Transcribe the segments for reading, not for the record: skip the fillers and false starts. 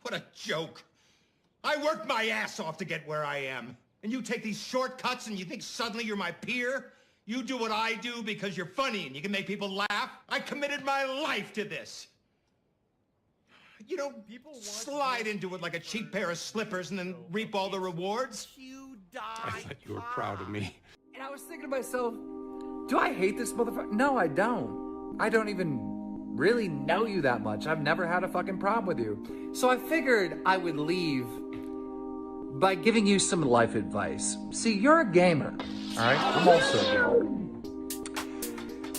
What a joke. I worked my ass off to get where I am. And you take these shortcuts and you think suddenly you're my peer? You do what I do because you're funny and you can make people laugh? I committed my life to this. You don't slide into it like a cheap pair of slippers and then reap all the rewards. I thought you were proud of me. And I was thinking to myself, do I hate this motherfucker? No, I don't. I don't even really know you that much. I've never had a fucking problem with you. So I figured I would leave by giving you some life advice. See, you're a gamer, all right? I'm also a gamer.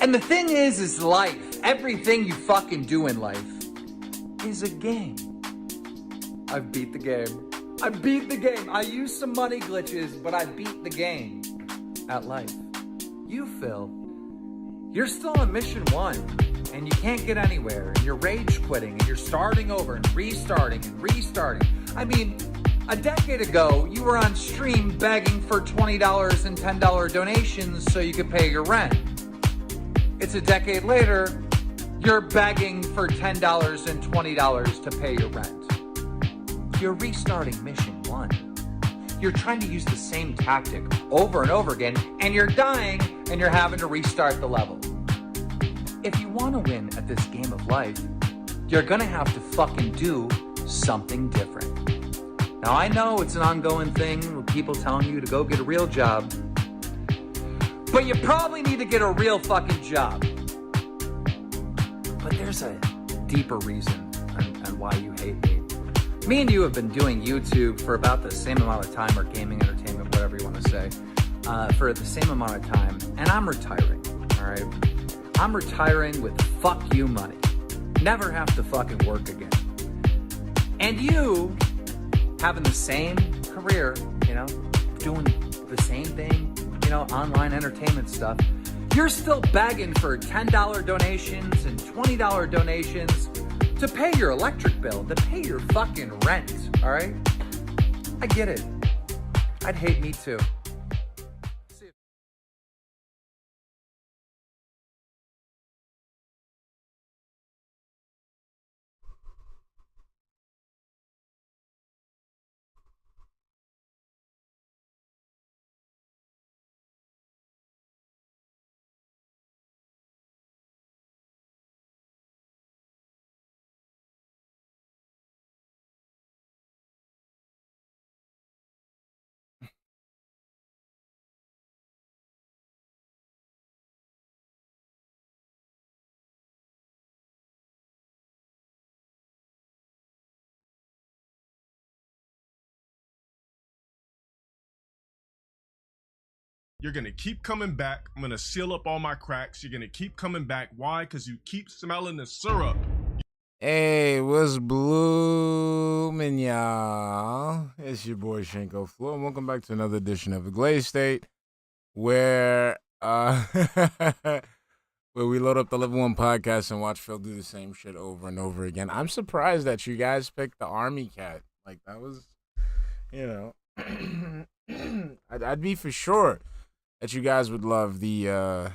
And the thing is life, everything you fucking do in life is a game. I've beat the game. I beat the game. I used some money glitches, but I beat the game at life. You, Phil, you're still on mission 1, and you can't get anywhere, and you're rage quitting, and you're starting over and restarting and restarting. I mean, A decade ago, you were on stream begging for $20 and $10 donations so you could pay your rent. It's a decade later, you're begging for $10 and $20 to pay your rent. You're restarting mission 1. You're trying to use the same tactic over and over again, and you're dying, and you're having to restart the level. If you want to win at this game of life, you're gonna have to fucking do something different. Now, I know it's an ongoing thing with people telling you to go get a real job, but you probably need to get a real fucking job. But there's a deeper reason on why you hate me. Me and you have been doing YouTube for about the same amount of time, or gaming entertainment, whatever you want to say, for the same amount of time, and I'm retiring, all right? I'm retiring with fuck you money. Never have to fucking work again. And you, having the same career, you know, doing the same thing, you know, online entertainment stuff, you're still begging for $10 donations and $20 donations to pay your electric bill, to pay your fucking rent, all right? I get it. I'd hate me too. You're going to keep coming back. I'm going to seal up all my cracks. You're going to keep coming back. Why? Because you keep smelling the syrup. Hey, what's blooming, y'all? It's your boy Shinko, Fleur, and welcome back to another edition of the Glaze State, where where we load up the Level 1 podcast and watch Phil do the same shit over and over again. I'm surprised that you guys picked the army cat. Like, that was, you know, I'd be for sure that you guys would love the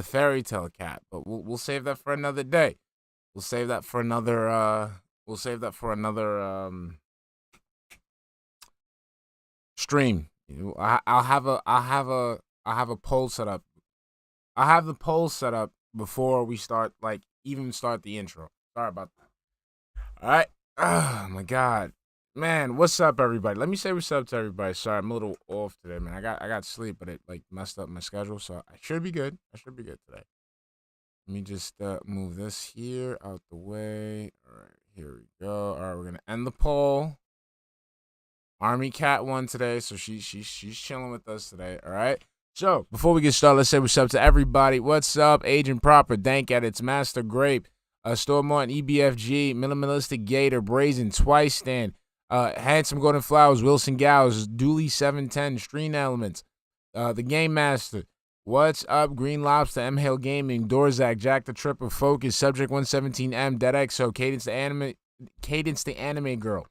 fairy tale cat, but we'll save that for another day. We'll save that for another. Stream. I'll have a poll set up. I'll have the poll set up before we start, like, even start the intro. Sorry about that. All right. Oh my God, man. What's up, everybody? Let me say what's up to everybody. Sorry, I'm a little off today, man. I got sleep, but it like messed up my schedule, so I should be good. I should be good today. Let me just move this here out the way. All right, here we go. All right, we're gonna end the poll. Army Cat won today, so she's chilling with us today. All right. So before we get started, let's say what's up to everybody. What's up, Agent Proper, Dank Edits, Master Grape, Stormont, EBFG, Minimalistic Gator, Brazen, Twice Stand, Handsome Golden Flowers, Wilson Gals, Dooley 710, Stream Elements, the Game Master. What's up, Green Lobster, M Hale Gaming, Dorzak, Jack the Tripper, Focus, Subject 117M, Dead XO, Cadence the Anime Girl,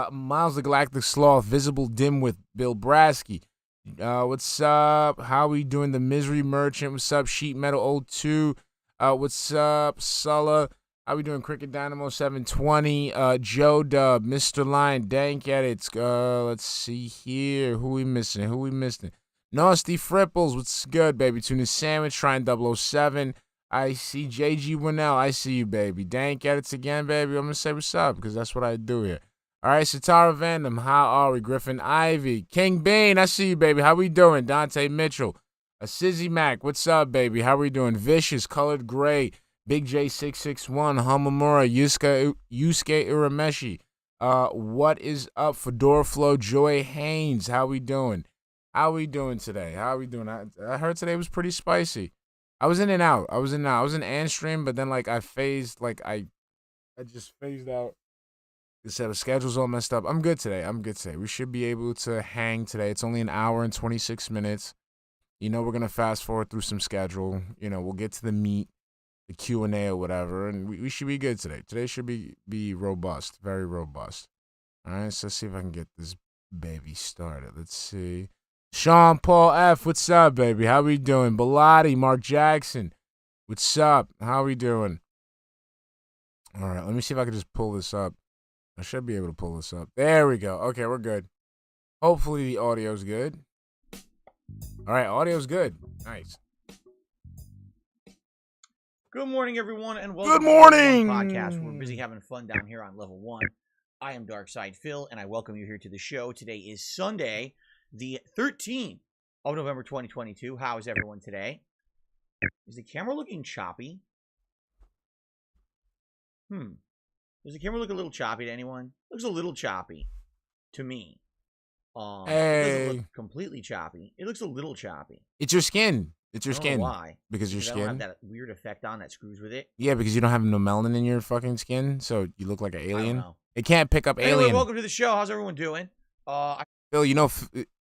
Miles the Galactic Sloth, Visible Dimwit, Bill Brasky. What's up? How we doing? The Misery Merchant. What's up? Sheet Metal 02. What's up? Sulla. How we doing? Cricket Dynamo 720. Joe Dub, Mr. Lion, Dank Edits. Let's see here. Who we missing? Nasty Fripples, what's good, baby? Tuna Sandwich, Shrine 007. I see JG Winnell, I see you, baby. Dank Edits again, baby. I'm going to say what's up, because that's what I do here. All right, Satara Vandam, how are we? Griffin Ivy. King Bane, I see you, baby. How we doing? Dante Mitchell. Sizzy Mac, what's up, baby? How we doing? Vicious, Colored Gray. Big J661, Hamamura, Yusuke Urameshi. What is up? Fedora Flow, Joy Haynes, how we doing? How we doing today? I heard today was pretty spicy. I was in and out. I was in and stream, but then like I phased, like I just phased out. The schedule's all messed up. I'm good today. We should be able to hang today. It's only an hour and 26 minutes. You know, we're gonna fast forward through some schedule. You know, we'll get to the meat, the Q&A or whatever, and we should be good today. Today should be robust, very robust. All right, so let's see if I can get this baby started. Let's see. Sean Paul F, what's up, baby? How we doing? Bilotti, Mark Jackson, what's up? How we doing? All right, let me see if I can just pull this up. I should be able to pull this up. There we go. Okay, we're good. Hopefully the audio's good. All right, audio's good. Nice. Good morning, everyone, and welcome Good to the morning. Level 1 podcast. We're busy having fun down here on level 1. I am darksydephil, and I welcome you here to the show. Today is Sunday, the 13th of November, 2022. How is everyone today? Is the camera looking choppy? Does the camera look a little choppy to anyone? Looks a little choppy to me. It doesn't look completely choppy. It looks a little choppy. It's your skin. It's your I don't skin. know why? Because your I skin. don't have that weird effect on that screws with it. Yeah, because you don't have no melanin in your fucking skin, so you look like an I don't alien. know. It can't pick up Anyway, alien. welcome to the show. How's everyone doing? I Phil, you know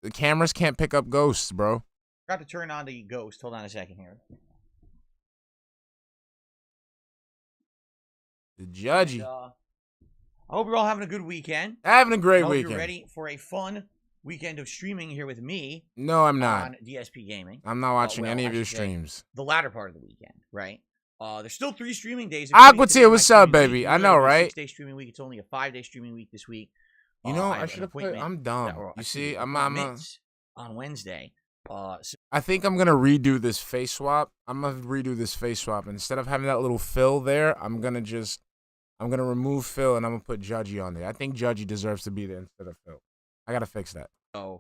the cameras can't pick up ghosts, bro. forgot to turn on the ghost. Hold on a second here. The judgy. And, I hope you're all having a good weekend. Having a great I hope weekend. you're ready for a fun weekend of streaming here with me No, I'm not. on DSP Gaming. I'm not watching well, any of I your should say streams. The latter part of the weekend, right? There's still 3 streaming days. Aqua Tier, what's up, baby? I know, right? 6-day streaming week. It's only a 5-day streaming week this week. You know, I I have should an have put. appointment I'm dumb. or You actually see, appointments on Wednesday. So I think I'm gonna redo this face swap. I'm gonna redo this face swap. Instead of having that little fill there, I'm gonna remove Phil and I'm gonna put Judgy on there. I think Judgy deserves to be there instead of Phil. I gotta fix that. I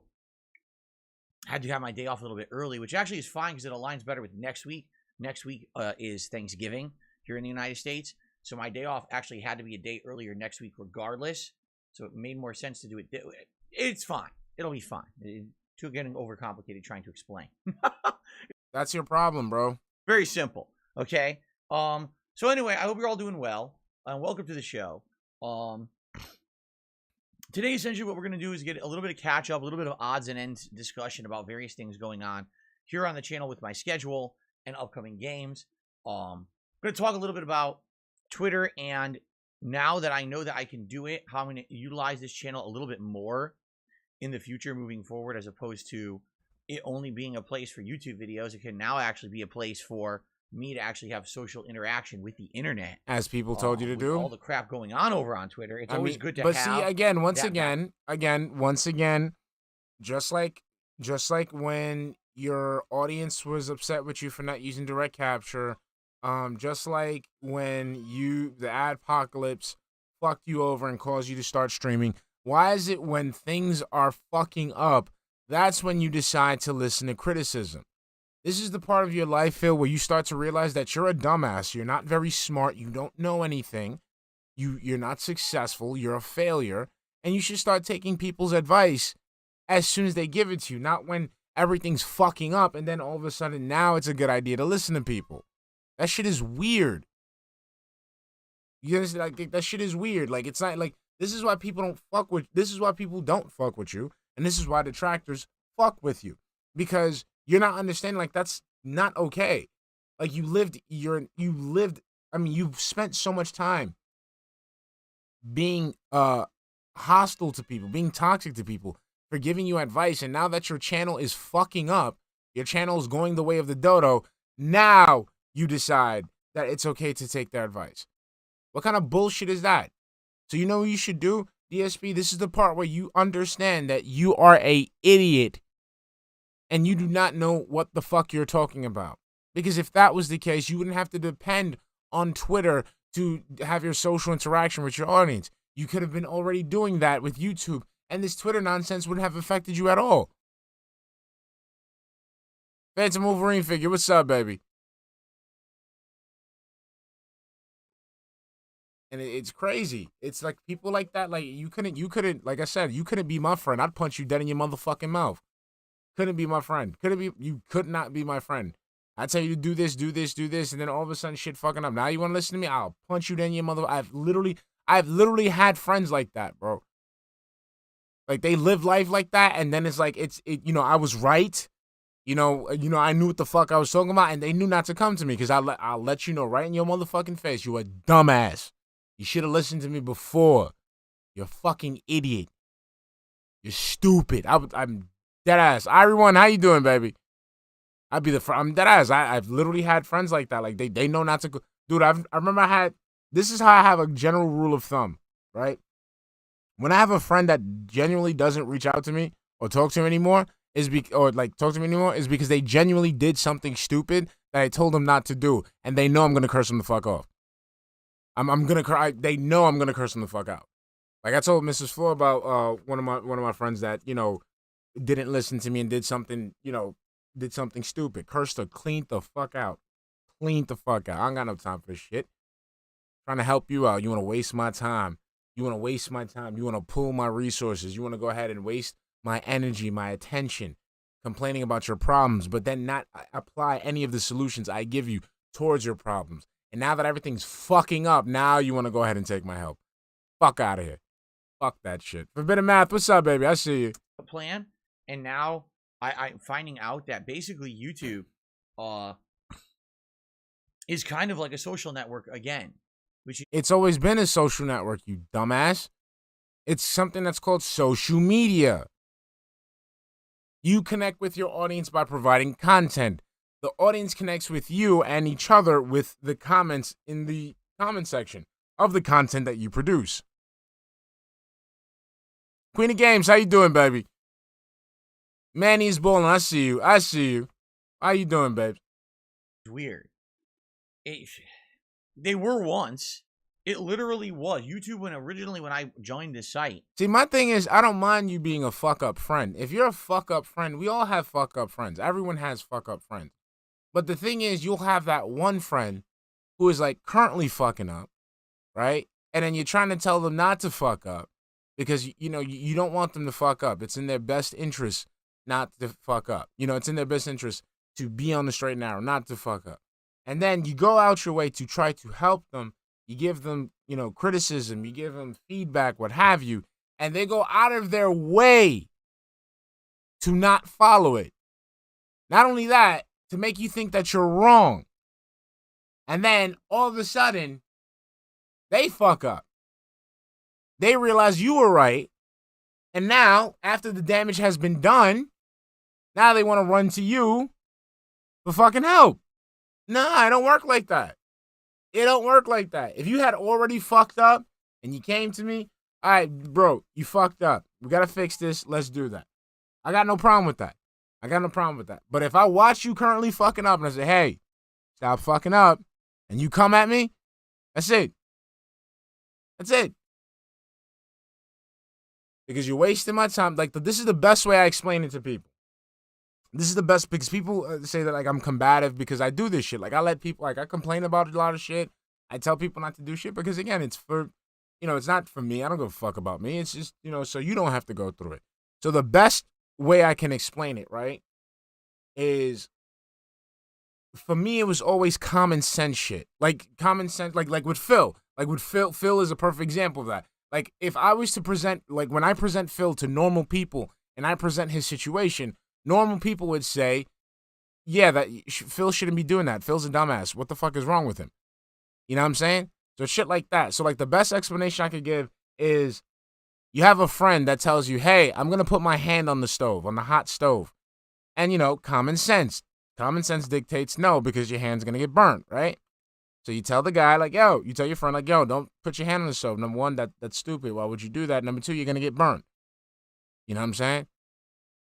had to have my day off a little bit early, which actually is fine because it aligns better with next week. Next week is Thanksgiving here in the United States. So my day off actually had to be a day earlier next week regardless. So it made more sense to do it. It's fine. It'll be fine. Too getting overcomplicated trying to explain. That's your problem, bro. Very simple. Okay. So anyway, I hope you're all doing well. Welcome to the show. Today, essentially, what we're going to do is get a little bit of catch up, a little bit of odds and ends discussion about various things going on here on the channel with my schedule and upcoming games. I'm going to talk a little bit about Twitter, and now that I know that I can do it, how I'm going to utilize this channel a little bit more in the future moving forward, as opposed to it only being a place for YouTube videos. It can now actually be a place for me to actually have social interaction with the internet, As people told you to do. all the crap going on over on Twitter. It's always good to but have. see, again, once that again, just like when your audience was upset with you for not using direct capture, just like when the adpocalypse fucked you over and caused you to start streaming. Why is it when things are fucking up, that's when you decide to listen to criticism? This is the part of your life, Phil, where you start to realize that you're a dumbass. You're not very smart. You don't know anything. You're not successful. You're a failure. And you should start taking people's advice as soon as they give it to you, not when everything's fucking up and then all of a sudden now it's a good idea to listen to people. That shit is weird. You understand? Like, that shit is weird. Like, it's not like, this is why people don't fuck with you, and this is why detractors fuck with you, because you're not understanding. Like, that's not okay. Like, you've spent so much time being hostile to people, being toxic to people, for giving you advice, and now that your channel is fucking up, your channel is going the way of the dodo, now you decide that it's okay to take their advice. What kind of bullshit is that? So you know what you should do, DSP? This is the part where you understand that you are a idiot and you do not know what the fuck you're talking about. Because if that was the case, you wouldn't have to depend on Twitter to have your social interaction with your audience. You could have been already doing that with YouTube, and this Twitter nonsense wouldn't have affected you at all. Phantom Wolverine figure, what's up, baby? And it's crazy. It's like people like that. Like you couldn't, like I said, you couldn't be my friend. I'd punch you dead in your motherfucking mouth. Couldn't be my friend. You could not be my friend. I tell you to do this, and then all of a sudden shit fucking up. Now you want to listen to me? I'll punch you dead in your mother. I've literally had friends like that, bro. Like they live life like that, and then it's like I was right. I knew what the fuck I was talking about, and they knew not to come to me because I'll let you know right in your motherfucking face, you a dumbass. You should have listened to me before. You're a fucking idiot. You're stupid. I'm dead ass. Everyone, how you doing, baby? I'd be I'm dead ass. I've literally had friends like that. Like they know not to go. Dude, I remember this is how I have a general rule of thumb, right? When I have a friend that genuinely doesn't reach out to me or talk to me anymore, is because they genuinely did something stupid that I told them not to do, and they know I'm gonna curse them the fuck off. They know I'm gonna curse them the fuck out. Like I told Mrs. Fleur about one of my friends that didn't listen to me and did something stupid. Cursed her, cleaned the fuck out. I ain't got no time for this shit. Trying to help you out. You want to waste my time. You want to pull my resources. You want to go ahead and waste my energy, my attention, complaining about your problems, but then not apply any of the solutions I give you towards your problems. And now that everything's fucking up, now you want to go ahead and take my help. Fuck out of here. Fuck that shit. Forbidden Math, what's up, baby? I see you. Plan, and now I'm finding out that basically YouTube is kind of like a social network again. It's always been a social network, you dumbass. It's something that's called social media. You connect with your audience by providing content. The audience connects with you and each other with the comments in the comment section of the content that you produce. Queen of Games, how you doing, baby? Manny's balling. I see you. How you doing, babe? It's weird. They were once. It literally was. YouTube when I joined this site. See, my thing is, I don't mind you being a fuck-up friend. If you're a fuck-up friend, we all have fuck-up friends. Everyone has fuck-up friends. But the thing is, you'll have that one friend who is, like, currently fucking up, right? And then you're trying to tell them not to fuck up because, you don't want them to fuck up. It's in their best interest not to fuck up. It's in their best interest to be on the straight and narrow, not to fuck up. And then you go out your way to try to help them. You give them, criticism. You give them feedback, what have you. And they go out of their way to not follow it. Not only that, to make you think that you're wrong. And then all of a sudden, they fuck up. They realize you were right. And now, after the damage has been done, now they want to run to you for fucking help. Nah, it don't work like that. It don't work like that. If you had already fucked up and you came to me, all right, bro, you fucked up. We got to fix this. Let's do that. I got no problem with that. But if I watch you currently fucking up and I say, hey, stop fucking up, and you come at me, that's it. Because you're wasting my time. Like, this is the best way I explain it to people. This is the best because people say that, like, I'm combative because I do this shit. Like, I let people, like, I complain about a lot of shit. I tell people not to do shit because, again, it's for, it's not for me. I don't give a fuck about me. It's just, so you don't have to go through it. So the best way I can explain it, right, is for me, it was always common sense shit. Like, common sense, like with Phil. Like, with Phil is a perfect example of that. Like, if I was to present, like, when I present Phil to normal people and I present his situation, normal people would say, yeah, that Phil shouldn't be doing that. Phil's a dumbass. What the fuck is wrong with him? You know what I'm saying? So shit like that. So, like, the best explanation I could give is you have a friend that tells you, hey, I'm going to put my hand on the stove, on the hot stove. And, common sense. Common sense dictates no because your hand's going to get burnt, right? So you tell the guy, like, you tell your friend, like, don't put your hand on the stove. Number one, that's stupid. Why would you do that? Number two, you're going to get burnt. You know what I'm saying?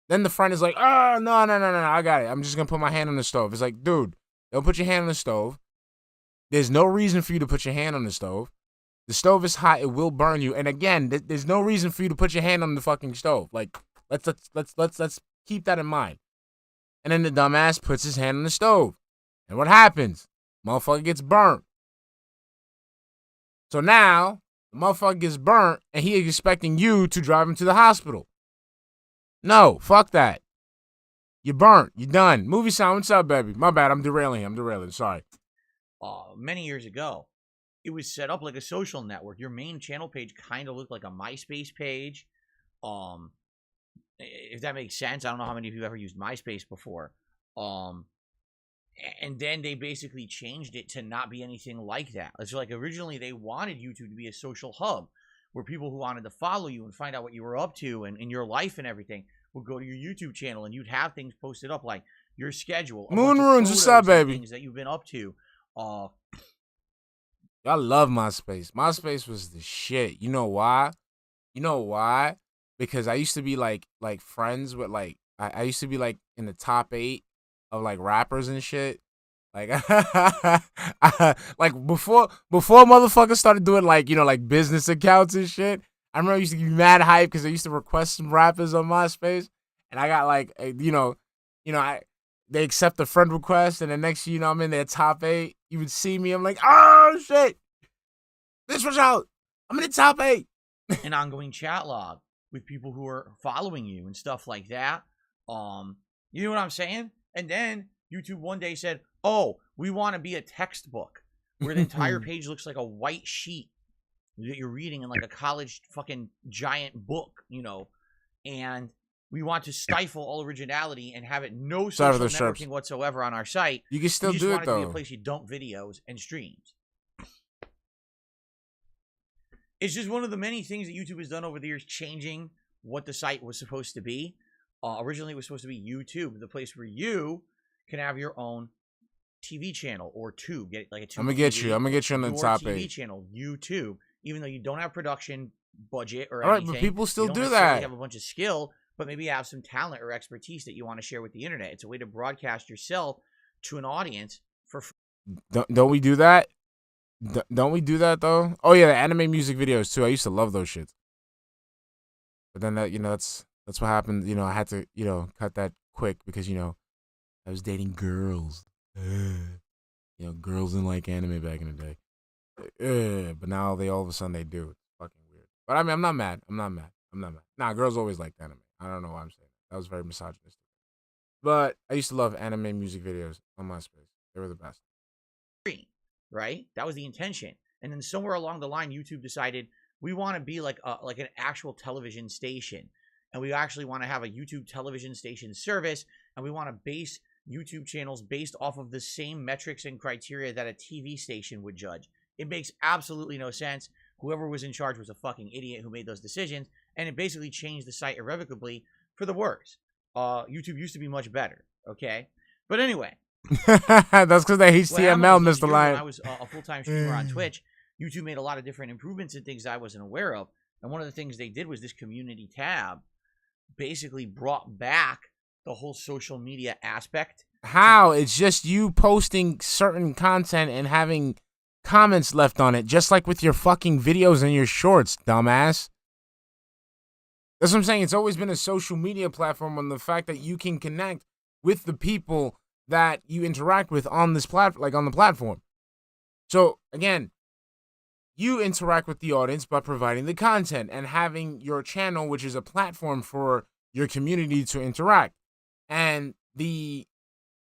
Then the friend is like, oh, no, I got it. I'm just going to put my hand on the stove. It's like, dude, don't put your hand on the stove. There's no reason for you to put your hand on the stove. The stove is hot. It will burn you. And again, there's no reason for you to put your hand on the fucking stove. Like, let's keep that in mind. And then the dumbass puts his hand on the stove. And what happens? Motherfucker gets burnt. So now, the motherfucker gets burnt, and he is expecting you to drive him to the hospital. No, fuck that. You're burnt. You're done. Movie sound, what's up, baby? My bad, I'm derailing. Sorry. Many years ago, it was set up like a social network. Your main channel page kind of looked like a MySpace page. If that makes sense. I don't know how many of you ever used MySpace before. And then they basically changed it to not be anything like that. It's like originally they wanted YouTube to be a social hub where people who wanted to follow you and find out what you were up to and in your life and everything would go to your YouTube channel, and you'd have things posted up like your schedule. Moon Runes, what's up, baby? Things that you've been up to. I love MySpace. MySpace was the shit. You know why? Because I used to be like friends with like I used to be like in the top 8 of like rappers and shit. Like like before motherfuckers started doing like, you know, like business accounts and shit. I remember I used to be mad hype because I used to request some rappers on MySpace, and I got like they accept the friend request, and the next thing you know, I'm in their top 8. You would see me, I'm like, oh shit, this was out. I'm in the top 8. An ongoing chat log with people who are following you and stuff like that. You know what I'm saying? And then YouTube one day said, oh, we want to be a textbook where the entire page looks like a white sheet that you're reading in like a college fucking giant book, you know, and we want to stifle all originality and have it no social networking whatsoever on our site. You can still do it, though. To be a place you dump videos and streams. It's just one of the many things that YouTube has done over the years, changing what the site was supposed to be. Originally, it was supposed to be YouTube, the place where you can have your own TV channel or tube. Get like a tube. I'm gonna get you on the top TV 8 channel, YouTube. Even though you don't have production budget or all anything, right, but people still you do don't that. Have a bunch of skill, but maybe you have some talent or expertise that you want to share with the internet. It's a way to broadcast yourself to an audience for free. Don't we do that? Don't we do that though? Oh yeah, the anime music videos too. I used to love those shits. But then that, you know, that's what happened. You know, I had to, you know, cut that quick because, you know, I was dating girls. You know, girls didn't like anime back in the day. But now all of a sudden they do. It's fucking weird. But I mean, I'm not mad. Nah, girls always liked anime. I don't know why I'm saying that. That was very misogynistic. But I used to love anime music videos on MySpace. They were the best. Right? That was the intention. And then somewhere along the line, YouTube decided we want to be like an actual television station. And we actually want to have a YouTube television station service. And we want to base YouTube channels based off of the same metrics and criteria that a TV station would judge. It makes absolutely no sense. Whoever was in charge was a fucking idiot who made those decisions, and it basically changed the site irrevocably for the worse. YouTube used to be much better, okay? But anyway. That's because they HTML, Mr. Lion. When I was a full-time streamer on Twitch, YouTube made a lot of different improvements and things I wasn't aware of. And one of the things they did was this community tab basically brought back the whole social media aspect. How? It's just you posting certain content and having comments left on it, just like with your fucking videos and your shorts, dumbass. That's what I'm saying. It's always been a social media platform on the fact that you can connect with the people that you interact with on this on the platform. So again, you interact with the audience by providing the content and having your channel, which is a platform for your community to interact. And the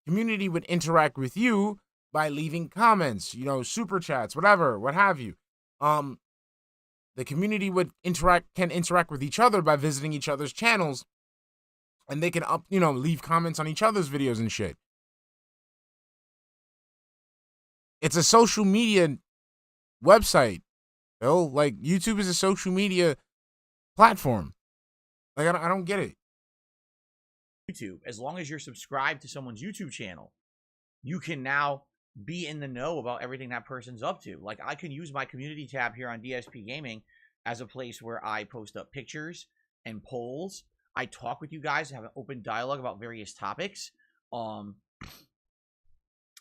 community would interact with you by leaving comments, you know, super chats, whatever, what have you. The community can interact with each other by visiting each other's channels, and they can leave comments on each other's videos and shit. It's a social media website, Bill. Like, YouTube is a social media platform. Like, I don't get it. YouTube, as long as you're subscribed to someone's YouTube channel, you can now be in the know about everything that person's up to. Like, I can use my community tab here on DSP Gaming as a place where I post up pictures and polls. I talk with you guys, have an open dialogue about various topics.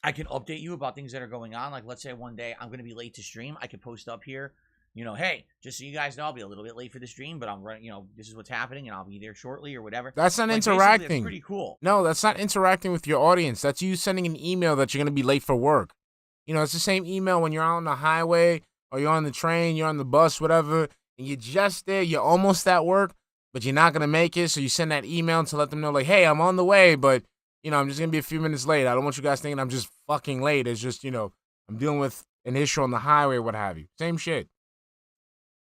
I can update you about things that are going on. Like, let's say one day I'm going to be late to stream. I can post up here, you know, hey, just so you guys know, I'll be a little bit late for the stream, but I'm running, you know, this is what's happening, and I'll be there shortly or whatever. That's not interacting. That's pretty cool. No, that's not interacting with your audience. That's you sending an email that you're going to be late for work. You know, it's the same email when you're out on the highway or you're on the train, you're on the bus, whatever, and you're just there, you're almost at work, but you're not going to make it, so you send that email to let them know, like, hey, I'm on the way, but, you know, I'm just going to be a few minutes late. I don't want you guys thinking I'm just fucking late. It's just, you know, I'm dealing with an issue on the highway, what have you. Same shit.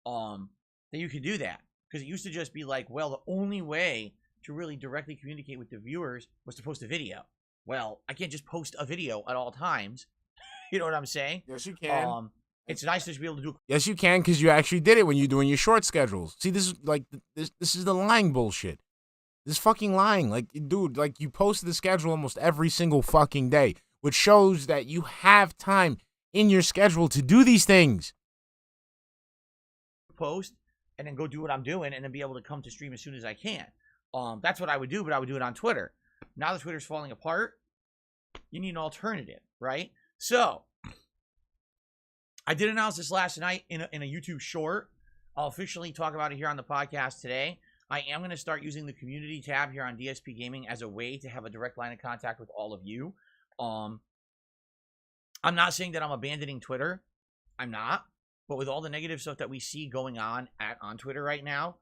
That you can do that. Because it used to just be like, well, the only way to really directly communicate with the viewers was to post a video. Well, I can't just post a video at all times. You know what I'm saying? Yes, you can. It's nice to be able to do. Yes, you can, because you actually did it when you're doing your short schedules. See, this is like this is the lying bullshit. This fucking lying. Like, dude, like you posted the schedule almost every single fucking day, which shows that you have time in your schedule to do these things. Post and then go do what I'm doing and then be able to come to stream as soon as I can. That's what I would do, but I would do it on Twitter. Now that Twitter's falling apart, you need an alternative, right? So I did announce this last night in a YouTube short. I'll officially talk about it here on the podcast today. I am going to start using the community tab here on DSP Gaming as a way to have a direct line of contact with all of you. I'm not saying that I'm abandoning Twitter. I'm not. But with all the negative stuff that we see going on on Twitter right now,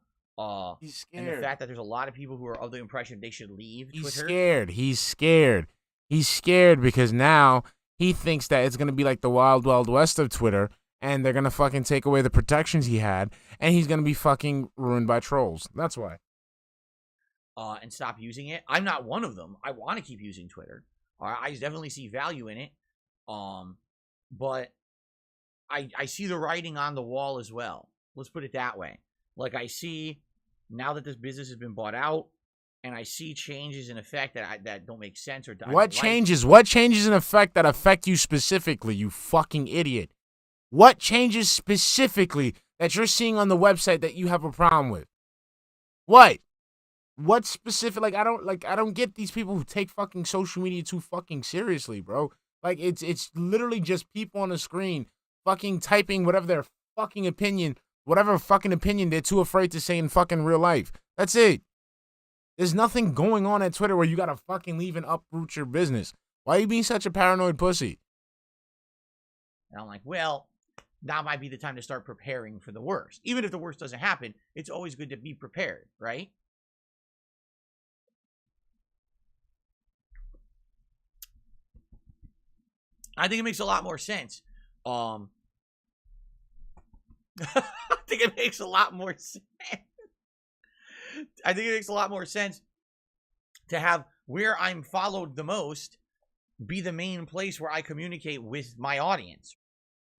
He's scared. and the fact that there's a lot of people who are of the impression they should leave He's Twitter. scared. He's scared. He's scared because now he thinks that it's going to be like the wild, wild west of Twitter, and they're going to fucking take away the protections he had, and he's going to be fucking ruined by trolls. That's why. And stop using it. I'm not one of them. I want to keep using Twitter. I definitely see value in it. But I see the writing on the wall as well. Let's put it that way. Like, I see now that this business has been bought out, and I see changes in effect that don't make sense or What changes? What changes in effect that affect you specifically, you fucking idiot? What changes specifically that you're seeing on the website that you have a problem with? What? What specific? I don't get these people who take fucking social media too fucking seriously, bro. Like, it's literally just people on the screen fucking typing whatever their fucking opinion, whatever fucking opinion they're too afraid to say in fucking real life. That's it. There's nothing going on at Twitter where you gotta fucking leave and uproot your business. Why are you being such a paranoid pussy? And I'm like, well, now might be the time to start preparing for the worst. Even if the worst doesn't happen, it's always good to be prepared, right? I think it makes a lot more sense. I think it makes a lot more sense. I think it makes a lot more sense to have where I'm followed the most be the main place where I communicate with my audience.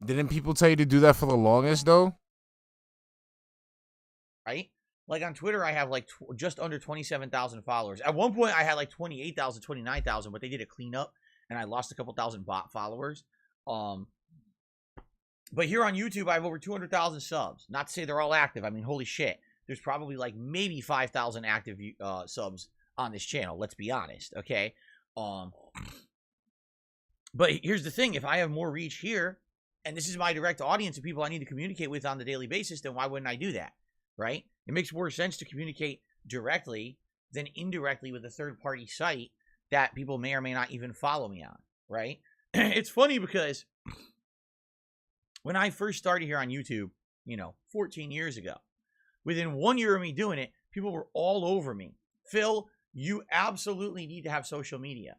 Didn't people tell you to do that for the longest, though? Right? Like on Twitter, I have like just under 27,000 followers. At one point, I had like 28,000, 29,000, but they did a cleanup, and I lost a couple thousand bot followers. But here on YouTube, I have over 200,000 subs. Not to say they're all active. I mean, holy shit. There's probably like maybe 5,000 active subs on this channel. Let's be honest, okay? But here's the thing. If I have more reach here, and this is my direct audience of people I need to communicate with on the daily basis, then why wouldn't I do that, right? It makes more sense to communicate directly than indirectly with a third-party site that people may or may not even follow me on, right? It's funny because when I first started here on YouTube, 14 years ago, within 1 year of me doing it, people were all over me. Phil, you absolutely need to have social media.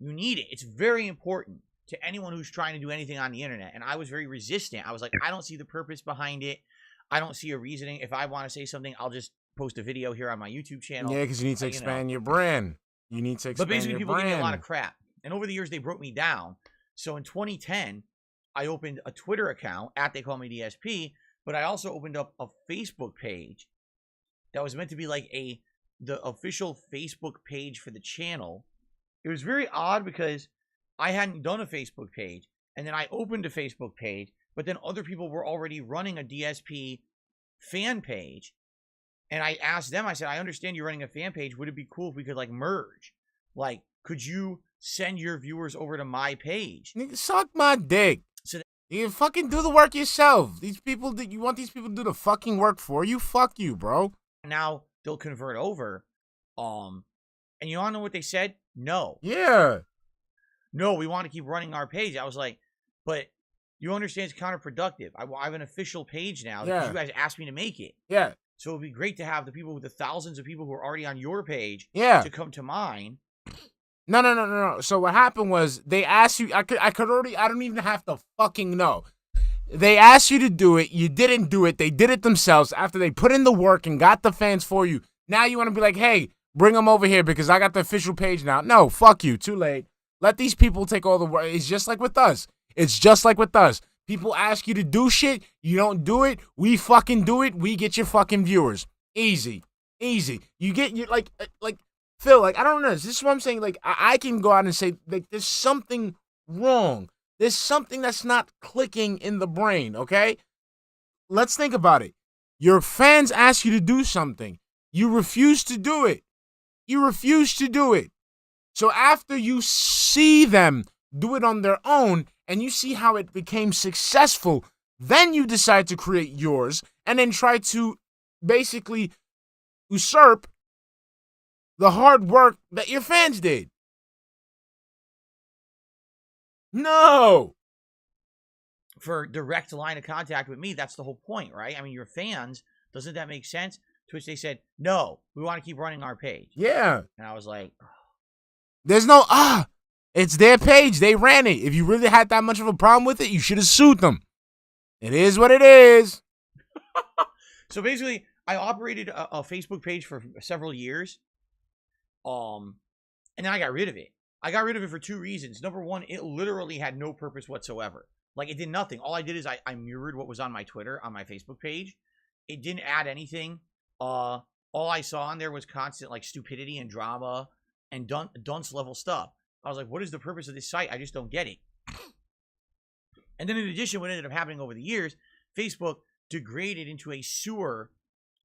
You need it. It's very important to anyone who's trying to do anything on the internet. And I was very resistant. I was like, I don't see the purpose behind it. I don't see a reasoning. If I want to say something, I'll just post a video here on my YouTube channel. Yeah, because you need to expand your brand. You need to expand your brand. But basically, people give me a lot of crap. And over the years, they broke me down. So in 2010, I opened a Twitter account at They Call Me DSP, but I also opened up a Facebook page that was meant to be like the official Facebook page for the channel. It was very odd because I hadn't done a Facebook page, and then I opened a Facebook page, but then other people were already running a DSP fan page, and I asked them, I said, I understand you're running a fan page. Would it be cool if we could like merge? Like, could you send your viewers over to my page? Nigga, suck my dick. So you fucking do the work yourself. These people, you want these people to do the fucking work for you? Fuck you, bro. now they'll convert over. And you all know what they said? No. Yeah. No, we want to keep running our page. I was like, but you understand it's counterproductive. I have an official page now because you guys asked me to make it. Yeah. So it'd be great to have the people with the thousands of people who are already on your page to come to mine. No. So what happened was they asked you, I don't even have to fucking know. They asked you to do it. You didn't do it. They did it themselves after they put in the work and got the fans for you. Now you want to be like, hey, bring them over here because I got the official page now. No, fuck you. Too late. Let these people take all the work. It's just like with us. People ask you to do shit, you don't do it, we fucking do it, we get your fucking viewers. Easy. You get your, like, Phil, like, I don't know, this is what I'm saying, like, I can go out and say, like, there's something wrong. There's something that's not clicking in the brain, okay? Let's think about it. Your fans ask you to do something. You refuse to do it. So after you see them do it on their own and you see how it became successful, then you decide to create yours and then try to basically usurp the hard work that your fans did. No. For direct line of contact with me, that's the whole point, right? I mean, your fans, doesn't that make sense? To which they said, no, we want to keep running our page. Yeah. And I was like, there's no, it's their page. They ran it. If you really had that much of a problem with it, you should have sued them. It is what it is. So basically, I operated a Facebook page for several years. And then I got rid of it. I got rid of it for two reasons. Number one, it literally had no purpose whatsoever. Like, it did nothing. All I did is I mirrored what was on my Twitter, on my Facebook page. It didn't add anything. All I saw on there was constant, like, stupidity and drama and dunce level stuff. I was like, what is the purpose of this site? I just don't get it. And then in addition, what ended up happening over the years, Facebook degraded into a sewer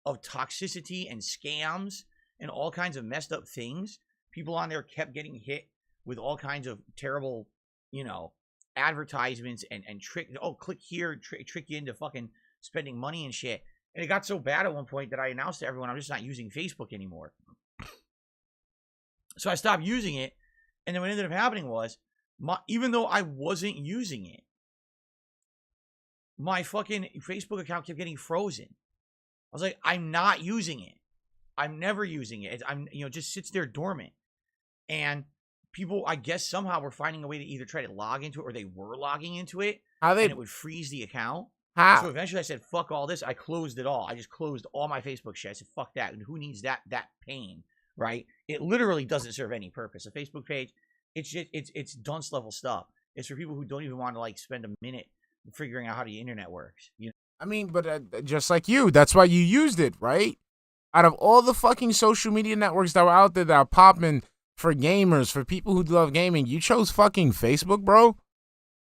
of toxicity and scams and all kinds of messed up things. People on there kept getting hit with all kinds of terrible, advertisements and trick. Oh, click here, trick you into fucking spending money and shit. And it got so bad at one point that I announced to everyone I'm just not using Facebook anymore. So I stopped using it. And then what ended up happening was, even though I wasn't using it, my fucking Facebook account kept getting frozen. I was like, I'm not using it. I'm never using it. It just sits there dormant. And people, I guess, somehow were finding a way to either try to log into it or they were logging into it. And it would freeze the account. How? So eventually I said, fuck all this. I closed it all. I just closed all my Facebook shit. I said, fuck that. And who needs that pain, right? It literally doesn't serve any purpose. A Facebook page, it's dunce level stuff. It's for people who don't even want to, like, spend a minute figuring out how the internet works. I mean, but just like you, that's why you used it, right? Out of all the fucking social media networks that were out there that are popping for gamers, for people who love gaming, you chose fucking Facebook, bro.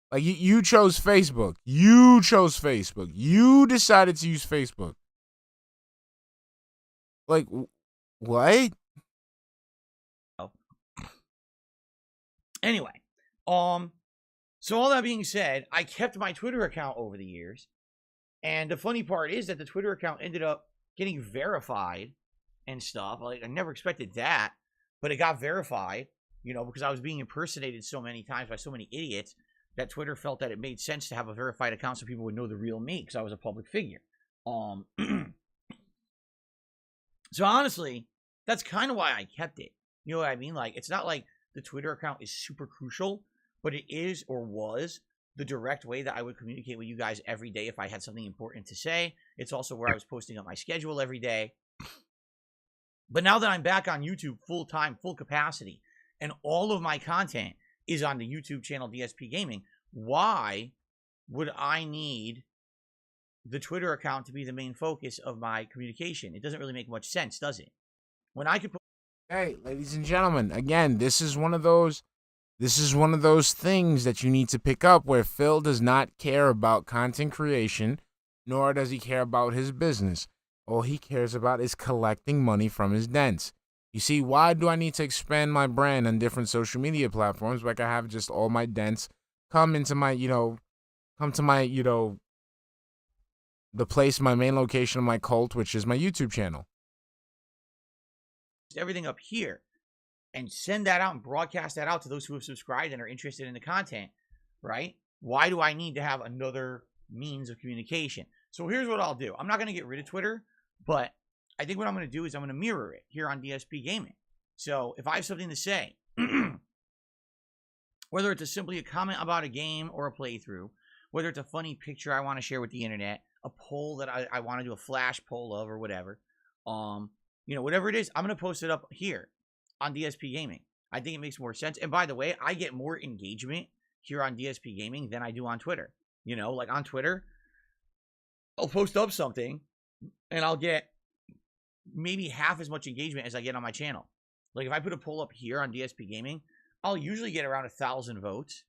Like, you chose Facebook. You chose Facebook. You decided to use Facebook. Like, what? Anyway, so all that being said, I kept my Twitter account over the years. And the funny part is that the Twitter account ended up getting verified and stuff. Like, I never expected that, but it got verified, because I was being impersonated so many times by so many idiots that Twitter felt that it made sense to have a verified account so people would know the real me because I was a public figure. So honestly, that's kind of why I kept it. You know what I mean? Like, it's not like the Twitter account is super crucial, but it is or was the direct way that I would communicate with you guys every day if I had something important to say. It's also where I was posting up my schedule every day. But now that I'm back on YouTube full-time, full capacity, and all of my content is on the YouTube channel DSP Gaming, why would I need the Twitter account to be the main focus of my communication? It doesn't really make much sense, does it? When I could put... Hey, ladies and gentlemen, again, this is one of those things that you need to pick up where Phil does not care about content creation, nor does he care about his business. All he cares about is collecting money from his dents. You see, why do I need to expand my brand on different social media platforms? Like, I have just all my dents come to my, the place, my main location of my cult, which is my YouTube channel. Everything up here and send that out and broadcast that out to those who have subscribed and are interested in the content, right? Why do I need to have another means of communication? So here's what I'll do. I'm not going to get rid of Twitter, but I think what I'm going to do is I'm going to mirror it here on DSP Gaming. So if I have something to say, whether it's simply a comment about a game or a playthrough, whether it's a funny picture I want to share with the internet, a poll that I want to do a flash poll of or whatever, whatever it is, I'm going to post it up here on DSP Gaming. I think it makes more sense. And by the way, I get more engagement here on DSP Gaming than I do on Twitter. You know, like on Twitter, I'll post up something and I'll get maybe half as much engagement as I get on my channel. Like if I put a poll up here on DSP Gaming, I'll usually get around 1,000 votes.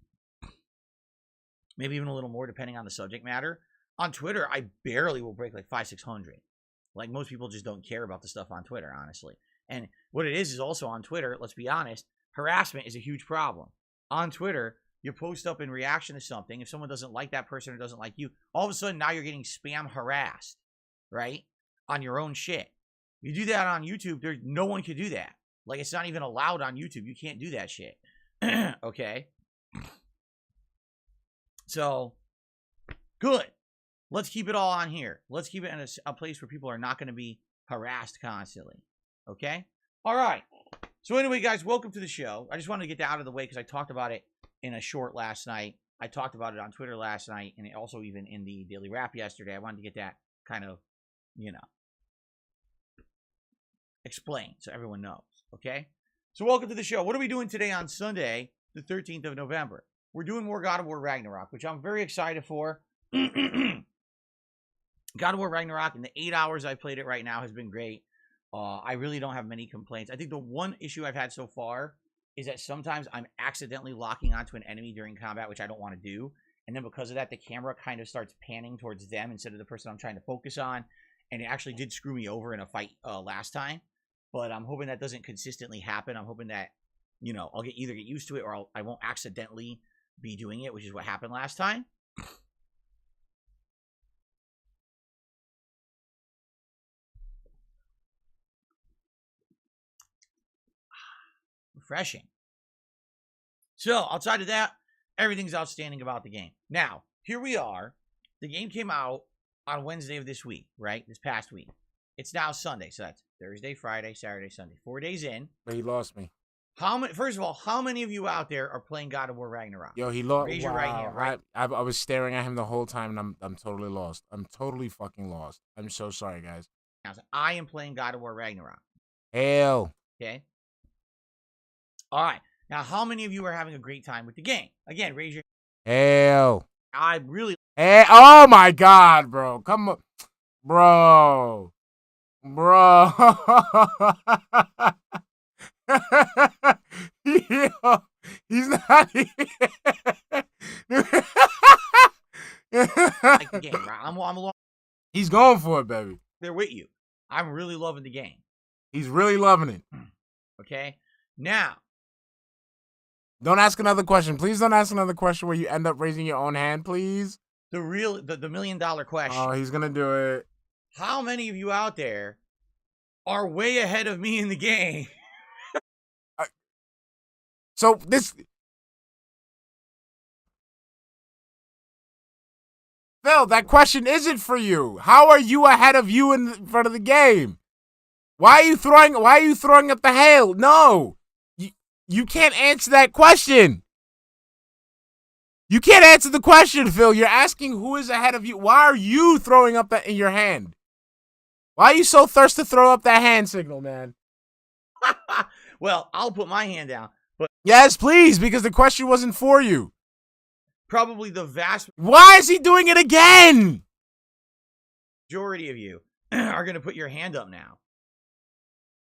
Maybe even a little more depending on the subject matter. On Twitter, I barely will break like 500-600. Like most people just don't care about the stuff on Twitter, honestly. And what it is also on Twitter, let's be honest, harassment is a huge problem. On Twitter, you post up in reaction to something. If someone doesn't like that person or doesn't like you, all of a sudden now you're getting spam harassed, right? On your own shit. You do that on YouTube, there's no one can do that. Like it's not even allowed on YouTube. You can't do that shit. Okay? So, good. Let's keep it all on here. Let's keep it in a place where people are not going to be harassed constantly. Okay? All right. So anyway, guys, welcome to the show. I just wanted to get that out of the way because I talked about it in a short last night. I talked about it on Twitter last night and also even in the Daily Wrap yesterday. I wanted to get that kind of, you know, explained so everyone knows. Okay? So welcome to the show. What are we doing today on Sunday, the 13th of November? We're doing more God of War Ragnarok, which I'm very excited for. God of War Ragnarok, in the 8 hours I've played it right now, has been great. I really don't have many complaints. I think the one issue I've had so far is that sometimes I'm accidentally locking onto an enemy during combat, which I don't want to do. And then because of that, the camera kind of starts panning towards them instead of the person I'm trying to focus on. And it actually did screw me over in a fight last time. But I'm hoping that doesn't consistently happen. I'm hoping that, you know, I'll either get used to it or I won't accidentally be doing it, which is what happened last time. Refreshing. So, outside of that, everything's outstanding about the game. Now, here we are. The game came out on Wednesday of this week, right? This past week. It's now Sunday, so that's Thursday, Friday, Saturday, Sunday. 4 days in. But he lost me. First of all, how many of you out there are playing God of War Ragnarok? Yo, he lost. Raise your right hand, right? I was staring at him the whole time, and I'm totally lost. I'm totally fucking lost. I'm so sorry, guys. I am playing God of War Ragnarok. Hell. Okay. All right. Now, how many of you are having a great time with the game? Again, raise your... Hell. I really... Hey, oh my God, bro. Come on. Bro. Bro. Yo, he's not here. like the game, right? I'm along He's going for it, baby. there with you. I'm really loving the game. He's really loving it. Okay? Now... Don't ask another question. Please don't ask another question where you end up raising your own hand, please. The $1 million question. Oh, he's gonna do it. How many of you out there are way ahead of me in the game? So this... Phil, that question isn't for you. How are you ahead of you in front of the game? Why are you throwing up the hail? No. You can't answer that question. You can't answer the question, Phil. You're asking who is ahead of you. Why are you throwing up that in your hand? Why are you so thirsty to throw up that hand signal, man? Well, I'll put my hand down. But yes, please, because the question wasn't for you. Probably the vast Why is he doing it again? majority of you are going to put your hand up now.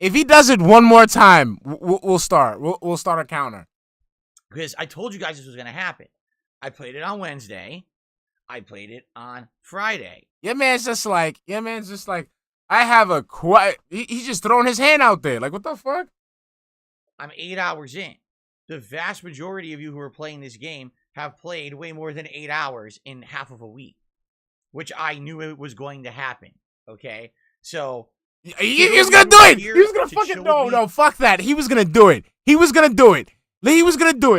If he does it one more time, we'll start. We'll start a counter. Because I told you guys this was going to happen. I played it on Wednesday. I played it on Friday. Your man's just like, I have a quiet. He's just throwing his hand out there. Like, what the fuck? I'm 8 hours in. The vast majority of you who are playing this game have played way more than 8 hours in half of a week, which I knew it was going to happen. Okay? So... He was gonna do it. He was gonna fucking no, fuck that. He was gonna do it. He was gonna do it.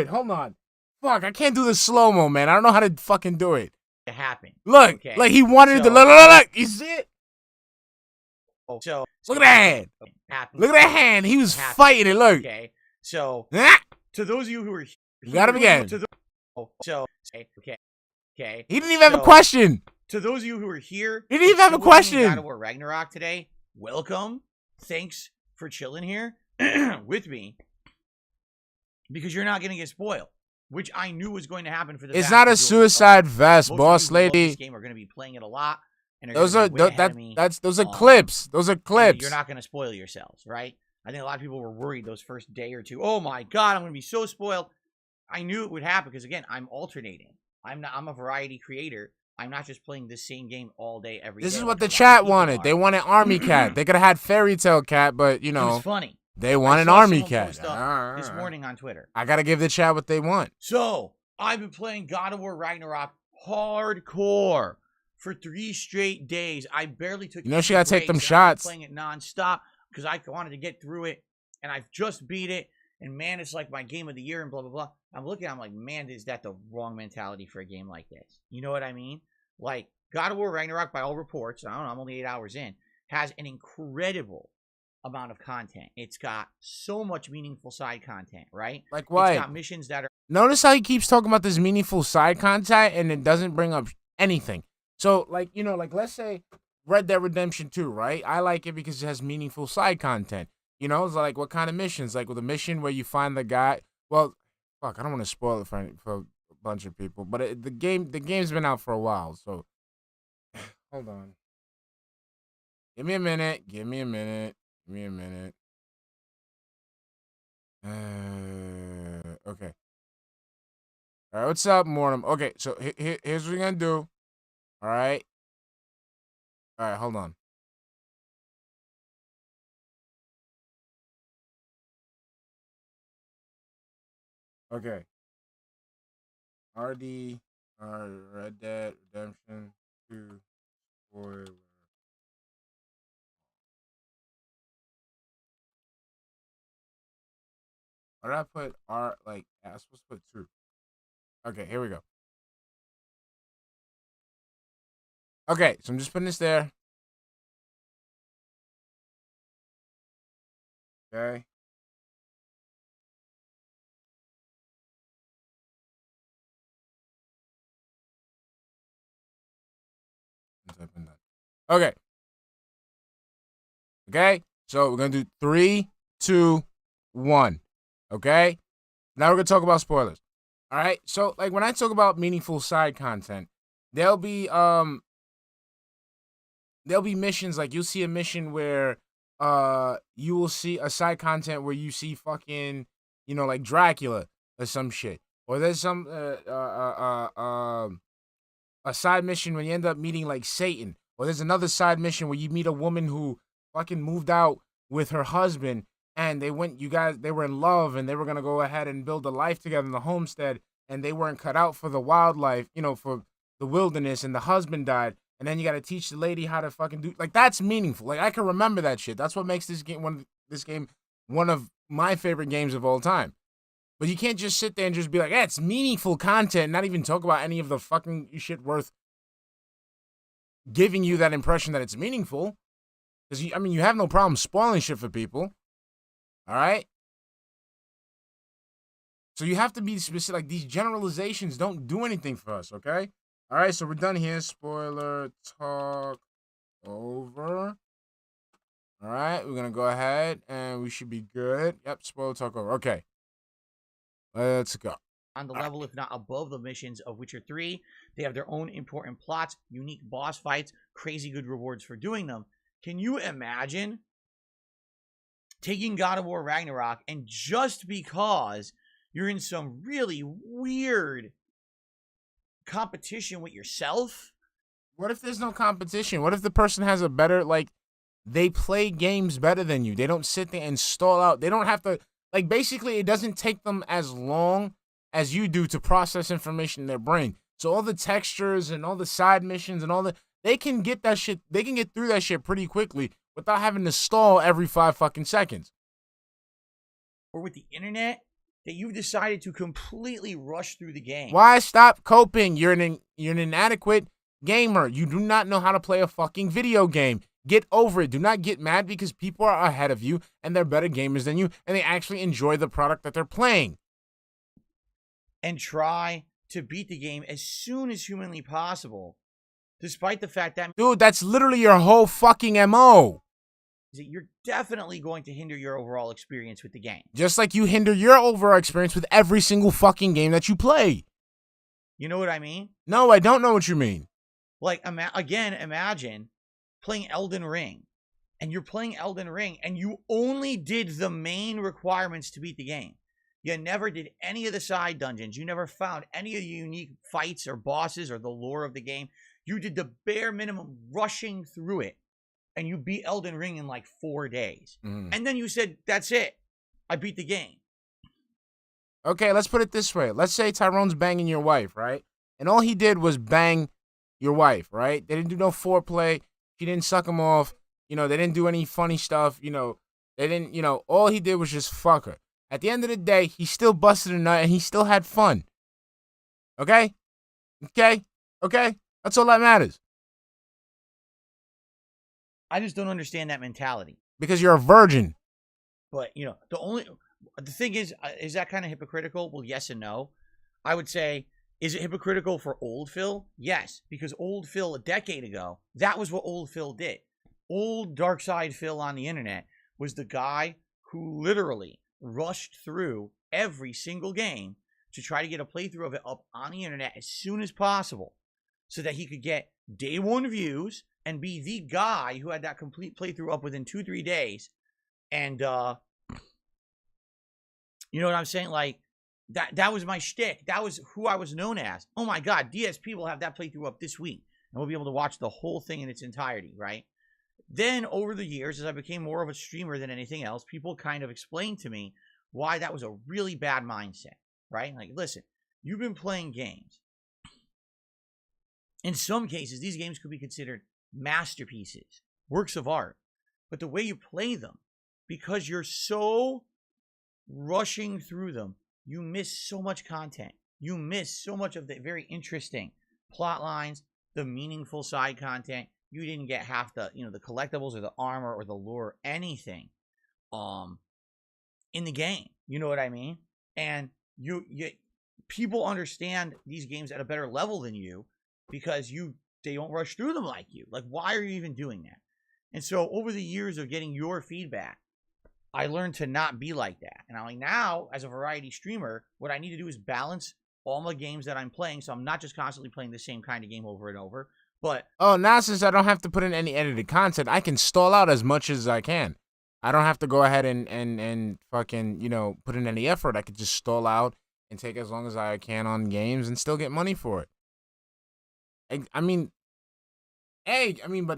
Hold on. Fuck, I can't do the slow-mo, man. I don't know how to fucking do it. It happened. Look, okay. Like he wanted to look. You see it? Oh, so look at that hand. Look at that hand. He was fighting it. Look. Okay. So to those of you who are you got him again. Okay. Okay. He didn't even have a question. To those of you who are here, he didn't even have a question. God of War Ragnarok today. Welcome. Thanks for chilling here with me because you're not going to get spoiled. which I knew was going to happen for the. It's vast not a majority of suicide vest, most boss of you who love lady. This game are going to be playing it a lot, and Those are those those are clips. Those are clips. You're not going to spoil yourselves, right? I think a lot of people were worried those first day or two. Oh my god, I'm going to be so spoiled. I knew it would happen because again, I'm alternating. I'm a variety creator. I'm not just playing the same game all day every day. This is what the chat wanted. They wanted Army Cat. They could have had Fairy Tale Cat, but you know, it was funny. They want an Army Cat. This morning on Twitter. I gotta give the chat what they want. So I've been playing God of War Ragnarok hardcore for 3 straight days. I barely took. You know she gotta take them breaks, shots. Playing it nonstop because I wanted to get through it, and I've just beat it. And man, it's like my game of the year and blah blah blah. I'm looking, I'm like, man, is that the wrong mentality for a game like this? You know what I mean? Like God of War Ragnarok, by all reports, I don't know, I'm only 8 hours in, has an incredible amount of content. It's got so much meaningful side content, right? Like what? It's got missions that are. Notice how he keeps talking about this meaningful side content and it doesn't bring up anything. So, like, you know, like let's say Red Dead Redemption 2, right? I like it because it has meaningful side content. You know, it's like what kind of missions? Like with a mission where you find the guy. Well, fuck, I don't want to spoil it for a bunch of people, but the game's been out for a while, so hold on. Give me a minute. Okay. All right, what's up, Mortem? Okay, so here's what we're gonna do. All right, hold on. Okay. Red Dead Redemption 2 spoiler. Why did I put R, like, I was supposed to put 2. Okay, here we go. Okay, so I'm just putting this there. Okay. Okay. Okay, so we're going to do 3, 2, 1. Okay? Now we're going to talk about spoilers. All right? So, like, when I talk about meaningful side content, there'll be missions, like, you'll see a mission where you will see a side content where you see fucking, you know, like Dracula or some shit. Or there's some a side mission when you end up meeting like Satan. Or there's another side mission where you meet a woman who fucking moved out with her husband and they were in love and they were going to go ahead and build a life together in the homestead and they weren't cut out for the wildlife, you know, for the wilderness, and the husband died. And then you got to teach the lady how to fucking do, like, that's meaningful. Like, I can remember that shit. That's what makes this game one of my favorite games of all time. But you can't just sit there and just be like, yeah, it's meaningful content, not even talk about any of the fucking shit worth giving you that impression that it's meaningful. Because, you have no problem spoiling shit for people. All right? So you have to be specific. Like, these generalizations don't do anything for us, okay? All right, so we're done here. Spoiler talk over. All right, we're going to go ahead and we should be good. Yep, spoiler talk over. Okay. Let's go. On the level, if not above, the missions of Witcher 3. They have their own important plots, unique boss fights, crazy good rewards for doing them. Can you imagine taking God of War Ragnarok and just because you're in some really weird competition with yourself? What if there's no competition? What if the person has a better, like, they play games better than you? They don't sit there and stall out. They don't have to, like, basically it doesn't take them as long as you do to process information in their brain. So all the textures and all the side missions and all the, they can get that shit, they can get through that shit pretty quickly without having to stall every 5 fucking seconds. Or with the internet, that you've decided to completely rush through the game. Why stop coping? You're an inadequate gamer. You do not know how to play a fucking video game. Get over it. Do not get mad because people are ahead of you and they're better gamers than you and they actually enjoy the product that they're playing. And try to beat the game as soon as humanly possible. Despite the fact that... Dude, that's literally your whole fucking MO. is that you're definitely going to hinder your overall experience with the game. Just like you hinder your overall experience with every single fucking game that you play. You know what I mean? No, I don't know what you mean. Like, imagine playing Elden Ring. And you're playing Elden Ring, and you only did the main requirements to beat the game. You never did any of the side dungeons. You never found any of the unique fights or bosses or the lore of the game. You did the bare minimum rushing through it. And you beat Elden Ring in like 4 days. And then you said, that's it. I beat the game. Okay, let's put it this way. Let's say Tyrone's banging your wife, right? And all he did was bang your wife, right? They didn't do no foreplay. She didn't suck him off. You know, they didn't do any funny stuff. You know, they didn't, you know, all he did was just fuck her. At the end of the day, he still busted a nut and he still had fun. Okay? Okay? Okay? That's all that matters. I just don't understand that mentality. Because you're a virgin. But, you know, the thing is that kind of hypocritical? Well, yes and no. I would say, is it hypocritical for old Phil? Yes, because old Phil a decade ago, that was what old Phil did. Old darksydephil on the internet was the guy who literally rushed through every single game to try to get a playthrough of it up on the internet as soon as possible so that he could get day one views and be the guy who had that complete playthrough up within 2-3 days. And, you know what I'm saying? Like, that was my shtick. That was who I was known as. Oh my God, DSP will have that playthrough up this week. And we'll be able to watch the whole thing in its entirety, right? Then, over the years, as I became more of a streamer than anything else, people kind of explained to me why that was a really bad mindset, right? Like, listen, you've been playing games. In some cases, these games could be considered masterpieces, works of art. But the way you play them, because you're so rushing through them, you miss so much content. You miss so much of the very interesting plot lines, the meaningful side content. You didn't get half the, you know, the collectibles or the armor or the lore or anything in the game. You know what I mean? And people understand these games at a better level than you because they don't rush through them like you. Like, why are you even doing that? And so over the years of getting your feedback, I learned to not be like that. And I'm like, now, as a variety streamer, what I need to do is balance all my games that I'm playing, so I'm not just constantly playing the same kind of game over and over. But now since I don't have to put in any edited content, I can stall out as much as I can. I don't have to go ahead and fucking, you know, put in any effort. I could just stall out and take as long as I can on games and still get money for it. But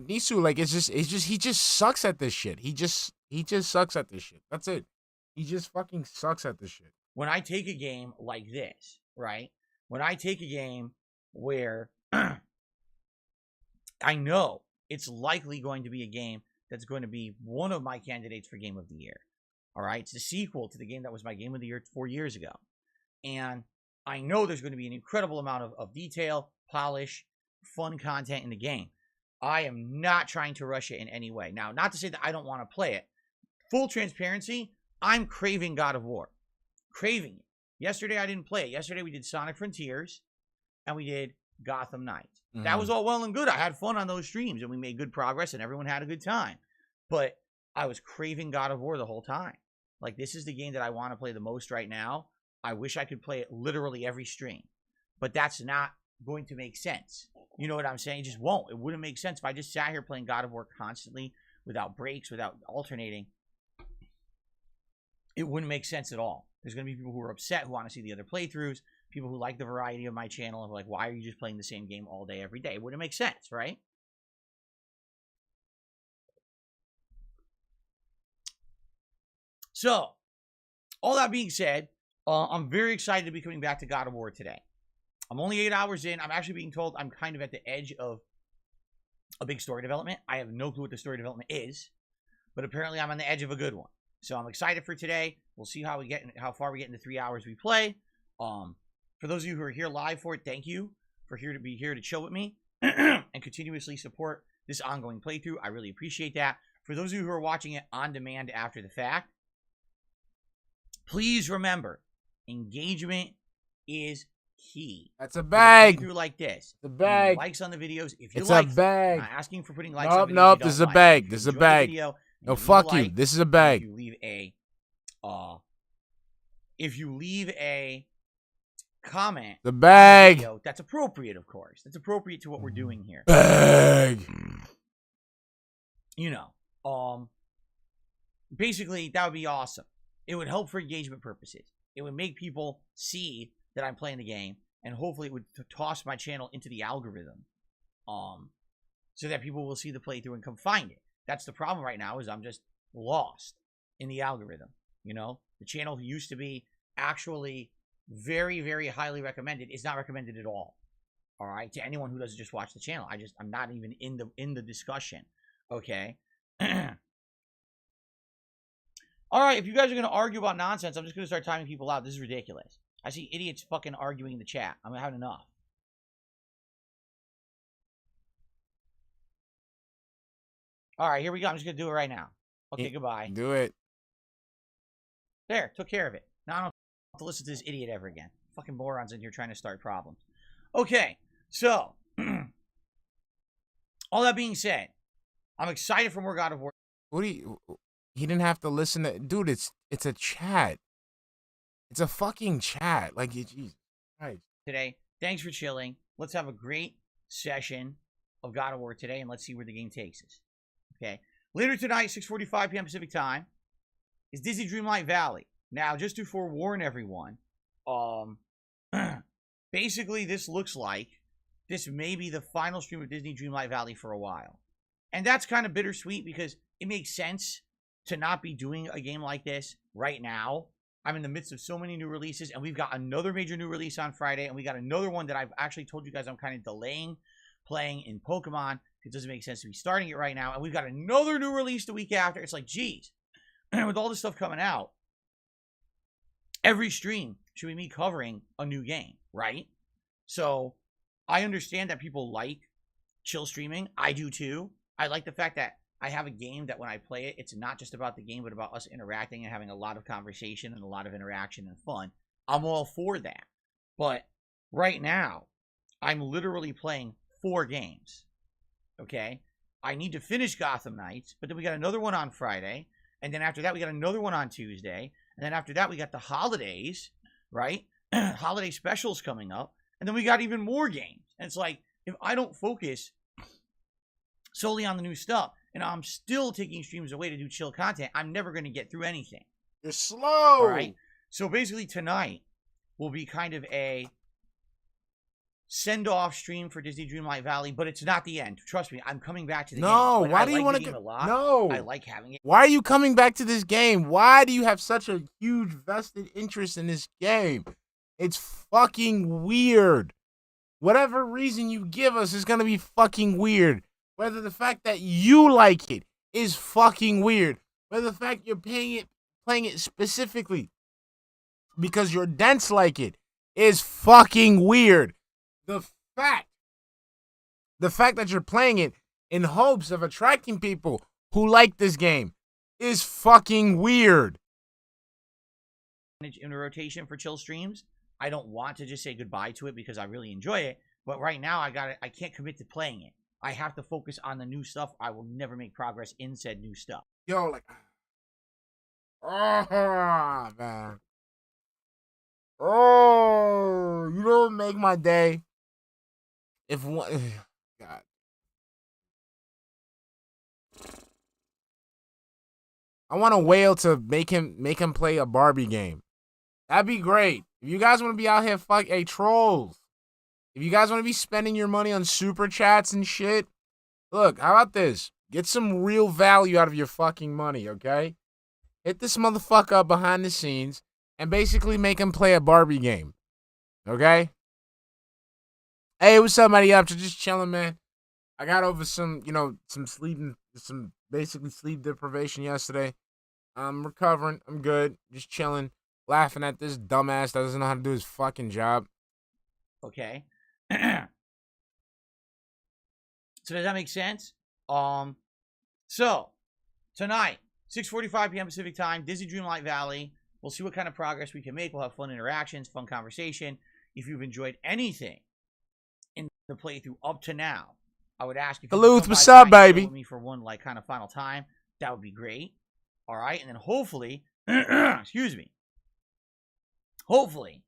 Nisu, like, he just sucks at this shit. He just sucks at this shit. That's it. He just fucking sucks at this shit. When I take a game like this, right? When I take a game where I know it's likely going to be a game that's going to be one of my candidates for Game of the Year. All right? It's a sequel to the game that was my Game of the Year 4 years ago. And I know there's going to be an incredible amount of detail, polish, fun content in the game. I am not trying to rush it in any way. Now, not to say that I don't want to play it. Full transparency, I'm craving God of War. Craving it. Yesterday, I didn't play it. Yesterday, we did Sonic Frontiers, and we did Gotham Knights. Mm-hmm. That was all well and good. I had fun on those streams, and we made good progress, and everyone had a good time. But I was craving God of War the whole time. Like, this is the game that I want to play the most right now. I wish I could play it literally every stream. But that's not going to make sense. You know what I'm saying? It just won't. It wouldn't make sense if I just sat here playing God of War constantly, without breaks, without alternating. It wouldn't make sense at all. There's going to be people who are upset, who want to see the other playthroughs, people who like the variety of my channel, and like, why are you just playing the same game all day, every day? It wouldn't make sense, right? So, all that being said, I'm very excited to be coming back to God of War today. I'm only 8 hours in. I'm actually being told I'm kind of at the edge of a big story development. I have no clue what the story development is, but apparently I'm on the edge of a good one. So I'm excited for today. We'll see how far we get in the 3 hours we play. For those of you who are here live for it, thank you for being here to chill with me and continuously support this ongoing playthrough. I really appreciate that. For those of you who are watching it on demand after the fact, please remember, engagement is key. That's a bag. Through like this. It's a bag. Likes on the videos. If you it's like, a bag. I'm not asking for putting likes on videos. Nope. This is a bag. This is a bag. No, fuck you. This is a bag. If you leave a comment, the bag. Video, that's appropriate, of course. That's appropriate to what we're doing here. Bag. You know, basically that would be awesome. It would help for engagement purposes. It would make people see that I'm playing the game, and hopefully it would toss my channel into the algorithm, so that people will see the playthrough and come find it. That's the problem right now, is I'm just lost in the algorithm. You know, the channel used to be actually very, very highly recommended. It's not recommended at all. All right, to anyone who doesn't just watch the channel. I'm not even in the discussion. Okay. All right, if you guys are going to argue about nonsense, I'm just going to start timing people out. This is ridiculous. I see idiots fucking arguing in the chat. I'm having enough. All right, here we go. I'm just going to do it right now. Okay, goodbye. Do it. There, took care of it. Now I don't have to listen to this idiot ever again. Fucking morons in here trying to start problems. Okay, so, all that being said, I'm excited for more God of War. What do you... He didn't have to listen to... Dude, it's a chat. It's a fucking chat. Like, Jesus Christ. Today, thanks for chilling. Let's have a great session of God of War today, and let's see where the game takes us. Okay? Later tonight, 6:45 p.m. Pacific time, is Disney Dreamlight Valley. Now, just to forewarn everyone, basically, this looks like this may be the final stream of Disney Dreamlight Valley for a while. And that's kind of bittersweet, because it makes sense to not be doing a game like this right now. I'm in the midst of so many new releases, and we've got another major new release on Friday, and we got another one that I've actually told you guys I'm kind of delaying playing in Pokemon. It doesn't make sense to be starting it right now, and we've got another new release the week after. It's like, geez, with all this stuff coming out, every stream should be me covering a new game, right? So I understand that people like chill streaming. I do too. I like the fact that I have a game that when I play it, it's not just about the game, but about us interacting and having a lot of conversation and a lot of interaction and fun. I'm all for that. But right now, I'm literally playing 4 games. Okay? I need to finish Gotham Knights, but then we got another one on Friday. And then after that, we got another one on Tuesday. And then after that, we got the holidays, right? Holiday specials coming up. And then we got even more games. And it's like, if I don't focus solely on the new stuff, and I'm still taking streams away to do chill content, I'm never going to get through anything. You're slow. All right. So basically tonight will be kind of a send-off stream for Disney Dreamlight Valley, but it's not the end. Trust me, I'm coming back to the game. No, But why I do you like want the to game a lot. No. I like having it. Why are you coming back to this game? Why do you have such a huge vested interest in this game? It's fucking weird. Whatever reason you give us is going to be fucking weird. Whether the fact that you like it is fucking weird. Whether the fact you're playing it specifically because your dents like it is fucking weird. The fact that you're playing it in hopes of attracting people who like this game is fucking weird. In a rotation for chill streams, I don't want to just say goodbye to it because I really enjoy it. But right now, I can't commit to playing it. I have to focus on the new stuff. I will never make progress in said new stuff. Yo, like, oh, man. Oh, you don't make my day. If one, God. I want a whale to make him play a Barbie game. That'd be great. If you guys want to be out here, trolls. If you guys want to be spending your money on super chats and shit, look, how about this? Get some real value out of your fucking money, okay? Hit this motherfucker up behind the scenes and basically make him play a Barbie game, okay? Hey, what's up, buddy? I'm just chilling, man. I got over some basically sleep deprivation yesterday. I'm recovering. I'm good. Just chilling, laughing at this dumbass that doesn't know how to do his fucking job. Okay. So does that make sense? So tonight, 6:45 p.m. Pacific time, Disney Dreamlight Valley. We'll see what kind of progress we can make. We'll have fun interactions, fun conversation. If you've enjoyed anything in the playthrough up to now, I would ask if you Hello, could come what's by up, tonight and baby? chill with me for one kind of final time. that would be great. All right, and then hopefully, excuse me, hopefully,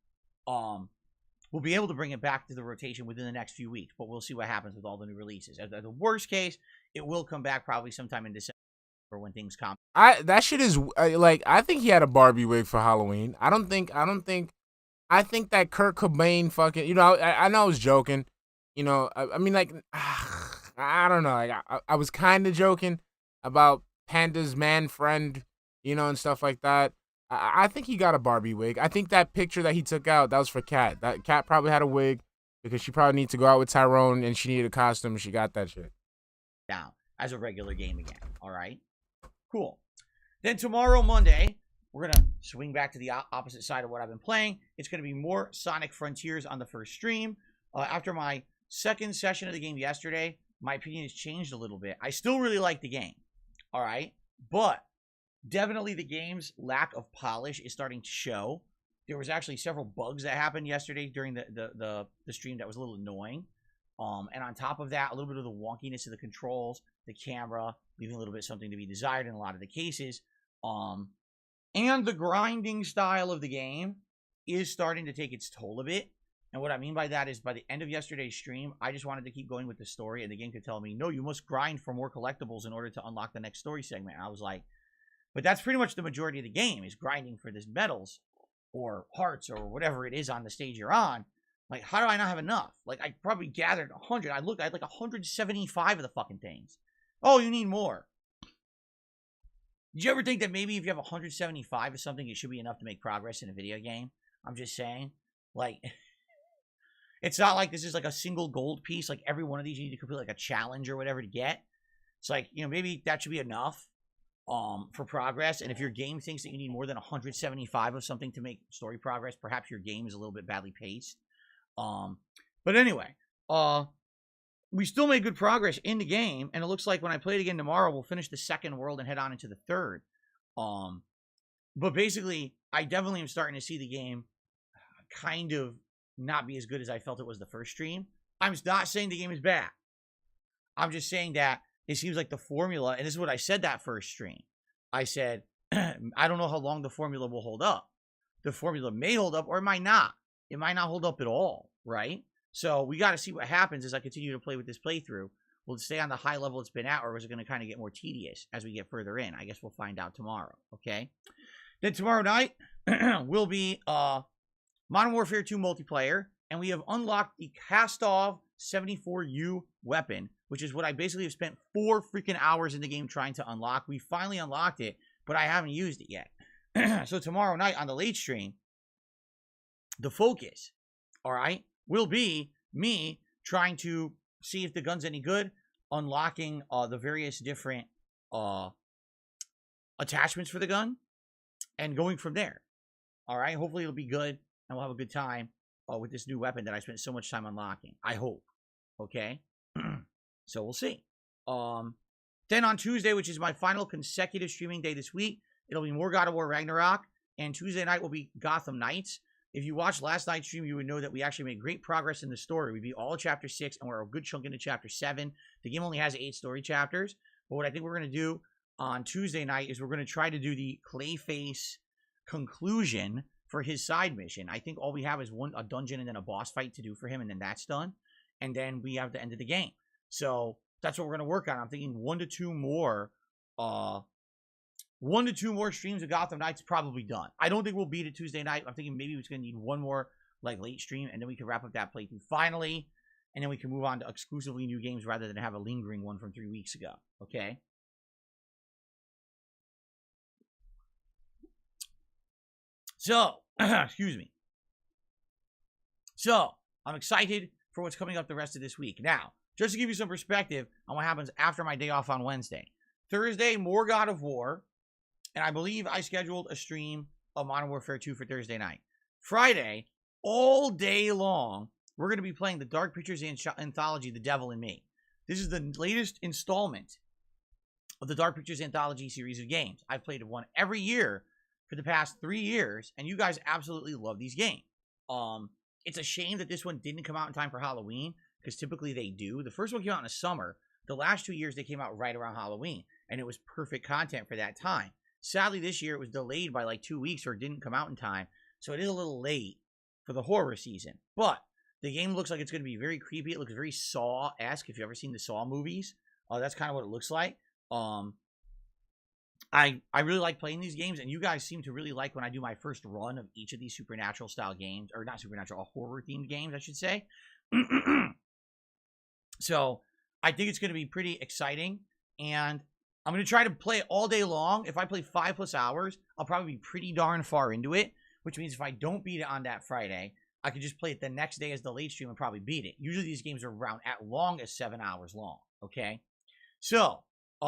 we'll be able to bring it back to the rotation within the next few weeks, but we'll see what happens with all the new releases. At the worst case, it will come back probably sometime in December when things come. That shit is like, I think he had a Barbie wig for Halloween. I think that Kurt Cobain fucking, you know, I know I was joking, you know, I mean, like, I don't know, like, I was kind of joking about Panda's man friend, you know, and stuff like that. I think he got a Barbie wig. I think that picture that he took out, that was for Kat. That Kat probably had a wig because she probably needed to go out with Tyrone and she needed a costume and she got that shit. Now, as a regular game again, all right? Cool. Then tomorrow, Monday, we're going to swing back to the opposite side of what I've been playing. It's going to be more Sonic Frontiers on the first stream. After my second session of the game yesterday, my opinion has changed a little bit. I still really like the game, all right? But definitely the game's lack of polish is starting to show. There was actually several bugs that happened yesterday during the stream that was a little annoying. And on top of that, a little bit of the wonkiness of the controls, the camera, leaving a little bit something to be desired in a lot of the cases. And the grinding style of the game is starting to take its toll a bit. And what I mean by that is by the end of yesterday's stream, I just wanted to keep going with the story, and the game could tell me, no, you must grind for more collectibles in order to unlock the next story segment. And I was like, but that's pretty much the majority of the game, is grinding for this medals or hearts or whatever it is on the stage you're on. Like, how do I not have enough? Like, I probably gathered 100. I had like 175 of the fucking things. Oh, you need more. Did you ever think that maybe if you have 175 of something, it should be enough to make progress in a video game? I'm just saying. Like, it's not like this is like a single gold piece. Like, every one of these you need to complete like a challenge or whatever to get. It's like, you know, maybe that should be enough for progress. And if your game thinks that you need more than 175 of something to make story progress, perhaps your game is a little bit badly paced. But anyway, we still made good progress in the game, and it looks like when I play it again tomorrow, we'll finish the second world and head on into the third. But basically, I definitely am starting to see the game kind of not be as good as I felt it was the first stream. I'm not saying the game is bad. I'm just saying that it seems like the formula, and this is what I said that first stream. I said, I don't know how long the formula will hold up. The formula may hold up, or it might not. It might not hold up at all, right? So we got to see what happens as I continue to play with this playthrough. Will it stay on the high level it's been at, or is it going to kind of get more tedious as we get further in? I guess we'll find out tomorrow, okay? Then tomorrow night will be Modern Warfare 2 multiplayer, and we have unlocked the Cast-Off 74U weapon, which is what I basically have spent 4 freaking hours in the game trying to unlock. We finally unlocked it, but I haven't used it yet. So tomorrow night on the late stream, the focus, all right, will be me trying to see if the gun's any good, unlocking the various different attachments for the gun, and going from there. All right, hopefully it'll be good, and we'll have a good time with this new weapon that I spent so much time unlocking. I hope. Okay? So we'll see. Then on Tuesday, which is my final consecutive streaming day this week, it'll be more God of War Ragnarok, and Tuesday night will be Gotham Knights. If you watched last night's stream, you would know that we actually made great progress in the story. We beat all of Chapter 6, and we're a good chunk into Chapter 7. The game only has 8 story chapters, but what I think we're going to do on Tuesday night is we're going to try to do the Clayface conclusion for his side mission. I think all we have is a dungeon and then a boss fight to do for him, and then that's done. And then we have the end of the game. So that's what we're going to work on. I'm thinking 1 to 2 more streams of Gotham Knights probably done. I don't think we'll beat it Tuesday night. I'm thinking maybe it's going to need 1 more like late stream, and then we can wrap up that playthrough finally, and then we can move on to exclusively new games rather than have a lingering one from 3 weeks ago. Okay? So, excuse me. So, I'm excited for what's coming up the rest of this week. Now, just to give you some perspective on what happens after my day off on Wednesday. Thursday, more God of War. And I believe I scheduled a stream of Modern Warfare 2 for Thursday night. Friday, all day long, we're going to be playing the Dark Pictures Anthology, The Devil in Me. This is the latest installment of the Dark Pictures Anthology series of games. I've played one every year for the past 3 years, and you guys absolutely love these games. It's a shame that this one didn't come out in time for Halloween, because typically they do. The first one came out in the summer. The last 2 years, they came out right around Halloween. and it was perfect content for that time. Sadly, this year it was delayed by like 2 weeks or it didn't come out in time, so it is a little late for the horror season. But the game looks like it's going to be very creepy. It looks very Saw-esque. If you've ever seen the Saw movies, that's kind of what it looks like. I really like playing these games, and you guys seem to really like when I do my first run of each of these supernatural style games, or not supernatural, horror themed games, I should say. So I think it's going to be pretty exciting, and I'm going to try to play it all day long. If I play 5+ hours, I'll probably be pretty darn far into it, which means if I don't beat it on that Friday, I could just play it the next day as the late stream and probably beat it. Usually these games are around at long as 7 hours long, okay? So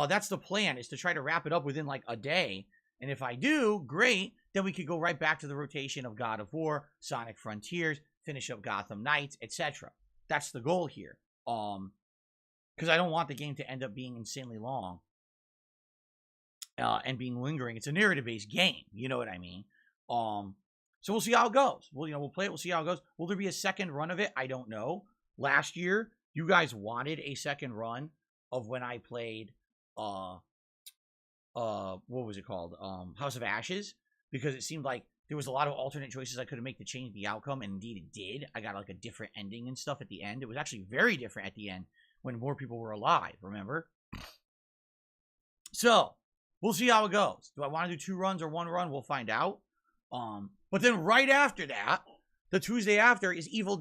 that's the plan, is to try to wrap it up within like a day. And if I do, great. Then we could go right back to the rotation of God of War, Sonic Frontiers, finish up Gotham Knights, etc. That's the goal here. Because I don't want the game to end up being insanely long and being lingering. It's a narrative-based game. You know what I mean? So we'll see how it goes. We'll play it. We'll see how it goes. Will there be a second run of it? I don't know. Last year, you guys wanted a second run of when I played what was it called? House of Ashes, because it seemed like there was a lot of alternate choices I could have made to change the outcome, and indeed it did. I got like a different ending and stuff at the end. It was actually very different at the end when more people were alive, remember? So, we'll see how it goes. Do I want to do 2 runs or 1 run? We'll find out. But then right after that, the Tuesday after is Evil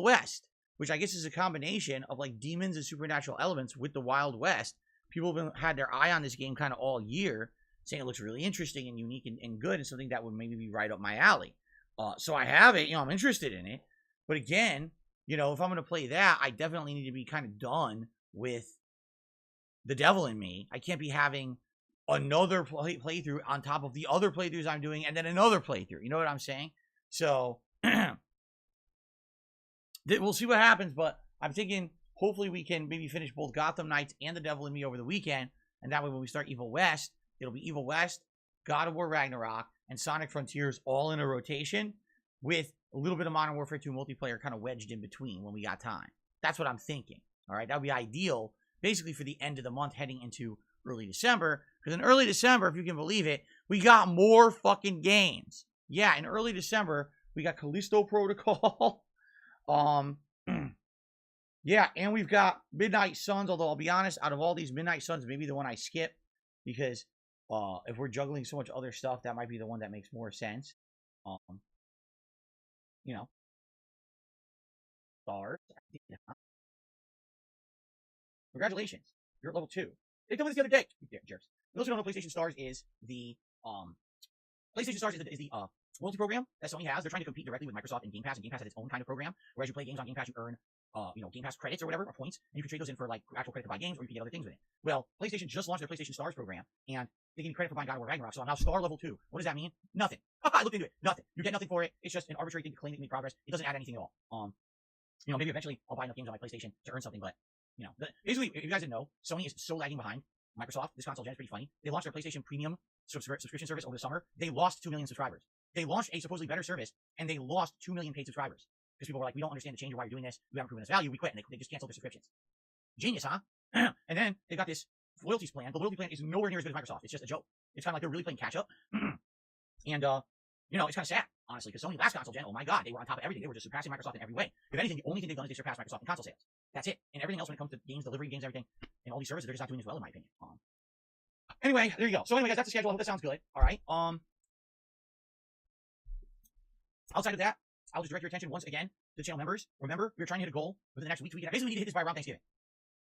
West, which I guess is a combination of like demons and supernatural elements with the Wild West. People have had their eye on this game kind of all year, saying it looks really interesting and unique and good, and something that would maybe be right up my alley. So I have it, I'm interested in it. But again, if I'm going to play that, I definitely need to be kind of done with the devil in me. I can't be having another playthrough on top of the other playthroughs I'm doing, and then another playthrough. You know what I'm saying? So we'll see what happens, but I'm thinking hopefully we can maybe finish both Gotham Knights and the Devil in Me over the weekend, and that way when we start Evil West, it'll be Evil West, God of War Ragnarok, and Sonic Frontiers all in a rotation with a little bit of Modern Warfare 2 multiplayer kind of wedged in between when we got time. That's what I'm thinking. All right, that would be ideal basically for the end of the month heading into early December, because in early December, if you can believe it, we got more fucking games. Yeah, in early December, we got Callisto Protocol. Yeah, and we've got Midnight Suns, although I'll be honest, out of all these, Midnight Suns may be the one I skip, because if we're juggling so much other stuff, that might be the one that makes more sense. Stars. Congratulations, you're at level 2. They told me this the other day. Jerks. For those who don't know, PlayStation Stars is the loyalty program that Sony has. They're trying to compete directly with Microsoft and Game Pass has its own kind of program. Whereas you play games on Game Pass, you earn Game Pass credits or whatever, or points, and you can trade those in for like actual credit to buy games, or you can get other things with it. Well, PlayStation just launched their PlayStation Stars program, and they give me credit for buying God of War Ragnarok, so I'm now star level 2. What does that mean? Nothing. I looked into it. Nothing. You get nothing for it. It's just an arbitrary thing to claim that you made progress. It doesn't add anything at all. Maybe eventually I'll buy enough games on my PlayStation to earn something, but basically, if you guys didn't know, Sony is so lagging behind Microsoft. This console gen is pretty funny. They launched their PlayStation Premium subscription service over the summer. They lost 2 million subscribers. They launched a supposedly better service, and they lost 2 million paid subscribers. Because people were like, we don't understand the change or why you're doing this. We haven't proven its value. We quit. And they just canceled their subscriptions. Genius, huh? And then they got this loyalties plan. The loyalty plan is nowhere near as good as Microsoft. It's just a joke. It's kind of like they're really playing catch up. And, it's kind of sad, honestly, because Sony last console gen, oh my God, they were on top of everything. They were just surpassing Microsoft in every way. If anything, the only thing they've done is they surpassed Microsoft in console sales. That's it. And everything else when it comes to games, delivery, games, everything, and all these services, they're just not doing as well, in my opinion. Anyway, there you go. So anyway, guys, that's the schedule. I hope that sounds good. All right. Outside of that, I'll just direct your attention once again to the channel members. Remember, we're trying to hit a goal within the next week. Basically, we need to hit this by around Thanksgiving.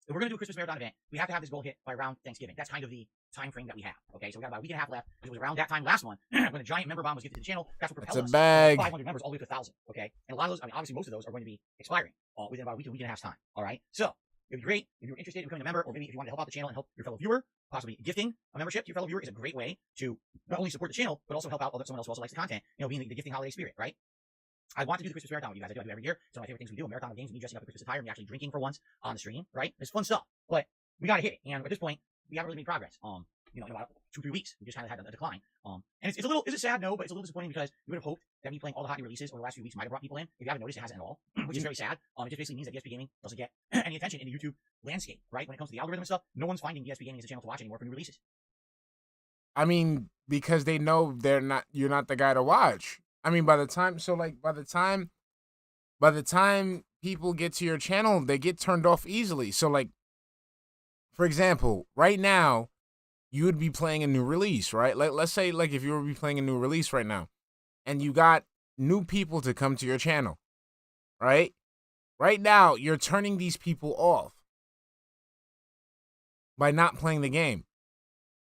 If we're going to do a Christmas marathon event, we have to have this goal hit by around Thanksgiving. That's kind of the time frame that we have. Okay, so we got about a week and a half left, because it was around that time last month when a giant member bomb was gifted to the channel. That's what propelled us from 500 members all the way to 1,000. Okay, and a lot of those, obviously most of those are going to be expiring within about a week and a half time. All right, so it'd be great if you're interested in becoming a member, or maybe if you want to help out the channel and help your fellow viewer. Possibly gifting a membership to your fellow viewer is a great way to not only support the channel, but also help out someone else who also likes the content. Being the gifting holiday spirit, right? I want to do the Christmas marathon with you guys. I do every year. It's one of my favorite things we do. A marathon of games, me dressing up in Christmas attire, me actually drinking for once on the stream, right? It's fun stuff. But we got to hit it. And at this point, we haven't really made progress. in about 2-3 weeks. We just kind of had a decline. And it's a little, is it sad? No, but it's a little disappointing because you would have hoped that me playing all the hot new releases over the last few weeks might have brought people in. If you haven't noticed, it hasn't at all, which is very sad. It just basically means that dspgaming doesn't get any attention in the YouTube landscape, right? When it comes to the algorithm and stuff, no one's finding dspgaming as a channel to watch anymore for new releases. I mean, because they know you're not the guy to watch. I mean, by the time people get to your channel, they get turned off easily. So like, for example, right now, you would be playing a new release, right? Like, let's say like if you were playing a new release right now, and you got new people to come to your channel, right? Right now, you're turning these people off by not playing the game.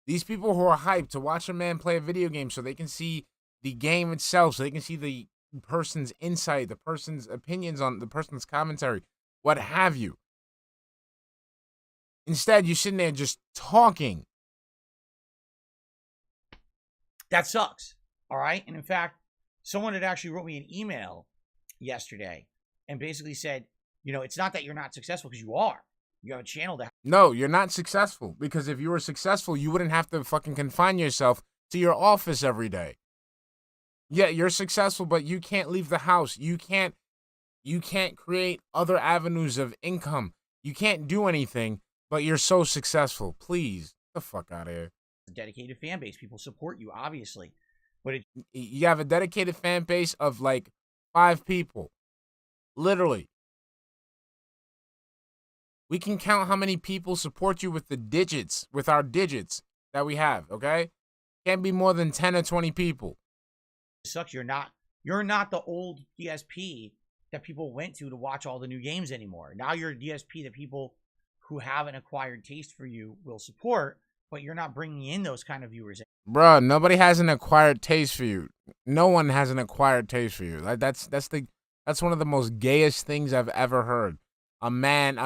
These people who are hyped to watch a man play a video game so they can see the game itself, so they can see the person's insight, the person's opinions on the person's commentary, what have you. Instead, you're sitting there just talking. That sucks. All right. And in fact, someone had actually wrote me an email yesterday and basically said, it's not that you're not successful, because you are. You have a channel that... No, you're not successful, because if you were successful, you wouldn't have to fucking confine yourself to your office every day. Yeah, you're successful, but you can't leave the house. You can't create other avenues of income. You can't do anything, but you're so successful. Please, get the fuck out of here. A dedicated fan base. People support you, obviously. But you have a dedicated fan base of like 5 people. Literally. We can count how many people support you with our digits that we have, okay? Can't be more than 10 or 20 people. It sucks. You're not the old DSP that people went to watch all the new games anymore. Now you're a DSP that people who have an acquired taste for you will support, but you're not bringing in those kind of viewers. Bruh, nobody has an acquired taste for you. No one has an acquired taste for you. That's one of the most gayest things I've ever heard. A man,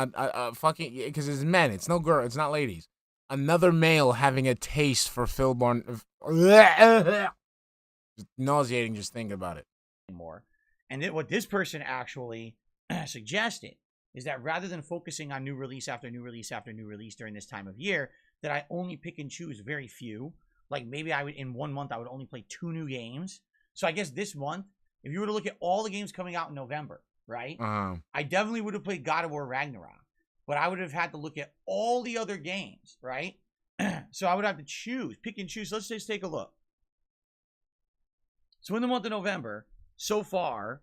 fucking, because it's men, it's no girl, it's not ladies. Another male having a taste for Philborn. Nauseating just thinking about it. More. And then what this person actually suggested is that rather than focusing on new release after new release after new release during this time of year, that I only pick and choose very few. Like maybe in 1 month, I would only play 2 new games. So I guess this month, if you were to look at all the games coming out in November, right? I definitely would have played God of War Ragnarok, but I would have had to look at all the other games, right? So I would have to pick and choose. Let's just take a look. So in the month of November, so far,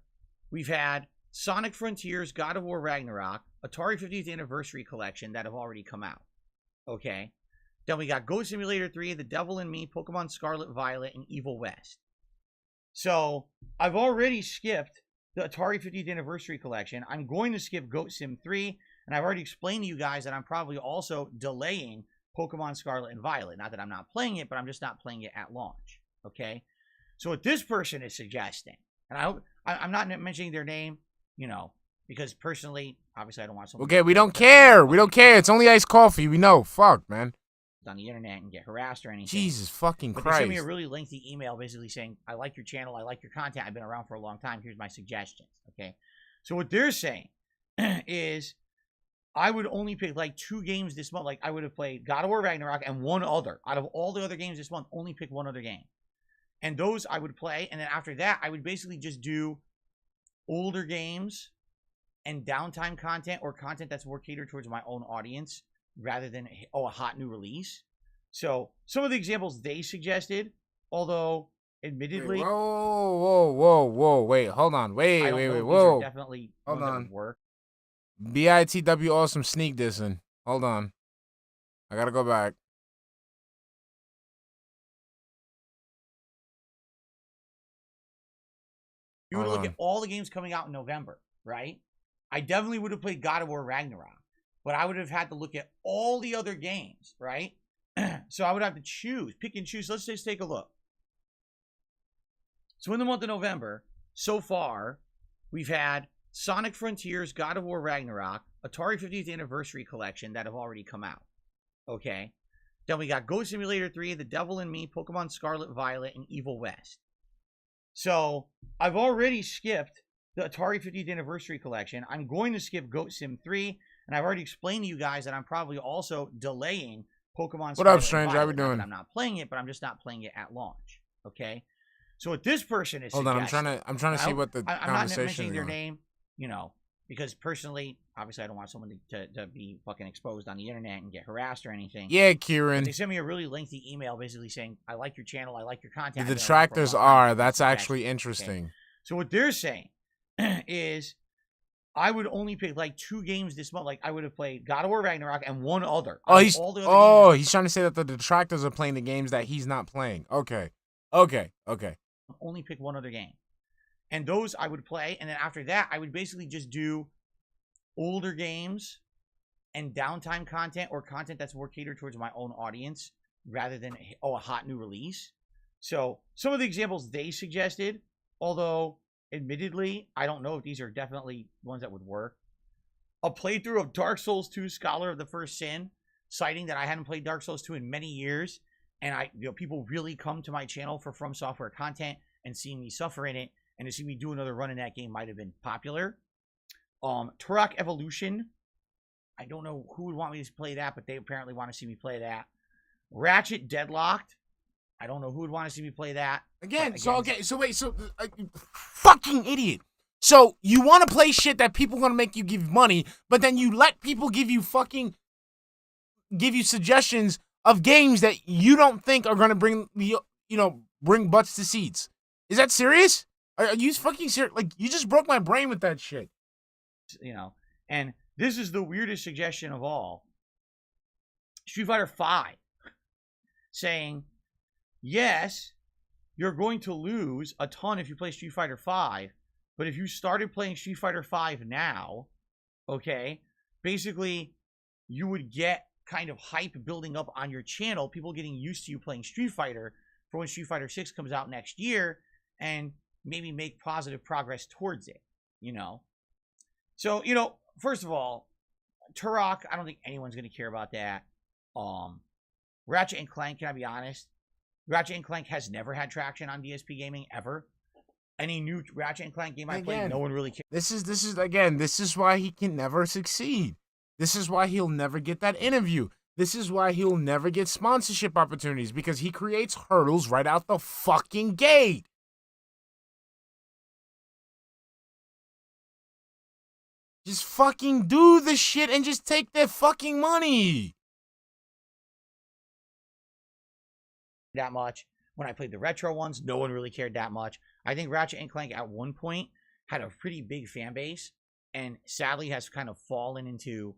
we've had Sonic Frontiers, God of War Ragnarok, Atari 50th Anniversary Collection that have already come out. Okay. Then we got Goat Simulator 3, The Devil in Me, Pokemon Scarlet Violet, and Evil West. So I've already skipped the Atari 50th Anniversary Collection. I'm going to skip Goat Sim 3, and I've already explained to you guys that I'm probably also delaying Pokemon Scarlet and Violet. Not that I'm not playing it, but I'm just not playing it at launch. Okay? So what this person is suggesting, and I'm not mentioning their name, because personally, obviously I don't want someone... Okay, we don't care. We don't care. It's only iced coffee. We know. Fuck, man. On the internet and get harassed or anything. Jesus fucking But Christ. they sent me a really lengthy email basically saying, I like your channel, I like your content, I've been around for a long time, here's my suggestions, okay? So what they're saying is I would only pick like 2 games this month. Like I would have played God of War Ragnarok and 1 other. Out of all the other games this month, only pick 1 other game. And those I would play, and then after that, I would basically just do older games and downtime content or content that's more catered towards my own audience rather than, a hot new release. So some of the examples they suggested, although admittedly... Whoa. Wait, hold on. Wait, whoa. Definitely hold on. Work. BITW awesome sneak dissing. Hold on. I gotta go back. You would look at all the games coming out in November, right? I definitely would have played God of War Ragnarok, but I would have had to look at all the other games, right? So I would have to pick and choose. Let's just take a look. So in the month of November, so far, we've had Sonic Frontiers, God of War Ragnarok, Atari 50th Anniversary Collection that have already come out. Okay. Then we got Goat Simulator 3, The Devil in Me, Pokemon Scarlet Violet, and Evil West. So I've already skipped the Atari 50th Anniversary Collection. I'm going to skip Goat Sim 3, and I've already explained to you guys that I'm probably also delaying Pokemon. What up, Scarlet and stranger? How we Violet. Not that doing? I'm not playing it, but I'm just not playing it at launch. Okay. So what this person is Hold on, I'm suggesting, trying to see what the I'm not conversation mentioning is their on. name, you know, because personally, obviously, I don't want someone to be fucking exposed on the internet and get harassed or anything. Yeah, But Kieran. they sent me a really lengthy email basically saying, I like your channel, I like your content. The I've been around for a detractors long time. are. That's Suggestions, actually okay? interesting. So what they're saying is I would only pick like 2 games this month. Like I would have played God of War Ragnarok and one other. Oh, he's all the other games, he's trying to say that the detractors are playing the games that he's not playing. Okay. Okay. Okay. only pick one other game. And those I would play. And then after that, I would basically just do older games and downtime content or content that's more catered towards my own audience rather than, a hot new release. So some of the examples they suggested, although admittedly, I don't know if these are definitely ones that would work. A playthrough of Dark Souls 2 Scholar of the First Sin, citing that I hadn't played Dark Souls 2 in many years. And people really come to my channel for From Software content and seeing me suffer in it, and to see me do another run in that game might have been popular. Turok Evolution. I don't know who would want me to play that, but they apparently want to see me play that. Ratchet Deadlocked. I don't know who would want to see me play that. Fucking idiot. So you want to play shit that people want to make you give money, but then you let people give you suggestions of games that you don't think are going to bring bring butts to seats. Is that serious? Are you fucking serious? Like, you just broke my brain with that shit. And this is the weirdest suggestion of all. Street Fighter V saying, yes, you're going to lose a ton if you play Street Fighter V, but if you started playing Street Fighter V now, okay, basically you would get kind of hype building up on your channel, people getting used to you playing Street Fighter for when Street Fighter 6 comes out next year, and maybe make positive progress towards it, So, first of all, Turok, I don't think anyone's going to care about that. Ratchet and Clank, can I be honest? Ratchet and Clank has never had traction on DSP Gaming, ever. Any new Ratchet and Clank game I play, no one really cares. This is why he can never succeed. This is why he'll never get that interview. This is why he'll never get sponsorship opportunities, because he creates hurdles right out the fucking gate. Just fucking do the shit and just take their fucking money. That much. When I played the retro ones, no one really cared that much. I think Ratchet and Clank at one point had a pretty big fan base, and sadly has kind of fallen into,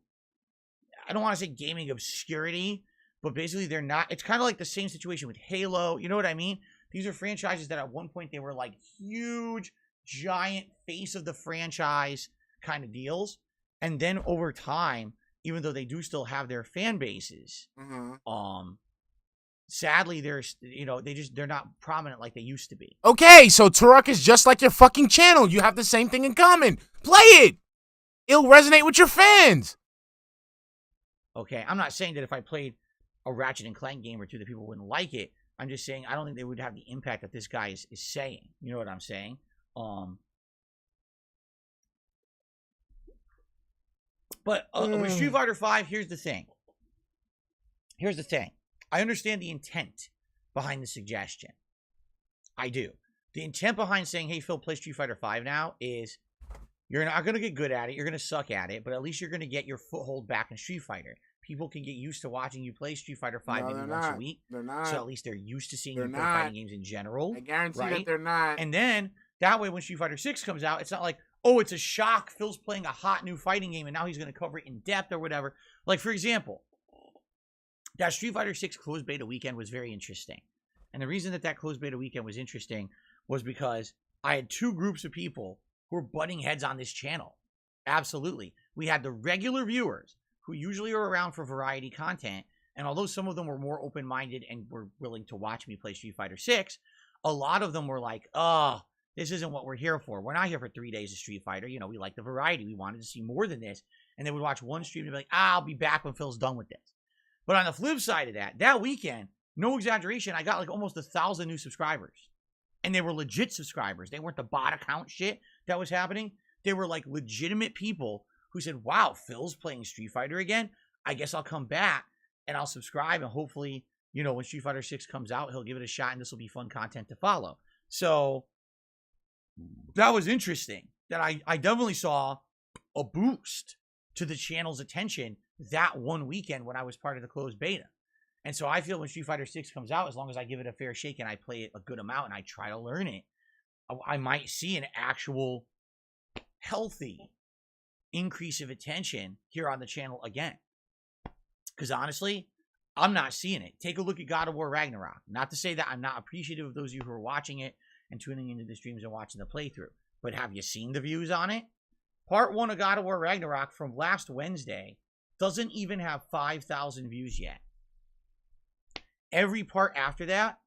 I don't want to say gaming obscurity, but basically they're not. It's kind of like the same situation with Halo. You know what I mean? These are franchises that at one point they were like huge, giant face of the franchise kind of deals. And then over time, even though they do still have their fan bases, sadly they're not prominent like they used to be. Okay, so Turok is just like your fucking channel. You have the same thing in common. Play it. It'll resonate with your fans. Okay, I'm not saying that if I played a Ratchet and Clank game or two that people wouldn't like it. I'm just saying I don't think they would have the impact that this guy is saying. You know what I'm saying? But with Street Fighter V, here's the thing. I understand the intent behind the suggestion. I do. The intent behind saying, hey, Phil, play Street Fighter V now is you're not going to get good at it. You're going to suck at it. But at least you're going to get your foothold back in Street Fighter. People can get used to watching you play Street Fighter V maybe once a week. They're not. So at least they're used to seeing you play fighting games in general. I guarantee right? that they're not. And then that way when Street Fighter 6 comes out, it's not like, oh, it's a shock. Phil's playing a hot new fighting game and now he's going to cover it in depth or whatever. Like, for example, that Street Fighter 6 closed beta weekend was very interesting. And the reason that closed beta weekend was interesting was because I had two groups of people who were butting heads on this channel. Absolutely. We had the regular viewers who usually are around for variety content. And although some of them were more open-minded and were willing to watch me play Street Fighter 6, a lot of them were like, oh, this isn't what we're here for. We're not here for 3 days of Street Fighter. You know, we like the variety. We wanted to see more than this. And they would watch one stream and be like, I'll be back when Phil's done with this. But on the flip side of that weekend, no exaggeration, I got like almost 1,000 new subscribers. And they were legit subscribers. They weren't the bot account shit that was happening. They were like legitimate people who said, wow, Phil's playing Street Fighter again. I guess I'll come back. and I'll subscribe, and hopefully, you know, when Street Fighter 6 comes out, he'll give it a shot, and this will be fun content to follow. So that was interesting. That I definitely saw a boost to the channel's attention that one weekend when I was part of the closed beta. And so I feel when Street Fighter 6 comes out, as long as I give it a fair shake and I play it a good amount and I try to learn it, I might see an actual healthy increase of attention here on the channel again. Because honestly, I'm not seeing it. Take a look at God of War Ragnarok. Not to say that I'm not appreciative of those of you who are watching it and tuning into the streams and watching the playthrough. But have you seen the views on it? Part 1 of God of War Ragnarok from last Wednesday doesn't even have 5,000 views yet. Every part after that,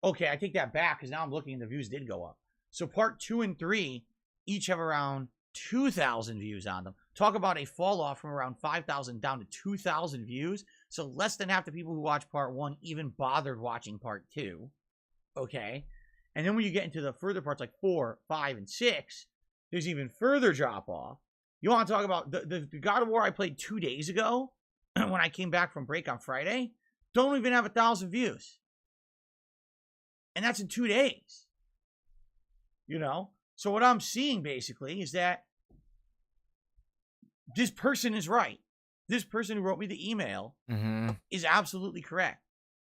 okay, I take that back because now I'm looking and the views did go up. So part 2 and 3 each have around 2,000 views on them. Talk about a fall off from around 5,000 down to 2,000 views. So less than half the people who watched part 1 even bothered watching part 2. Okay. And then when you get into the further parts like 4, 5, and 6, there's even further drop off. You want to talk about the God of War I played 2 days ago when I came back from break on Friday? Don't even have 1,000 views. And that's in 2 days. You know? So what I'm seeing basically is that this person is right. This person who wrote me the email is absolutely correct.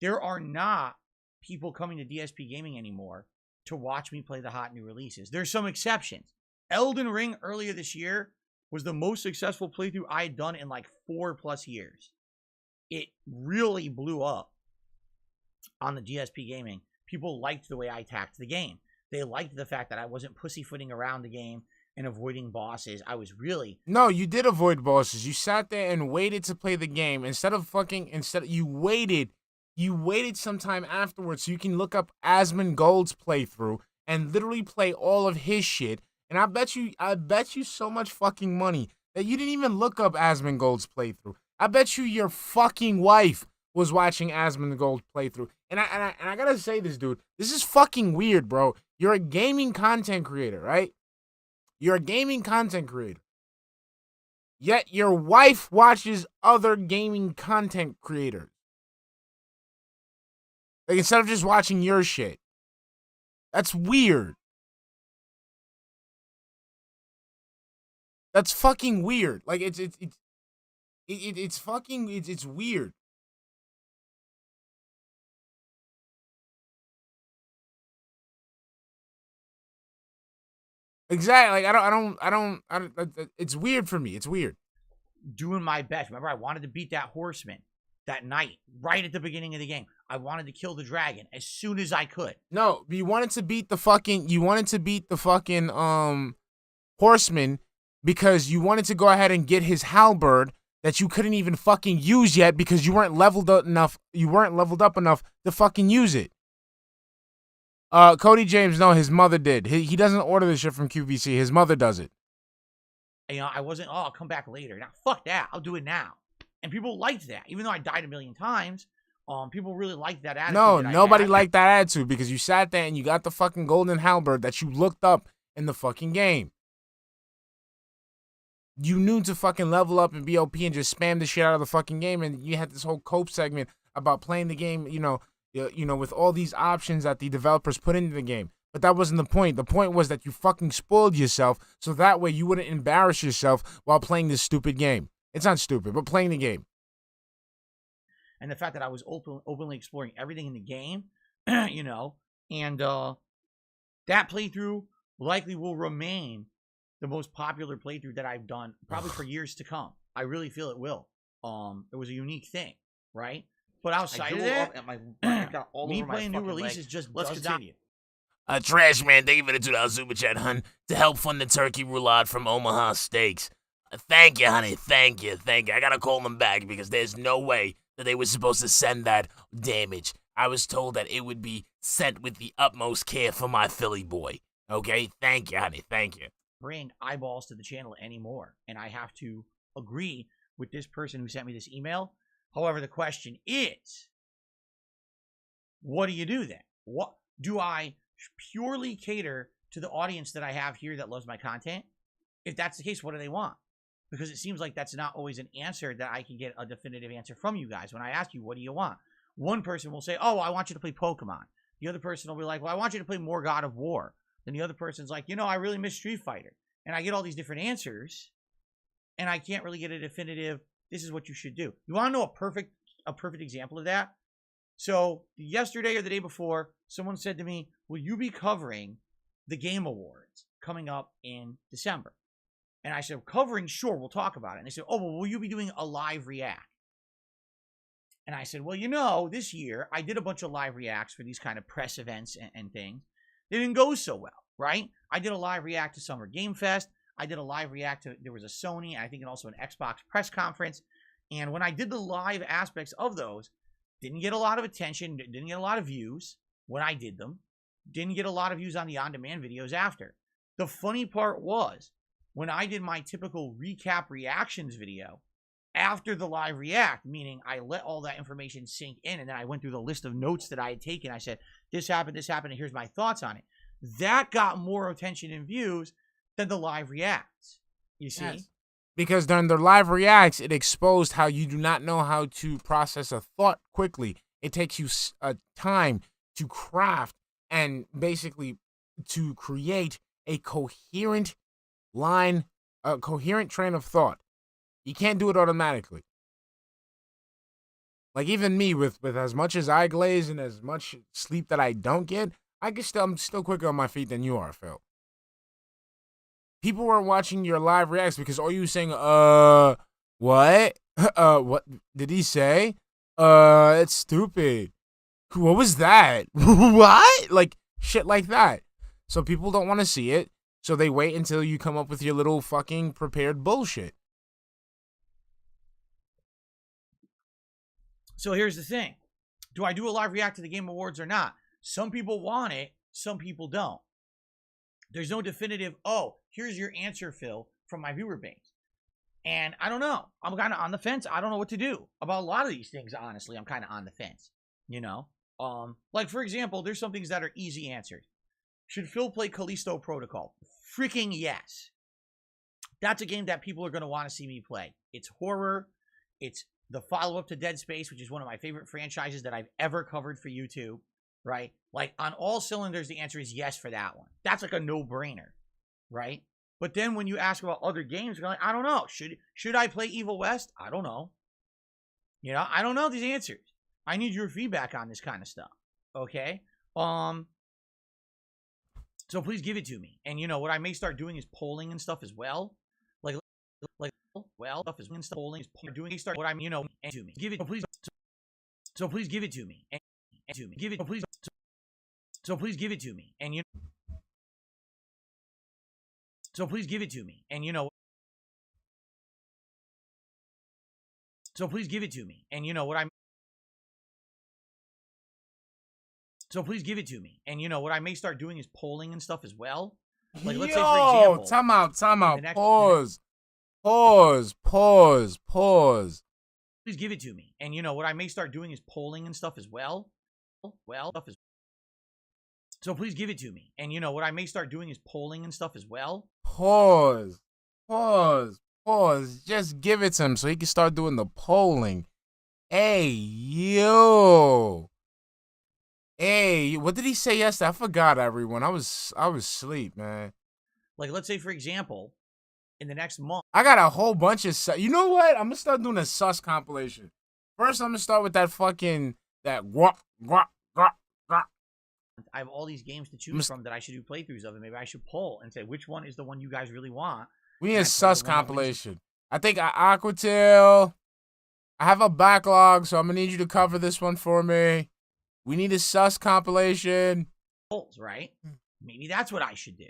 There are not people coming to DSP Gaming anymore to watch me play the hot new releases. There's some exceptions. Elden Ring earlier this year was the most successful playthrough I had done in like 4+ years. It really blew up on the DSP Gaming. People liked the way I attacked the game. They liked the fact that I wasn't pussyfooting around the game and avoiding bosses. I was really... No, you did avoid bosses. You sat there and waited to play the game. You waited some time afterwards so you can look up Asmongold's playthrough and literally play all of his shit. And I bet you so much fucking money that you didn't even look up Asmongold's playthrough. I bet you your fucking wife was watching Asmongold's playthrough. And I gotta say this, dude. This is fucking weird, bro. You're a gaming content creator, right? You're a gaming content creator. Yet your wife watches other gaming content creators. Like, instead of just watching your shit. That's weird. That's fucking weird. Like, it's weird. Exactly. Like, I don't. It's weird for me. It's weird. Doing my best. Remember, I wanted to beat that horseman that night, right at the beginning of the game. I wanted to kill the dragon as soon as I could. No, you wanted to beat the fucking horseman because you wanted to go ahead and get his halberd that you couldn't even fucking use yet because you weren't leveled up enough. You weren't leveled up enough to fucking use it. Cody James, no, his mother did. He doesn't order this shit from QVC. His mother does it. You know, I wasn't, I'll come back later. Now, fuck that. I'll do it now. And people liked that. Even though I died 1,000,000 times, people really liked that attitude. No, nobody liked that attitude because you sat there and you got the fucking golden halberd that you looked up in the fucking game. You knew to fucking level up and be OP and just spam the shit out of the fucking game, and you had this whole cope segment about playing the game, you know, with all these options that the developers put into the game. But that wasn't the point. The point was that you fucking spoiled yourself so that way you wouldn't embarrass yourself while playing this stupid game. It's not stupid, but playing the game. And the fact that I was openly exploring everything in the game, you know, and that playthrough likely will remain the most popular playthrough that I've done probably for years to come. I really feel it will. It was a unique thing, right? But outside of that, me playing new releases just does not. Trash Man, thank you for the $2 super chat, hun, to help fund the turkey roulade from Omaha Steaks. Thank you, honey. Thank you. I gotta call them back because there's no way that they were supposed to send that damage. I was told that it would be sent with the utmost care for my Philly boy. Okay? Thank you, honey. Thank you. Bring eyeballs to the channel anymore. And I have to agree with this person who sent me this email. However, the question is, what do you do then? What do I purely cater to the audience that I have here that loves my content? If that's the case, what do they want? because it seems like that's not always an answer that I can get a definitive answer from you guys. When I ask you, what do you want? One person will say, oh, I want you to play Pokemon. The other person will be like, well, I want you to play more God of War. Then the other person's like, I really miss Street Fighter. And I get all these different answers, and I can't really get a definitive, this is what you should do. You want to know a perfect example of that? So yesterday or the day before, someone said to me, will you be covering the Game Awards coming up in December? And I said, covering, sure, we'll talk about it. And they said, oh, well, will you be doing a live react? And I said, well, this year I did a bunch of live reacts for these kind of press events and things. They didn't go so well, right? I did a live react to Summer Game Fest. I did a live react to, there was a Sony, and I think also an Xbox press conference. And when I did the live aspects of those, didn't get a lot of attention, didn't get a lot of views when I did them. Didn't get a lot of views on the on-demand videos after. The funny part was, when I did my typical recap reactions video, after the live react, meaning I let all that information sink in, and then I went through the list of notes that I had taken. I said, this happened, and here's my thoughts on it. That got more attention and views than the live reacts. You see? Yes. Because during the live reacts, it exposed how you do not know how to process a thought quickly. It takes you a time to craft and basically to create a coherent line, a coherent train of thought. You can't do it automatically. Like even me, with as much as I glaze and as much sleep that I don't get, I'm still quicker on my feet than you are, Phil. People weren't watching your live reacts because all you were saying, what? What did he say? It's stupid. What was that? What? Like shit like that. So people don't want to see it. So they wait until you come up with your little fucking prepared bullshit. So here's the thing. Do I do a live react to the Game Awards or not? Some people want it. Some people don't. There's no definitive, oh, here's your answer, Phil, from my viewer base. And I don't know. I'm kind of on the fence. I don't know what to do about a lot of these things, honestly. I'm kind of on the fence, Like, for example, there's some things that are easy answers. Should Phil play Callisto Protocol? Freaking yes. That's a game that people are going to want to see me play. It's horror. It's the follow-up to Dead Space, which is one of my favorite franchises that I've ever covered for YouTube, right? Like, on all cylinders, the answer is yes for that one. That's like a no-brainer, right? But then when you ask about other games, you're like, I don't know. Should I play Evil West? I don't know. I don't know these answers. I need your feedback on this kind of stuff, okay? So please give it to me. And, what I may start doing is polling and stuff as well. Stuff is polling is doing start what I'm and to me. Give it please. So please give it to me and to me. Give it please. So please give it to me and So please give it to me and So please give it to me and what I'm. So please give it to me and what I may start doing is polling and stuff as well. Like let's say for example. Time out. Pause. Please give it to me. And what I may start doing is polling and stuff as well. So please give it to me. And what I may start doing is polling and stuff as well. Pause. Just give it to him so he can start doing the polling. Hey, what did he say yesterday? I forgot, everyone. I was asleep, man. Like, let's say, for example, in the next month. I got a whole bunch of you know what? I'm going to start doing a sus compilation. First, I'm going to start with that guap. I have all these games to choose from that I should do playthroughs of, and maybe I should poll and say, which one is the one you guys really want? We need a sus compilation. I think Aquatil. I have a backlog, so I'm going to need you to cover this one for me. We need a sus compilation. Polls, right? Maybe that's what I should do.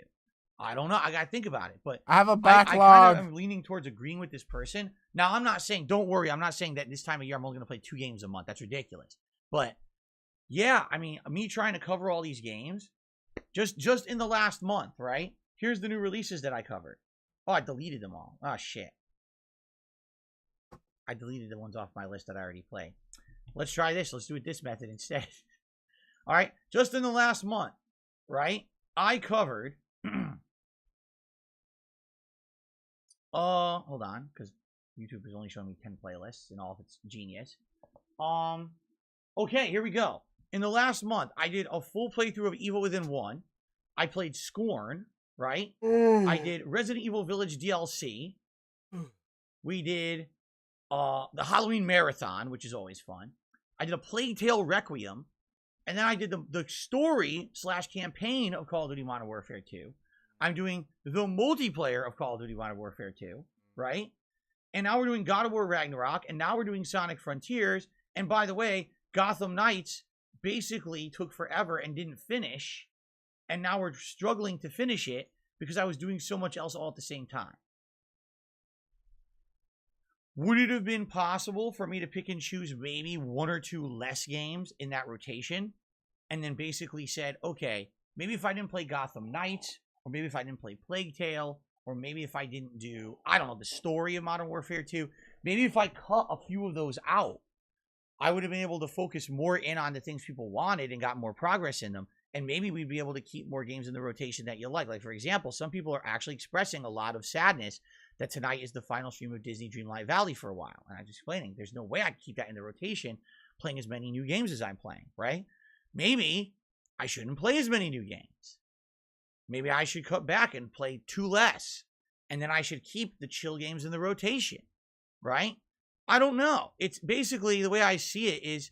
I don't know. I got to think about it. But I have a backlog. I kind of am leaning towards agreeing with this person. Now, I'm not saying, don't worry, I'm not saying that this time of year I'm only going to play 2 games a month. That's ridiculous. But, yeah, I mean, me trying to cover all these games, just in the last month, right? Here's the new releases that I covered. Oh, I deleted them all. Oh, shit. I deleted the ones off my list that I already played. Let's try this. Let's do it this method instead. All right. Just in the last month, right? I covered Hold on, because YouTube is only showing me 10 playlists and all of its genius. Okay, here we go. In the last month, I did a full playthrough of Evil Within 1. I played Scorn, right? I did Resident Evil Village DLC. We did the Halloween Marathon, which is always fun. I did a Plague Tale Requiem. And then I did the story/campaign of Call of Duty Modern Warfare 2. I'm doing the multiplayer of Call of Duty Modern Warfare 2, right? And now we're doing God of War Ragnarok, and now we're doing Sonic Frontiers. And by the way, Gotham Knights basically took forever and didn't finish. And now we're struggling to finish it because I was doing so much else all at the same time. Would it have been possible for me to pick and choose maybe 1 or 2 less games in that rotation? And then basically said, okay, maybe if I didn't play Gotham Knights, or maybe if I didn't play Plague Tale, or maybe if I didn't do, I don't know, the story of Modern Warfare 2, maybe if I cut a few of those out, I would have been able to focus more in on the things people wanted and got more progress in them. And maybe we'd be able to keep more games in the rotation that you like. Like, for example, some people are actually expressing a lot of sadness that tonight is the final stream of Disney Dreamlight Valley for a while. And I'm just explaining, there's no way I can keep that in the rotation playing as many new games as I'm playing, right? Maybe I shouldn't play as many new games. Maybe I should cut back and play 2 less. And then I should keep the chill games in the rotation, right? I don't know. It's basically, the way I see it is,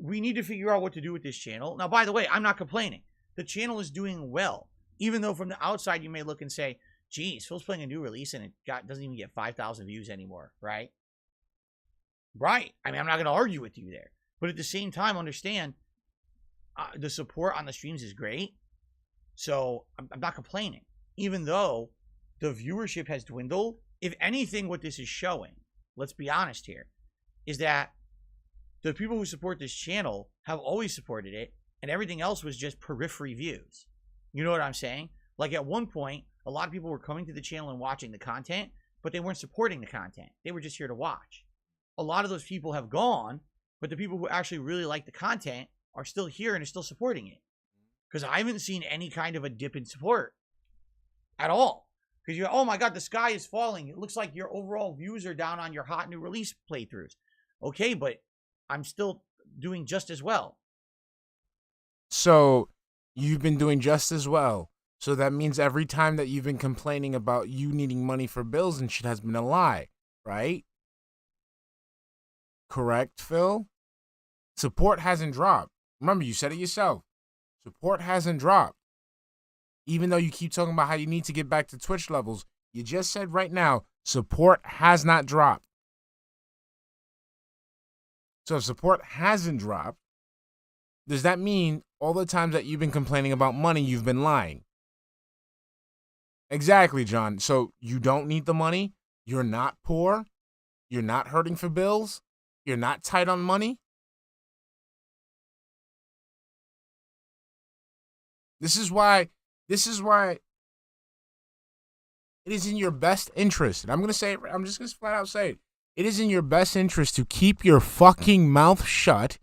we need to figure out what to do with this channel. Now, by the way, I'm not complaining. The channel is doing well. Even though from the outside you may look and say, geez, Phil's playing a new release and it doesn't even get 5,000 views anymore, right? Right. I mean, I'm not going to argue with you there. But at the same time, understand, the support on the streams is great. So I'm not complaining. Even though the viewership has dwindled, if anything, what this is showing, let's be honest here, is that the people who support this channel have always supported it, and everything else was just periphery views. You know what I'm saying? Like, at one point, a lot of people were coming to the channel and watching the content, but they weren't supporting the content. They were just here to watch. A lot of those people have gone, but the people who actually really like the content are still here and are still supporting it. Because I haven't seen any kind of a dip in support at all. Because you're, oh my God, the sky is falling. It looks like your overall views are down on your hot new release playthroughs. Okay, but I'm still doing just as well. So you've been doing just as well. So that means every time that you've been complaining about you needing money for bills and shit has been a lie, right? Correct, Phil? Support hasn't dropped. Remember, you said it yourself. Support hasn't dropped. Even though you keep talking about how you need to get back to Twitch levels, you just said right now, support has not dropped. So if support hasn't dropped, does that mean all the times that you've been complaining about money, you've been lying? Exactly, John. So you don't need the money? You're not poor? You're not hurting for bills? You're not tight on money? This is why it is in your best interest. And I'm just going to flat out say it. It is in your best interest to keep your fucking mouth shut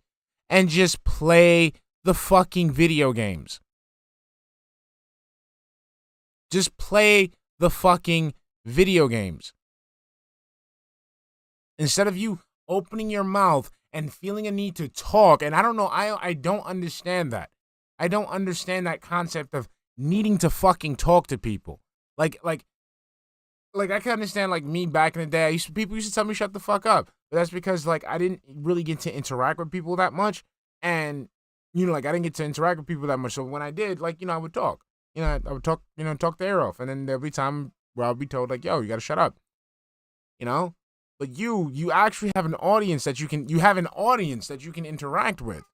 and just play the fucking video games. Just play the fucking video games. Instead of you opening your mouth and feeling a need to talk, and I don't know, I don't understand that. I don't understand that concept of needing to fucking talk to people. Like I can understand, like, me back in the day, people used to tell me shut the fuck up. But that's because, like, I didn't really get to interact with people that much. And, you know, like, I didn't get to interact with people that much. So when I did, like, you know, I would talk. You know, I would talk, you know, talk the air off. And then there'll be time where I'll be told, like, yo, you gotta shut up. You know? But you actually have an audience that you can interact with.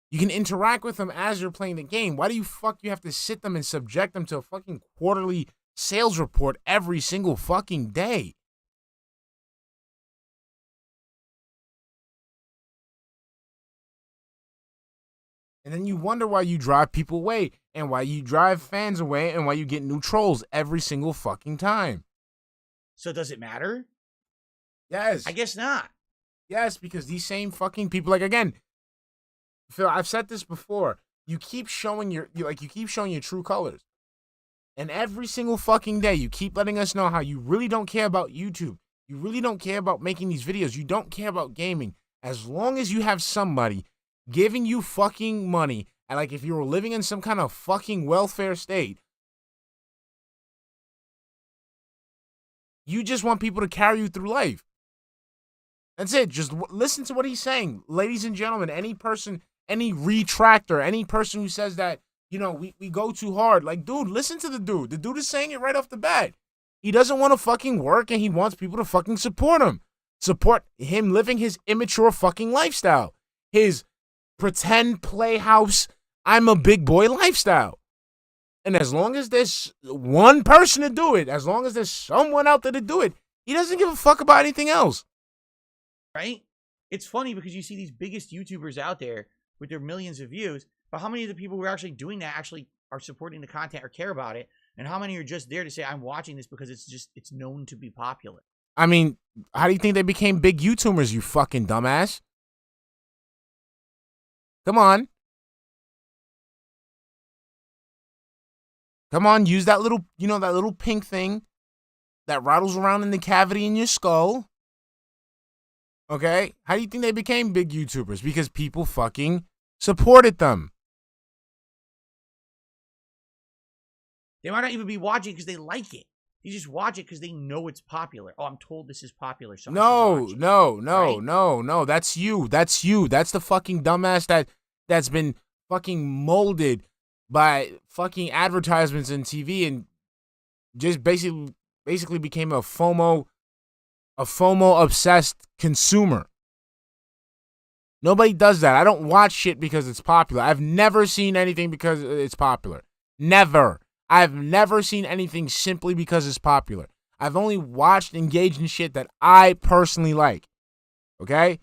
You can interact with them as you're playing the game. Why do you have to sit them and subject them to a fucking quarterly sales report every single fucking day? And then you wonder why you drive people away and why you drive fans away and why you get new trolls every single fucking time. So does it matter? Yes. I guess not. Yes, because these same fucking people, like, again, Phil, I've said this before. You keep showing your true colors. And every single fucking day, you keep letting us know how you really don't care about YouTube. You really don't care about making these videos. You don't care about gaming. As long as you have somebody giving you fucking money, and like if you were living in some kind of fucking welfare state, you just want people to carry you through life. That's it. Just listen to what he's saying. Ladies and gentlemen, any person, any retractor, any person who says that, you know, we go too hard. Like, dude, listen to the dude. The dude is saying it right off the bat. He doesn't want to fucking work, and he wants people to fucking support him. Support him living his immature fucking lifestyle. His pretend playhouse, I'm a big boy lifestyle. And as long as there's one person to do it, as long as there's someone out there to do it, he doesn't give a fuck about anything else. Right? It's funny because you see these biggest YouTubers out there with their millions of views, but how many of the people who are actually doing that actually are supporting the content or care about it? And how many are just there to say, I'm watching this because it's known to be popular? I mean, how do you think they became big YouTubers, you fucking dumbass? Come on. Come on, use that little, you know, that little pink thing that rattles around in the cavity in your skull. Okay? How do you think they became big YouTubers? Because people fucking supported them. They might not even be watching because they like it. They just watch it because they know it's popular. Oh, I'm told this is popular. So No. Right? That's you. That's you. That's the fucking dumbass that's been fucking molded by fucking advertisements and TV and just basically became a FOMO obsessed consumer. Nobody does that. I don't watch shit because it's popular. I've never seen anything because it's popular. Never. I've never seen anything simply because it's popular. I've only watched, engaged in shit that I personally like. Okay?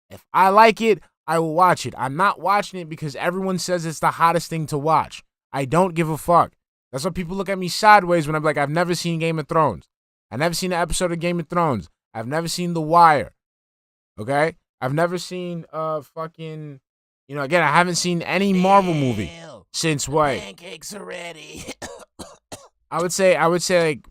If I like it, I will watch it. I'm not watching it because everyone says it's the hottest thing to watch. I don't give a fuck. That's why people look at me sideways when I'm like, I've never seen Game of Thrones. I've never seen an episode of Game of Thrones. I've never seen The Wire. Okay? I've never seen fucking, you know, again, I haven't seen any Marvel movie since what? Pancakes are ready. I would say like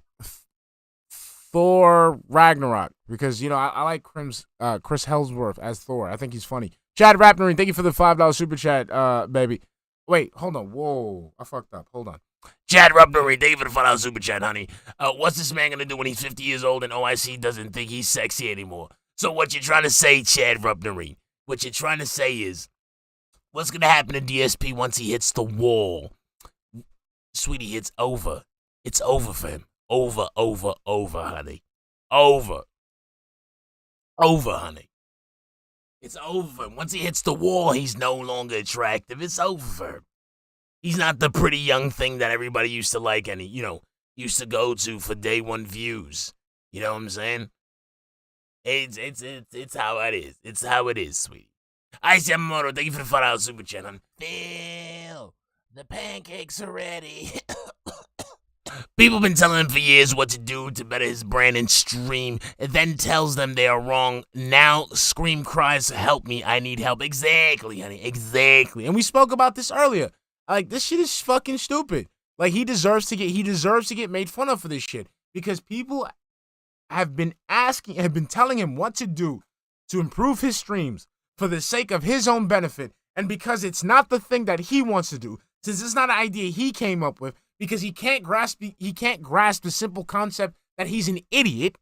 Thor Ragnarok because, you know, I like Chris Hemsworth as Thor. I think he's funny. Chad Rapnering, thank you for the $5 super chat, baby. Wait, hold on. Whoa, I fucked up. Hold on. Chad Rupnery, thank you for the $5 super chat, honey. What's this man gonna do when he's 50 years old and OIC doesn't think he's sexy anymore? So what you're trying to say, Chad Rupnery, what you're trying to say is, what's gonna happen to DSP once he hits the wall? Sweetie, it's over. It's over for him. Over, honey. Over, honey. It's over. Once he hits the wall, he's no longer attractive. It's over for him. He's not the pretty young thing that everybody used to like and, used to go to for day one views. You know what I'm saying? It's how it is. It's how it is, sweetie. Ice Yamamoto, thank you for the $5 super chat, hon. Phil, the pancakes are ready. People have been telling him for years what to do to better his brand and stream, and then tells them they are wrong. Now Scream cries, help me, I need help. Exactly, honey, exactly. And we spoke about this earlier. Like, this shit is fucking stupid. Like, he deserves to get made fun of for this shit. Because people have been telling him what to do to improve his streams for the sake of his own benefit. And because it's not the thing that he wants to do, since it's not an idea he came up with, because he can't grasp the simple concept that he's an idiot,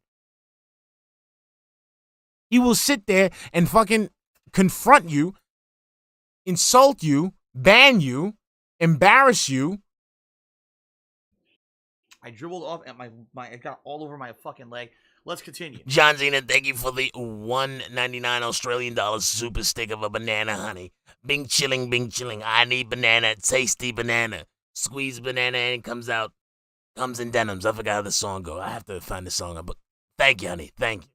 he will sit there and fucking confront you, insult you, ban you, embarrass you. I dribbled off at my it got all over my fucking leg. Let's continue. John Zena, thank you for the $1.99 Australian dollars super stick of a banana, honey. Bing chilling, Bing chilling. I need banana, tasty banana. Squeeze banana and it comes in denims. I forgot how the song go. I have to find the song. But thank you, honey. Thank you.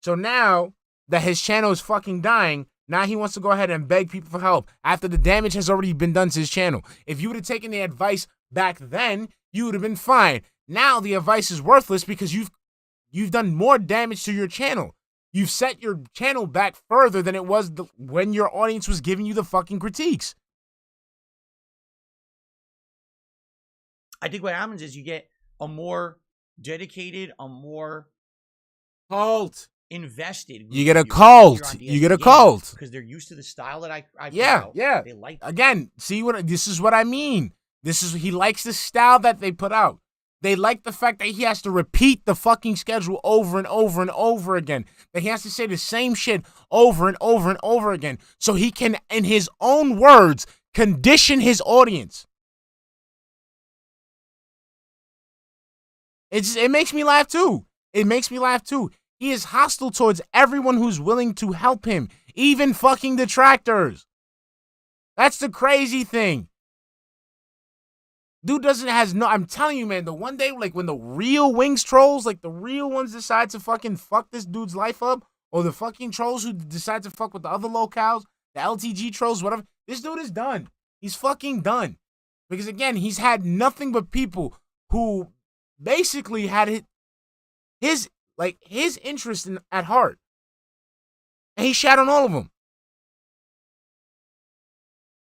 So now that his channel is fucking dying, now he wants to go ahead and beg people for help after the damage has already been done to his channel. If you would have taken the advice back then, you would have been fine. Now the advice is worthless because you've done more damage to your channel. You've set your channel back further than it was when your audience was giving you the fucking critiques. I think what happens is you get a more dedicated, a more Cult. invested. You get a cult. You get a cult. Because they're used to the style that I put Yeah, out. yeah. They like Again, see what this is what I mean. He likes the style that they put out. They like the fact that he has to repeat the fucking schedule over and over and over again. That he has to say the same shit over and over and over again. So he can, in his own words, condition his audience. It makes me laugh too. It makes me laugh too. He is hostile towards everyone who's willing to help him, even fucking detractors. That's the crazy thing. Dude I'm telling you, man, the one day, like, when the real Wings trolls, like, the real ones decide to fucking fuck this dude's life up, or the fucking trolls who decide to fuck with the other locales, the LTG trolls, whatever, this dude is done. He's fucking done. Because, again, he's had nothing but people who basically had his interest at heart. And he shat on all of them.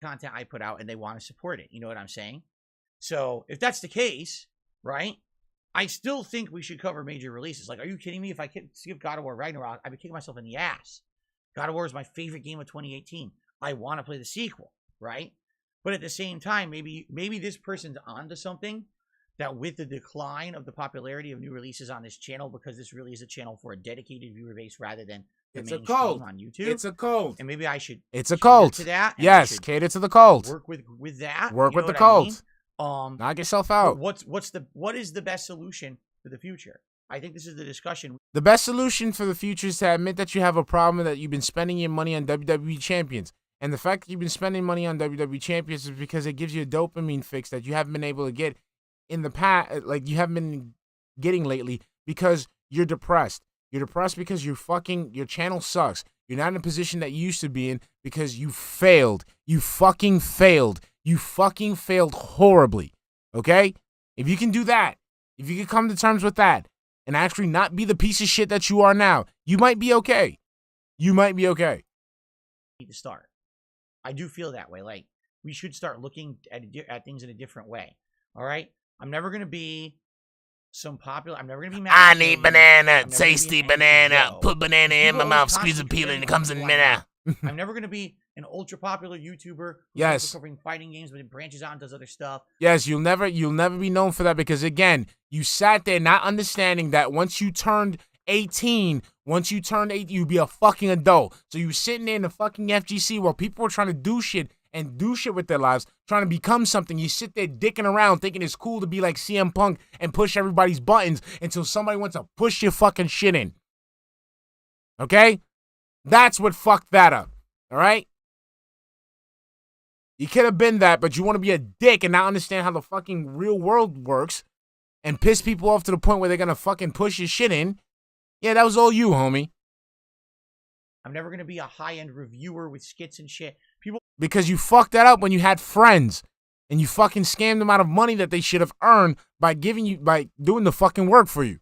content I put out and they want to support it. You know what I'm saying? So if that's the case, right, I still think we should cover major releases. Like, are you kidding me? If I skip God of War Ragnarok, I'd be kicking myself in the ass. God of War is my favorite game of 2018. I want to play the sequel, right? But at the same time, maybe this person's onto something, that with the decline of the popularity of new releases on this channel, because this really is a channel for a dedicated viewer base rather than the It's a mainstream cult on YouTube. It's a cult. And maybe I should It's a cult. to that. And yes, cater to the cult. work with that. Work you with know the what I cult. mean? Knock yourself out. What is the best solution for the future? I think this is the discussion. The best solution for the future is to admit that you have a problem and that you've been spending your money on WWE champions. And the fact that you've been spending money on WWE champions is because it gives you a dopamine fix that you haven't been able to get in the past, like you haven't been getting lately, because you're depressed. You're depressed because your channel sucks. You're not in a position that you used to be in because you failed. You fucking failed. You fucking failed horribly. Okay? If you can do that, if you can come to terms with that, and actually not be the piece of shit that you are now, you might be okay. You might be okay. Need to start. I do feel that way. Like, we should start looking at things in a different way. All right? I'm never going to be I'm never going to be mad. I need banana, tasty banana. Put banana in my mouth, squeeze a peel, and it comes in banana. I'm never going to be an ultra popular YouTuber who's Yes. covering fighting games, but it branches out and does other stuff. Yes, you'll never be known for that because, again, you sat there not understanding that once you turned 18, you'd be a fucking adult. So you were sitting there in the fucking FGC while people were trying to do shit with their lives, trying to become something. You sit there dicking around thinking it's cool to be like CM Punk and push everybody's buttons until somebody wants to push your fucking shit in. Okay? That's what fucked that up. All right? You could have been that, but you want to be a dick and not understand how the fucking real world works and piss people off to the point where they're going to fucking push your shit in. Yeah, that was all you, homie. I'm never going to be a high-end reviewer with skits and shit. Because you fucked that up when you had friends and you fucking scammed them out of money that they should have earned by doing the fucking work for you.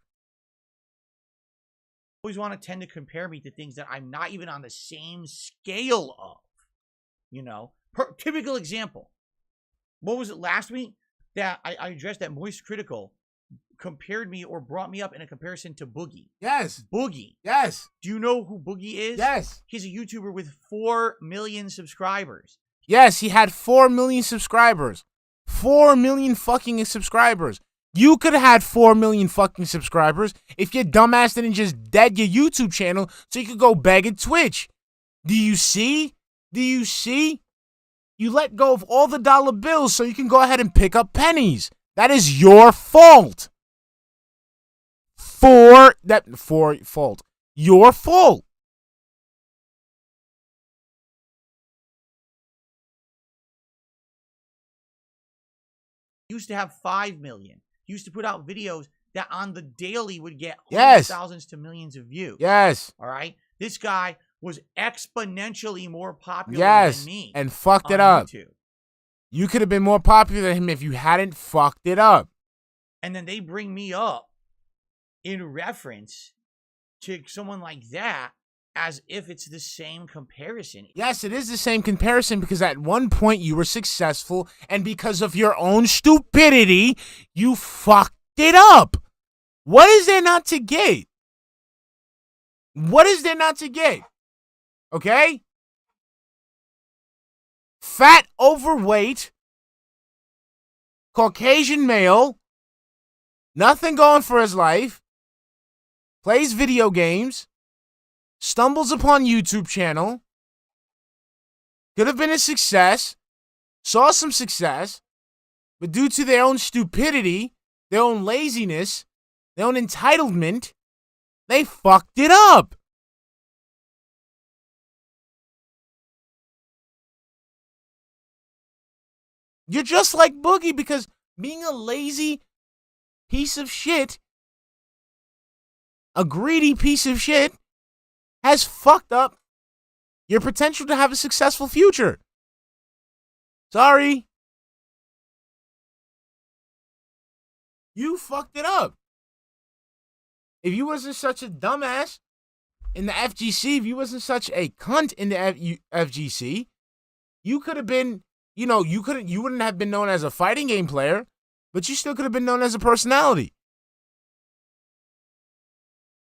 Always want to tend to compare me to things that I'm not even on the same scale of. You know? Typical example. What was it last week that I addressed that Moist Critical compared me or brought me up in a comparison to Boogie? Yes. Boogie. Yes. Do you know who Boogie is? Yes. He's a YouTuber with 4 million subscribers. Yes, he had 4 million subscribers. 4 million fucking subscribers. You could have had 4 million fucking subscribers if your dumbass didn't just dead your YouTube channel so you could go beg at Twitch. Do you see? Do you see? You let go of all the dollar bills so you can go ahead and pick up pennies. That is your fault. Fault. Your fault. Used to have 5 million. He used to put out videos that on the daily would get Yes. thousands to millions of views. Yes. All right? This guy was exponentially more popular Yes. than me. And fucked it on up. YouTube. You could have been more popular than him if you hadn't fucked it up. And then they bring me up in reference to someone like that as if it's the same comparison. Yes, it is the same comparison because at one point you were successful and because of your own stupidity, you fucked it up. What is there not to get? What is there not to get? Okay? Fat, overweight, Caucasian male, nothing going for his life, plays video games, stumbles upon YouTube channel, could have been a success, saw some success, but due to their own stupidity, their own laziness, their own entitlement, they fucked it up. You're just like Boogie because being a lazy piece of shit, a greedy piece of shit, has fucked up your potential to have a successful future. Sorry. You fucked it up. If you wasn't such a dumbass in the FGC, if you wasn't such a cunt in the FGC, you could have been, you wouldn't have been known as a fighting game player, but you still could have been known as a personality.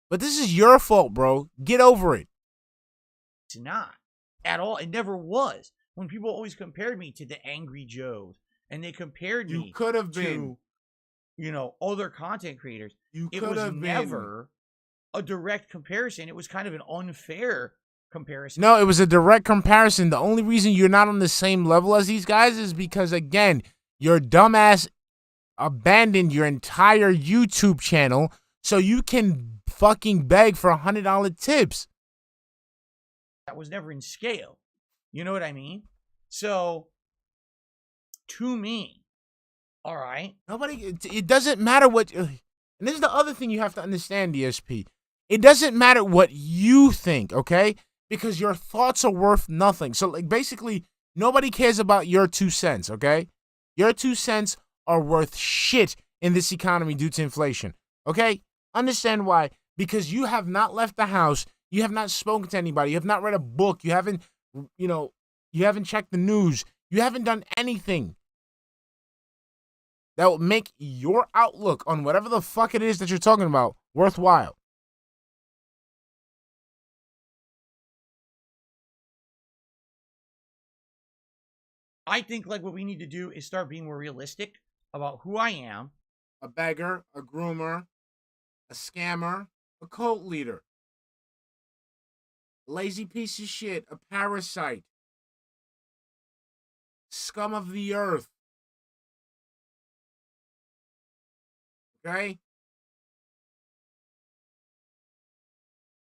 But this is your fault, bro. Get over it. It's not at all. It never was. When people always compared me to the Angry Joes, and they compared me could have been to, other content creators. It was never a direct comparison. It was kind of an unfair comparison. No, it was a direct comparison. The only reason you're not on the same level as these guys is because, again, your dumbass abandoned your entire YouTube channel so you can fucking beg for $100 tips. That was never in scale. You know what I mean? So, to me, all right. It doesn't matter what, and this is the other thing you have to understand, DSP. It doesn't matter what you think, okay? Because your thoughts are worth nothing. So, basically, nobody cares about your 2 cents, okay? Your 2 cents are worth shit in this economy due to inflation, okay? Understand why? Because you have not left the house. You have not spoken to anybody. You have not read a book. You haven't, you haven't checked the news. You haven't done anything that will make your outlook on whatever the fuck it is that you're talking about worthwhile. I think what we need to do is start being more realistic about who I am. A beggar, a groomer, a scammer, a cult leader. Lazy piece of shit, a parasite. Scum of the earth. Okay?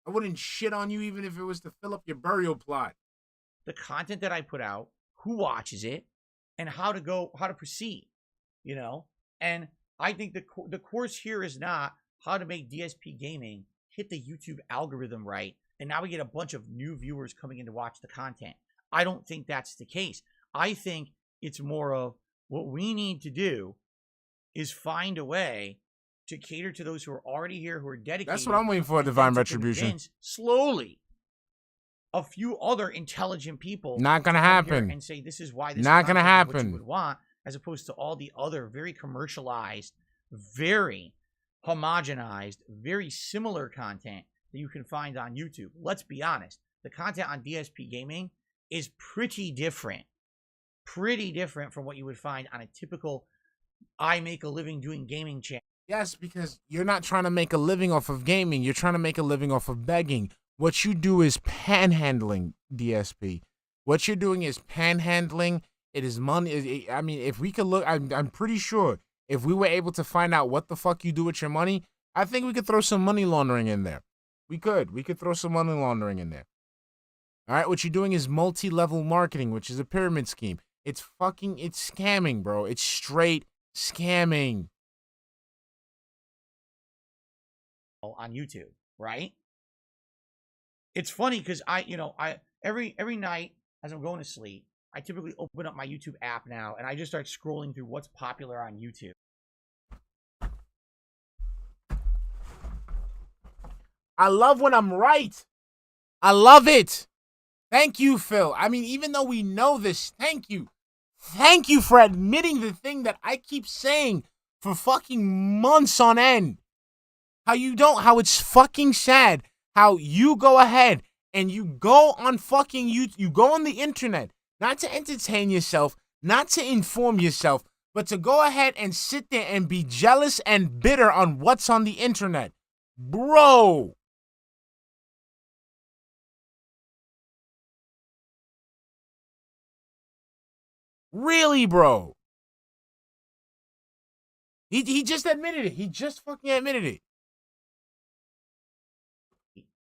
I wouldn't shit on you even if it was to fill up your burial plot. The content that I put out, who watches it, and how to proceed, And I think the course here is not how to make DSP gaming hit the YouTube algorithm right, and now we get a bunch of new viewers coming in to watch the content. I don't think that's the case. I think it's more of what we need to do is find a way to cater to those who are already here, who are dedicated. That's what I'm waiting for, divine retribution. Slowly, a few other intelligent people not gonna happen and say this is why this not gonna happen. What you would want, as opposed to all the other very commercialized, very homogenized, very similar content that you can find on YouTube. Let's be honest, the content on DSP Gaming is pretty different from what you would find on a typical I make a living doing gaming channel. Yes, because you're not trying to make a living off of gaming. You're trying to make a living off of begging. What you do is panhandling, DSP. What you're doing is panhandling. It is money. I mean, if we could look, I'm pretty sure if we were able to find out what the fuck you do with your money, I think we could throw some money laundering in there. We could throw some money laundering in there. All right, what you're doing is multi-level marketing, which is a pyramid scheme. It's scamming, bro. It's straight scamming. On YouTube, right? It's funny because I every night as I'm going to sleep, I typically open up my YouTube app now and I just start scrolling through what's popular on YouTube. I love when I'm right. I love it. Thank you, Phil. I mean, even though we know this, thank you. Thank you for admitting the thing that I keep saying for fucking months on end. How it's fucking sad how you go ahead and you go on fucking you go on the internet, not to entertain yourself, not to inform yourself, but to go ahead and sit there and be jealous and bitter on what's on the internet. Bro. Really, bro. He just admitted it. He just fucking admitted it.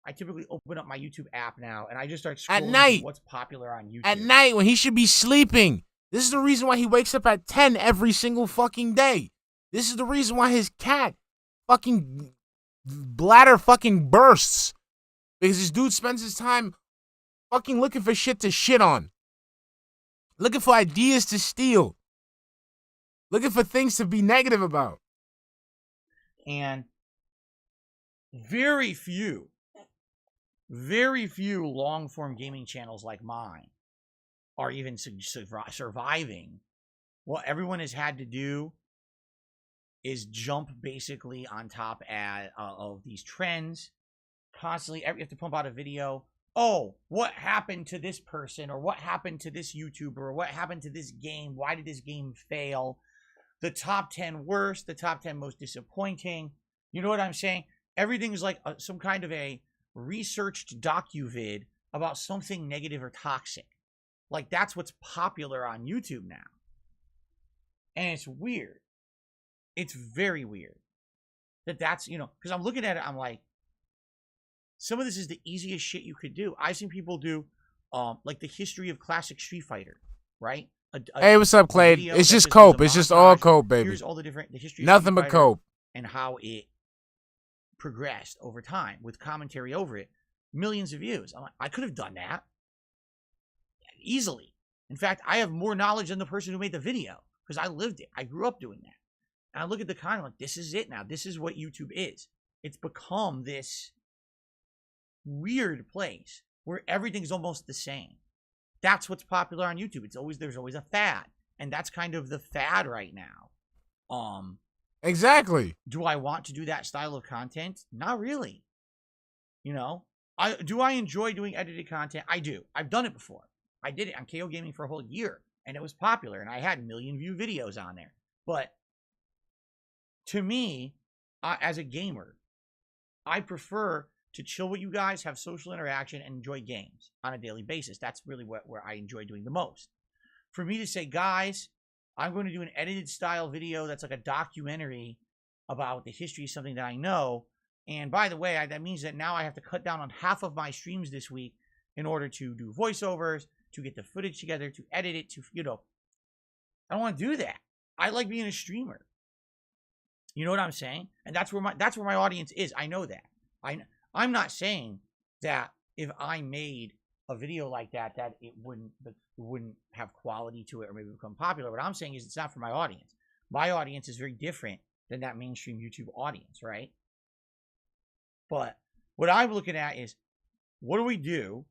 I typically open up my YouTube app now, and I just start scrolling At night. what's popular on YouTube. At night when he should be sleeping. This is the reason why he wakes up at 10 every single fucking day. This is the reason why his cat fucking bladder fucking bursts. Because this dude spends his time fucking looking for shit to shit on. Looking for ideas to steal. Looking for things to be negative about. And very few long-form gaming channels like mine are even surviving. What everyone has had to do is jump basically on top of these trends. Constantly, you have to pump out a video. Oh, what happened to this person? Or what happened to this YouTuber? Or what happened to this game? Why did this game fail? The top 10 worst, the top 10 most disappointing. You know what I'm saying? Everything's like some kind of a researched docu-vid about something negative or toxic. Like, that's what's popular on YouTube now. And it's weird. It's very weird. That's, you know, because I'm looking at it, I'm like, some of this is the easiest shit you could do. I've seen people do, like, the history of classic Street Fighter, right? Hey, what's up, Clay? It's just cope. It's just all cope, baby. Here's all the history of Nothing Street but Fighter cope. and how it progressed over time with commentary over it. Millions of views. I'm like, I could have done that easily. In fact, I have more knowledge than the person who made the video because I lived it. I grew up doing that. And I look at the content like, this is it now. This is what YouTube is. It's become this weird place where everything's almost the same. That's what's popular on YouTube. There's always a fad. And that's kind of the fad right now. Exactly. Do I want to do that style of content? Not really. You know? Do I enjoy doing edited content? I do. I've done it before. I did it on KO Gaming for a whole year, and it was popular, and I had million view videos on there. But to me, as a gamer, I prefer to chill with you guys, have social interaction, and enjoy games on a daily basis. That's really where I enjoy doing the most. For me to say, guys, I'm going to do an edited style video that's like a documentary about the history of something that I know. And by the way, that means that now I have to cut down on half of my streams this week in order to do voiceovers, to get the footage together, to edit it, to, you know, I don't want to do that. I like being a streamer. You know what I'm saying? And that's where my audience is. I know that. I'm not saying that if I made a video like that it wouldn't have quality to it or maybe become popular. What I'm saying is it's not for my audience. My audience is very different than that mainstream YouTube audience, right? But what I'm looking at is, what do we do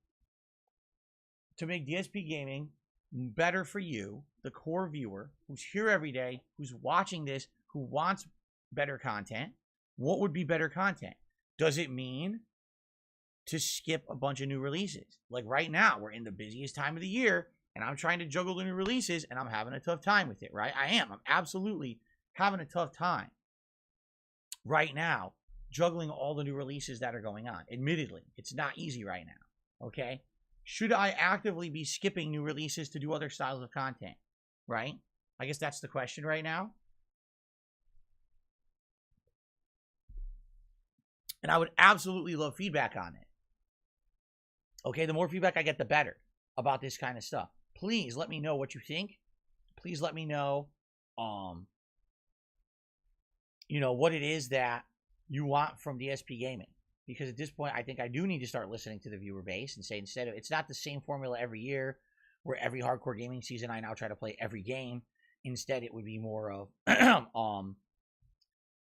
to make DSP gaming better for you, the core viewer, who's here every day, who's watching this, who wants better content? What would be better content? Does it mean to skip a bunch of new releases? Like right now, we're in the busiest time of the year, and I'm trying to juggle the new releases, and I'm having a tough time with it, right? I'm absolutely having a tough time right now juggling all the new releases that are going on. Admittedly, it's not easy right now, okay? Should I actively be skipping new releases to do other styles of content, right? I guess that's the question right now. And I would absolutely love feedback on it. Okay, the more feedback I get, the better about this kind of stuff. Please let me know what you think. Please let me know, you know, what it is that you want from DSP Gaming. Because at this point, I think I do need to start listening to the viewer base and say, instead of, it's not the same formula every year, where every hardcore gaming season I now try to play every game. Instead, it would be more of,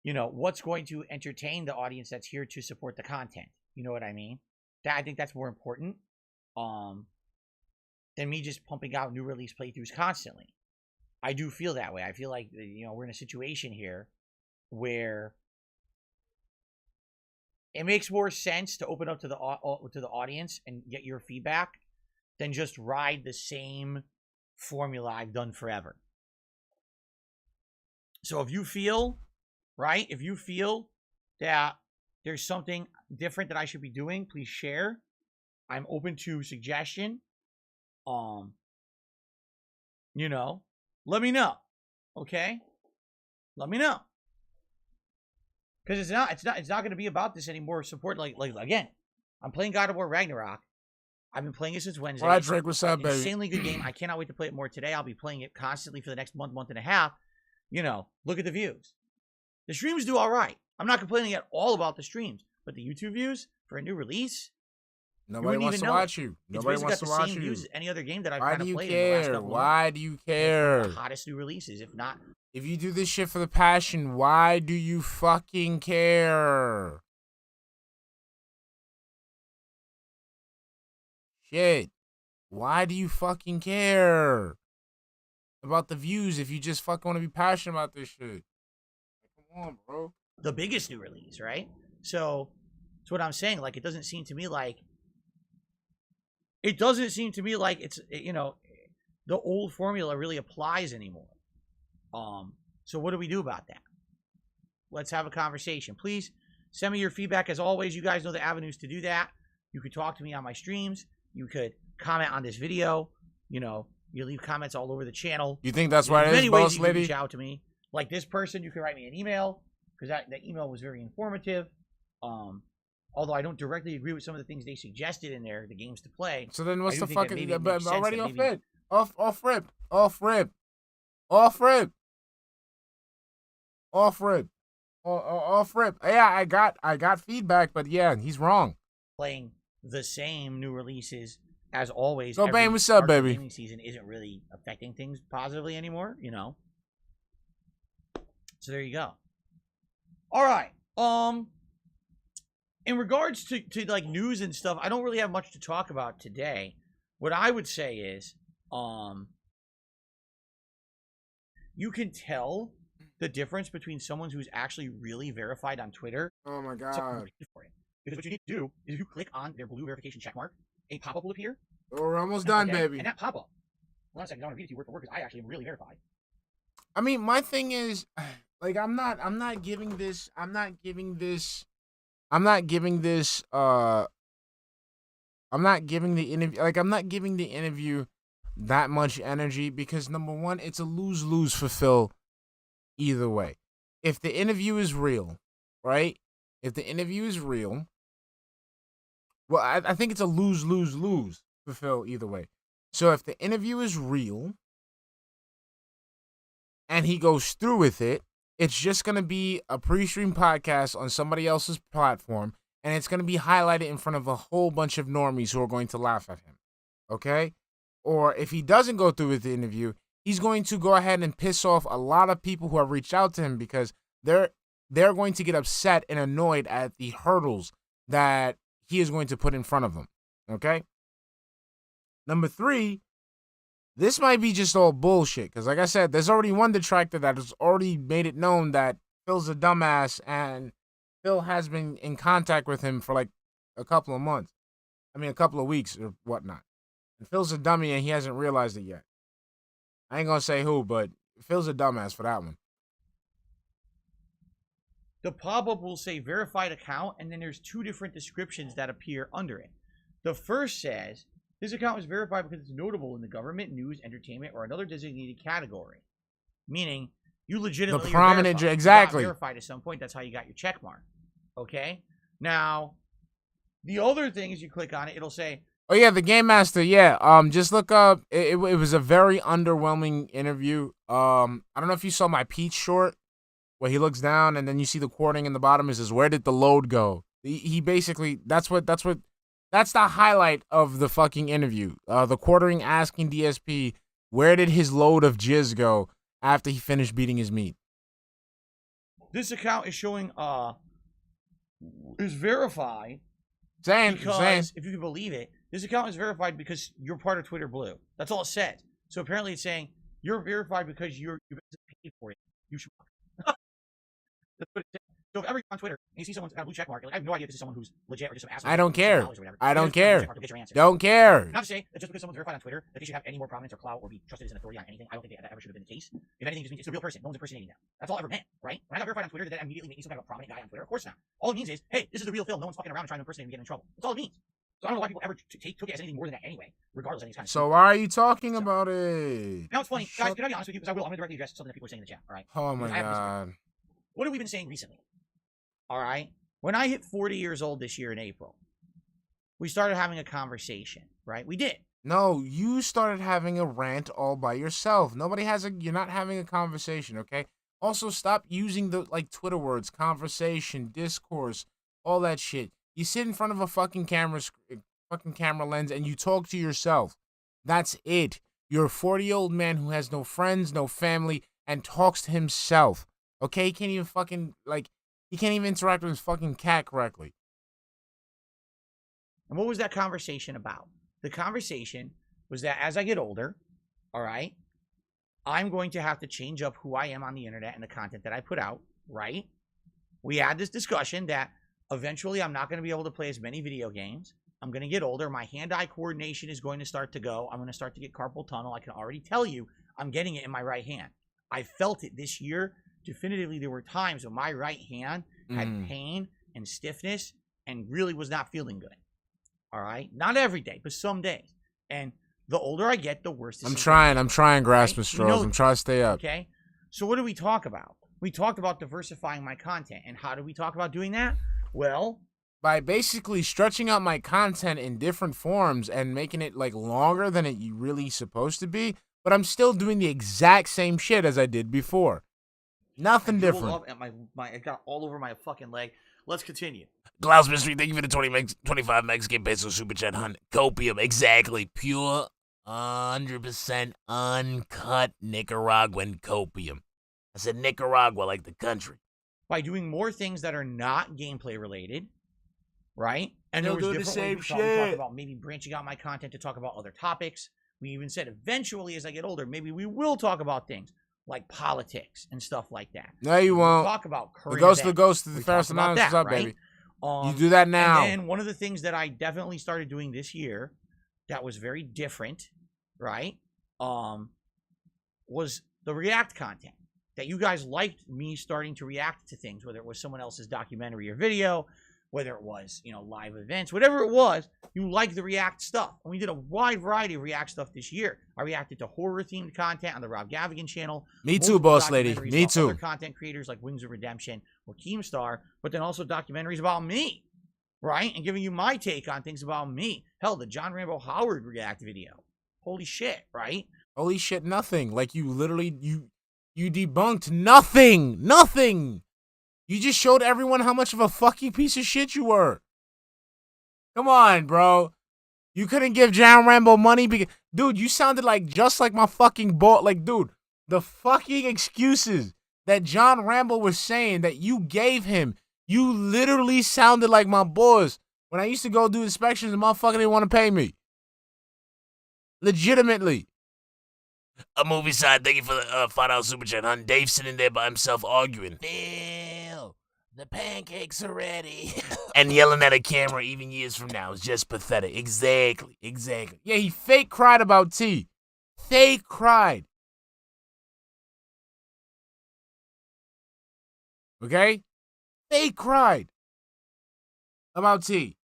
you know, what's going to entertain the audience that's here to support the content. You know what I mean? I think that's more important than me just pumping out new release playthroughs constantly. I do feel that way. I feel like, you know, we're in a situation here where it makes more sense to open up to the audience and get your feedback than just ride the same formula I've done forever. So if you feel, right, if you feel that there's something different that I should be doing, please share. I'm open to suggestion. You know, let me know. Okay? Let me know. Because it's not going to be about this anymore. Support, like again, I'm playing God of War Ragnarok. I've been playing it since Wednesday. All right, Drake, what's up, baby? Insanely good game. I cannot wait to play it more today. I'll be playing it constantly for the next month and a half. You know, look at the views. The streams do all right. I'm not complaining at all about the streams, but the YouTube views for a new release, nobody wants to watch you. Nobody wants to watch you. It's basically got the same views as any other game that I've kind of played in the last couple of months. Why do you care? The hottest new releases, if not. If you do this shit for the passion, why do you fucking care? Shit. Why do you fucking care about the views if you just fucking want to be passionate about this shit? Come on, bro. The biggest new release, right? So, that's what I'm saying. Like, it doesn't seem to me like it's, you know, the old formula really applies anymore. So what do we do about that? Let's have a conversation. Please send me your feedback. As always, you guys know the avenues to do that. You could talk to me on my streams. You could comment on this video. You know, you leave comments all over the channel. You think that's why it is, many ways boss you can lady? reach out to me. Like this person, you can write me an email because that email was very informative. Although I don't directly agree with some of the things they suggested in there, the games to play. So then what's the fucking... But already off it. Off rip. Off rip. Off rip. Off rip. Off rip. Yeah, I got feedback, but yeah, he's wrong. Playing the same new releases as always. Go Bane, what's up, baby? Gaming season isn't really affecting things positively anymore, you know. So there you go. All right. In regards to like news and stuff, I don't really have much to talk about today. What I would say is, you can tell the difference between someone who's actually really verified on Twitter. Oh my god. Because what you need to do is if you click on their blue verification checkmark, a pop-up will appear. Oh, we're almost done, baby. And that pop-up, hold on a second, I don't read it to you word for word because I actually am really verified. I mean, my thing is, like, I'm not giving the interview that much energy because number one, it's a lose-lose for Phil either way. If the interview is real, right? If the interview is real, well, I think it's a lose-lose-lose for Phil either way. So if the interview is real and he goes through with it, it's just going to be a pre-stream podcast on somebody else's platform, and it's going to be highlighted in front of a whole bunch of normies who are going to laugh at him, okay? Or if he doesn't go through with the interview, he's going to go ahead and piss off a lot of people who have reached out to him because they're going to get upset and annoyed at the hurdles that he is going to put in front of them, okay? Number 3, this might be just all bullshit because, like I said, there's already one detractor that has already made it known that Phil's a dumbass and Phil has been in contact with him for like a couple of weeks or whatnot. And Phil's a dummy and he hasn't realized it yet. I ain't gonna say who, but Phil's a dumbass for that one. The pop-up will say verified account, and then there's 2 different descriptions that appear under it. The first says, this account is verified because it's notable in the government, news, entertainment, or another designated category. Meaning, you legitimately the prominent, verified. exactly. You got verified at some point. That's how you got your check mark. Okay? Now, the other thing is you click on it, it'll say, oh yeah, the Game Master, yeah. Just look up, it was a very underwhelming interview. I don't know if you saw my Peach short, where he looks down and then you see the quoting in the bottom. It says, where did the load go? He basically, that's the highlight of the fucking interview. The quartering asking DSP, where did his load of jizz go after he finished beating his meat? This account is showing, is verified Because if you can believe it, this account is verified because you're part of Twitter Blue. That's all it says. So apparently it's saying you're verified because you're paid for it. You should. That's what it says. So if ever you're on Twitter and you see someone's got a blue check mark, you're like, I have no idea if this is someone who's legit or just some asshole. I don't care. I don't care. Get your answer. Don't care. Not to say that just because someone's verified on Twitter that they should have any more prominence or clout or be trusted as an authority on anything. I don't think that ever should have been the case. If anything, just means it's a real person. No one's impersonating them. That's all it ever meant, right? When I got verified on Twitter, did that immediately make me some kind of a prominent guy on Twitter? Of course not. All it means is, hey, this is the real Phil. No one's fucking around and trying to impersonate me and get in trouble. That's all it means. So I don't know why people ever took it as anything more than that anyway, regardless of any kind of. So why are you talking about it? Now it's funny, guys. Can I be honest with you? Because I'm going to directly address something that people are saying in the chat. All right. Oh my god. What have we been saying recently? All right. When I hit 40 years old this year in April, we started having a conversation, right? We did. No, you started having a rant all by yourself. You're not having a conversation, okay? Also, stop using the, Twitter words, conversation, discourse, all that shit. You sit in front of a fucking camera lens and you talk to yourself. That's it. You're a 40-year-old man who has no friends, no family, and talks to himself. Okay? He can't even he can't even interact with his fucking cat correctly. And what was that conversation about? The conversation was that as I get older, all right, I'm going to have to change up who I am on the internet and the content that I put out, right? We had this discussion that eventually I'm not going to be able to play as many video games. I'm going to get older. My hand-eye coordination is going to start to go. I'm going to start to get carpal tunnel. I can already tell you I'm getting it in my right hand. I felt it this year. Definitively, there were times when my right hand had pain and stiffness and really was not feeling good. All right? Not every day, but some days. And the older I get, the worse it is. I'm trying grasping straws. I'm trying to stay up. Okay? So what do we talk about? We talked about diversifying my content. And how do we talk about doing that? Well, by basically stretching out my content in different forms and making it longer than it really supposed to be, but I'm still doing the exact same shit as I did before. Nothing different. Up at it got all over my fucking leg. Let's continue. Glaze Mystery, thank you for the 25 Mexican peso super chat hunt. Copium, exactly. Pure, 100% uncut Nicaraguan copium. I said Nicaragua like the country. By doing more things that are not gameplay related, right? And there was do different the same ways shit. we talked about maybe branching out my content to talk about other topics. We even said eventually as I get older, maybe we will talk about things like politics and stuff like that. No, you won't. Talk about current the ghost of the Ferris Anonymous. What's up, right? baby? You do that now. And then one of the things that I definitely started doing this year that was very different, right? Was the React content. That you guys liked me starting to react to things, whether it was someone else's documentary or video, whether it was, live events, whatever it was, you liked the React stuff. And we did a wide variety of React stuff this year. I reacted to horror-themed content on the Rob Gavigan channel. Me too, boss lady. Me too. Other content creators like Wings of Redemption or Keemstar, but then also documentaries about me, right? And giving you my take on things about me. Hell, the John Rambo Howard React video. Holy shit, right? Holy shit, nothing. You literally, you debunked nothing. Nothing. You just showed everyone how much of a fucking piece of shit you were. Come on, bro. You couldn't give John Rambo money because, dude, you sounded just like my fucking boss. Dude, the fucking excuses that John Rambo was saying that you gave him, you literally sounded like my boss. When I used to go do inspections, the motherfucker didn't want to pay me. Legitimately. A movie side, thank you for the $5 super chat, hun. Dave sitting there by himself arguing. Phil, the pancakes are ready. And yelling at a camera even years from now is just pathetic. Exactly. Yeah, he fake cried about tea. Fake cried. Okay? Fake cried about tea.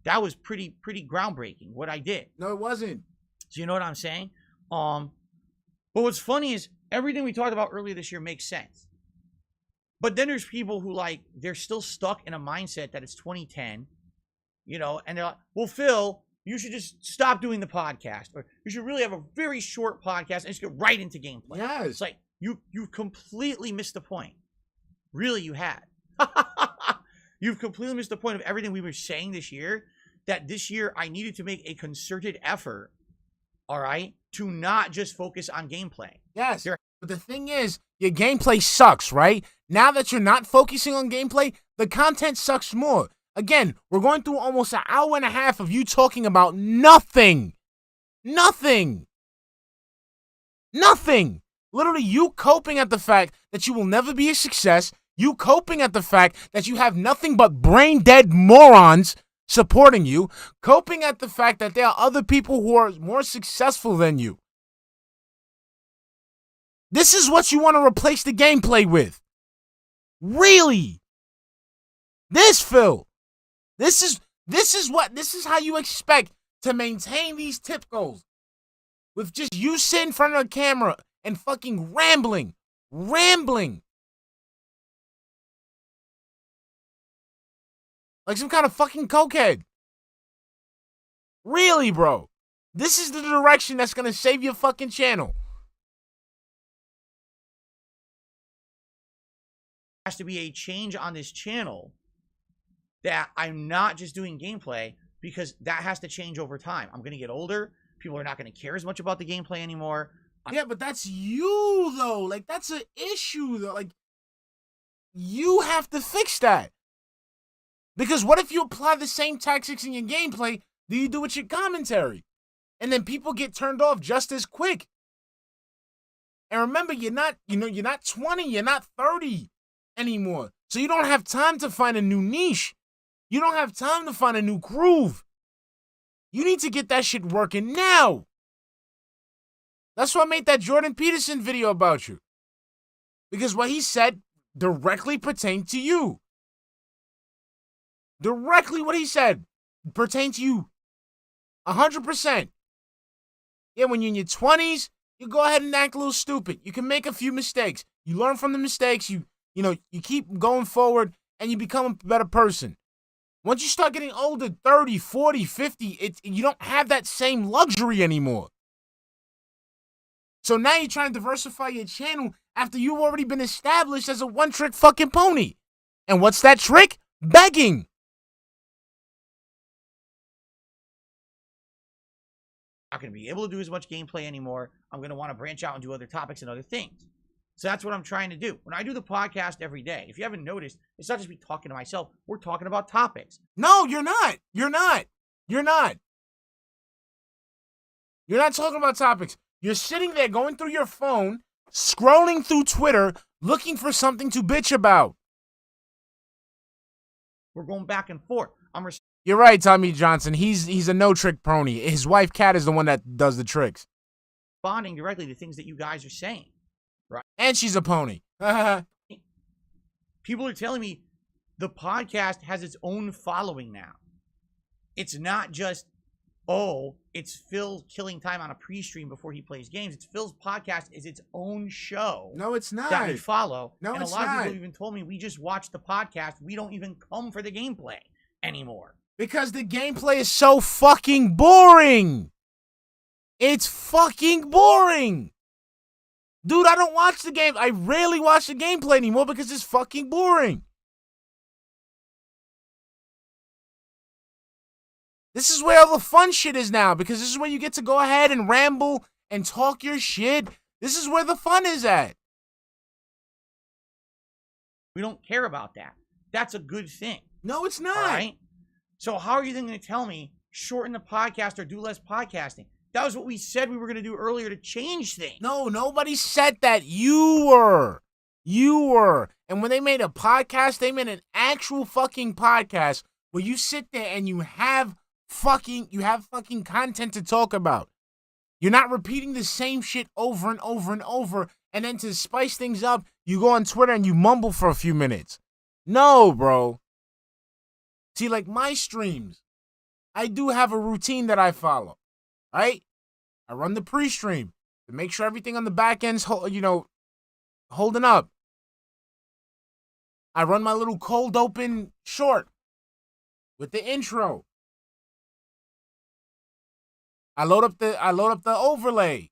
That was pretty groundbreaking, what I did. No, it wasn't. So you know what I'm saying? But what's funny is everything we talked about earlier this year makes sense. But then there's people who they're still stuck in a mindset that it's 2010, and they're like, well, Phil, you should just stop doing the podcast. Or you should really have a very short podcast and just get right into gameplay. Yes. It's like, you completely missed the point. Really, you had. You've completely missed the point of everything we were saying this year, that this year I needed to make a concerted effort, all right, to not just focus on gameplay. Yes, but the thing is, your gameplay sucks, right? Now that you're not focusing on gameplay, the content sucks more. Again, we're going through almost an hour and a half of you talking about nothing. Nothing. Nothing. Literally, you coping at the fact that you will never be a success. You coping at the fact that you have nothing but brain-dead morons supporting you. Coping at the fact that there are other people who are more successful than you. This is what you want to replace the gameplay with. Really? This, Phil. This is how you expect to maintain these tip goals. With just you sitting in front of a camera and fucking rambling. Like some kind of fucking cokehead. Really, bro? This is the direction that's gonna save your fucking channel. Has to be a change on this channel that I'm not just doing gameplay, because that has to change over time. I'm going to get older. People are not going to care as much about the gameplay anymore. Yeah, but that's you, though. Like, that's an issue, though. Like, you have to fix that. Because what if you apply the same tactics in your gameplay that you do with your commentary? And then people get turned off just as quick. And remember, you're not 20, you're not 30 anymore. So you don't have time to find a new niche. You don't have time to find a new groove. You need to get that shit working now. That's why I made that Jordan Peterson video about you. Because what he said directly pertained to you. Directly what he said pertained to you. 100%. Yeah, when you're in your 20s, you go ahead and act a little stupid. You can make a few mistakes. You learn from the mistakes. You keep going forward and you become a better person. Once you start getting older, 30, 40, 50, you don't have that same luxury anymore. So now you're trying to diversify your channel after you've already been established as a one-trick fucking pony. And what's that trick? Begging. Not going to be able to do as much gameplay anymore. I'm going to want to branch out and do other topics and other things. So that's what I'm trying to do. When I do the podcast every day, if you haven't noticed, it's not just me talking to myself. We're talking about topics. No, you're not. You're not. You're not. You're not talking about topics. You're sitting there going through your phone, scrolling through Twitter, looking for something to bitch about. We're going back and forth. You're right, Tommy Johnson. He's a no-trick pony. His wife, Kat, is the one that does the tricks. Responding directly to things that you guys are saying. Right. And she's a pony. People are telling me the podcast has its own following now. It's not just, it's Phil killing time on a pre-stream before he plays games. It's Phil's podcast is its own show. No, it's not. That we follow. No, and it's a lot not. of people even told me we just watch the podcast. We don't even come for the gameplay anymore. Because the gameplay is so fucking boring. It's fucking boring. Dude, I don't watch the game. I rarely watch the gameplay anymore because it's fucking boring. This is where all the fun shit is now, because this is where you get to go ahead and ramble and talk your shit. This is where the fun is at. We don't care about that. That's a good thing. No, it's not. All right? So how are you then going to tell me shorten the podcast or do less podcasting? That was what we said we were going to do earlier to change things. No, nobody said that. You were. You were. And when they made a podcast, they made an actual fucking podcast where you sit there and you have fucking content to talk about. You're not repeating the same shit over and over and over. And then to spice things up, you go on Twitter and you mumble for a few minutes. No, bro. See, like my streams, I do have a routine that I follow. Right? I run the pre-stream to make sure everything on the back end's, holding up. I run my little cold open short with the intro. I load up the overlay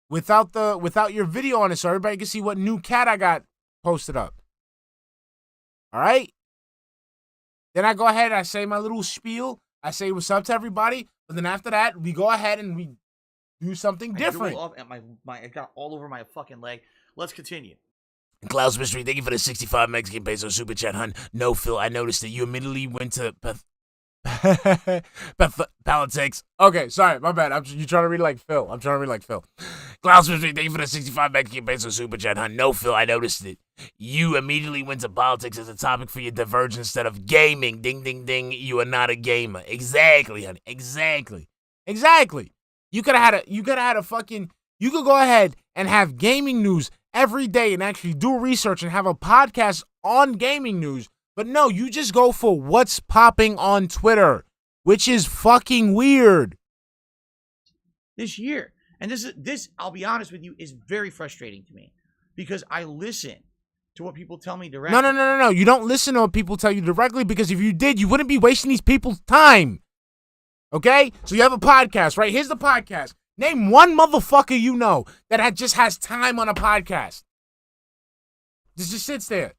without your video on it, so everybody can see what new cat I got posted up. All right? Then I go ahead, I say my little spiel. I say what's up to everybody. But then after that, we go ahead and we do something different. I got all over my fucking leg. Let's continue. Klaus Mystery, thank you for the 65 Mexican peso super chat, hun. No, Phil, I noticed that you immediately went to politics. Okay, sorry, my bad. You trying to read like Phil. I'm trying to read like Phil. Klaus Mystery, thank you for the 65 Mexican peso super chat, hun. No, Phil, I noticed it. You immediately went to politics as a topic for your diverge instead of gaming. Ding, ding, ding. You are not a gamer. Exactly, honey. Exactly. You could have had a fucking. You could go ahead and have gaming news every day and actually do research and have a podcast on gaming news. But no, you just go for what's popping on Twitter, which is fucking weird. This year. And this, I'll be honest with you, is very frustrating to me because I listen to what people tell me directly. No. You don't listen to what people tell you directly because if you did, you wouldn't be wasting these people's time. Okay? So you have a podcast, right? Here's the podcast. Name one motherfucker you know that just has time on a podcast. Just sits there.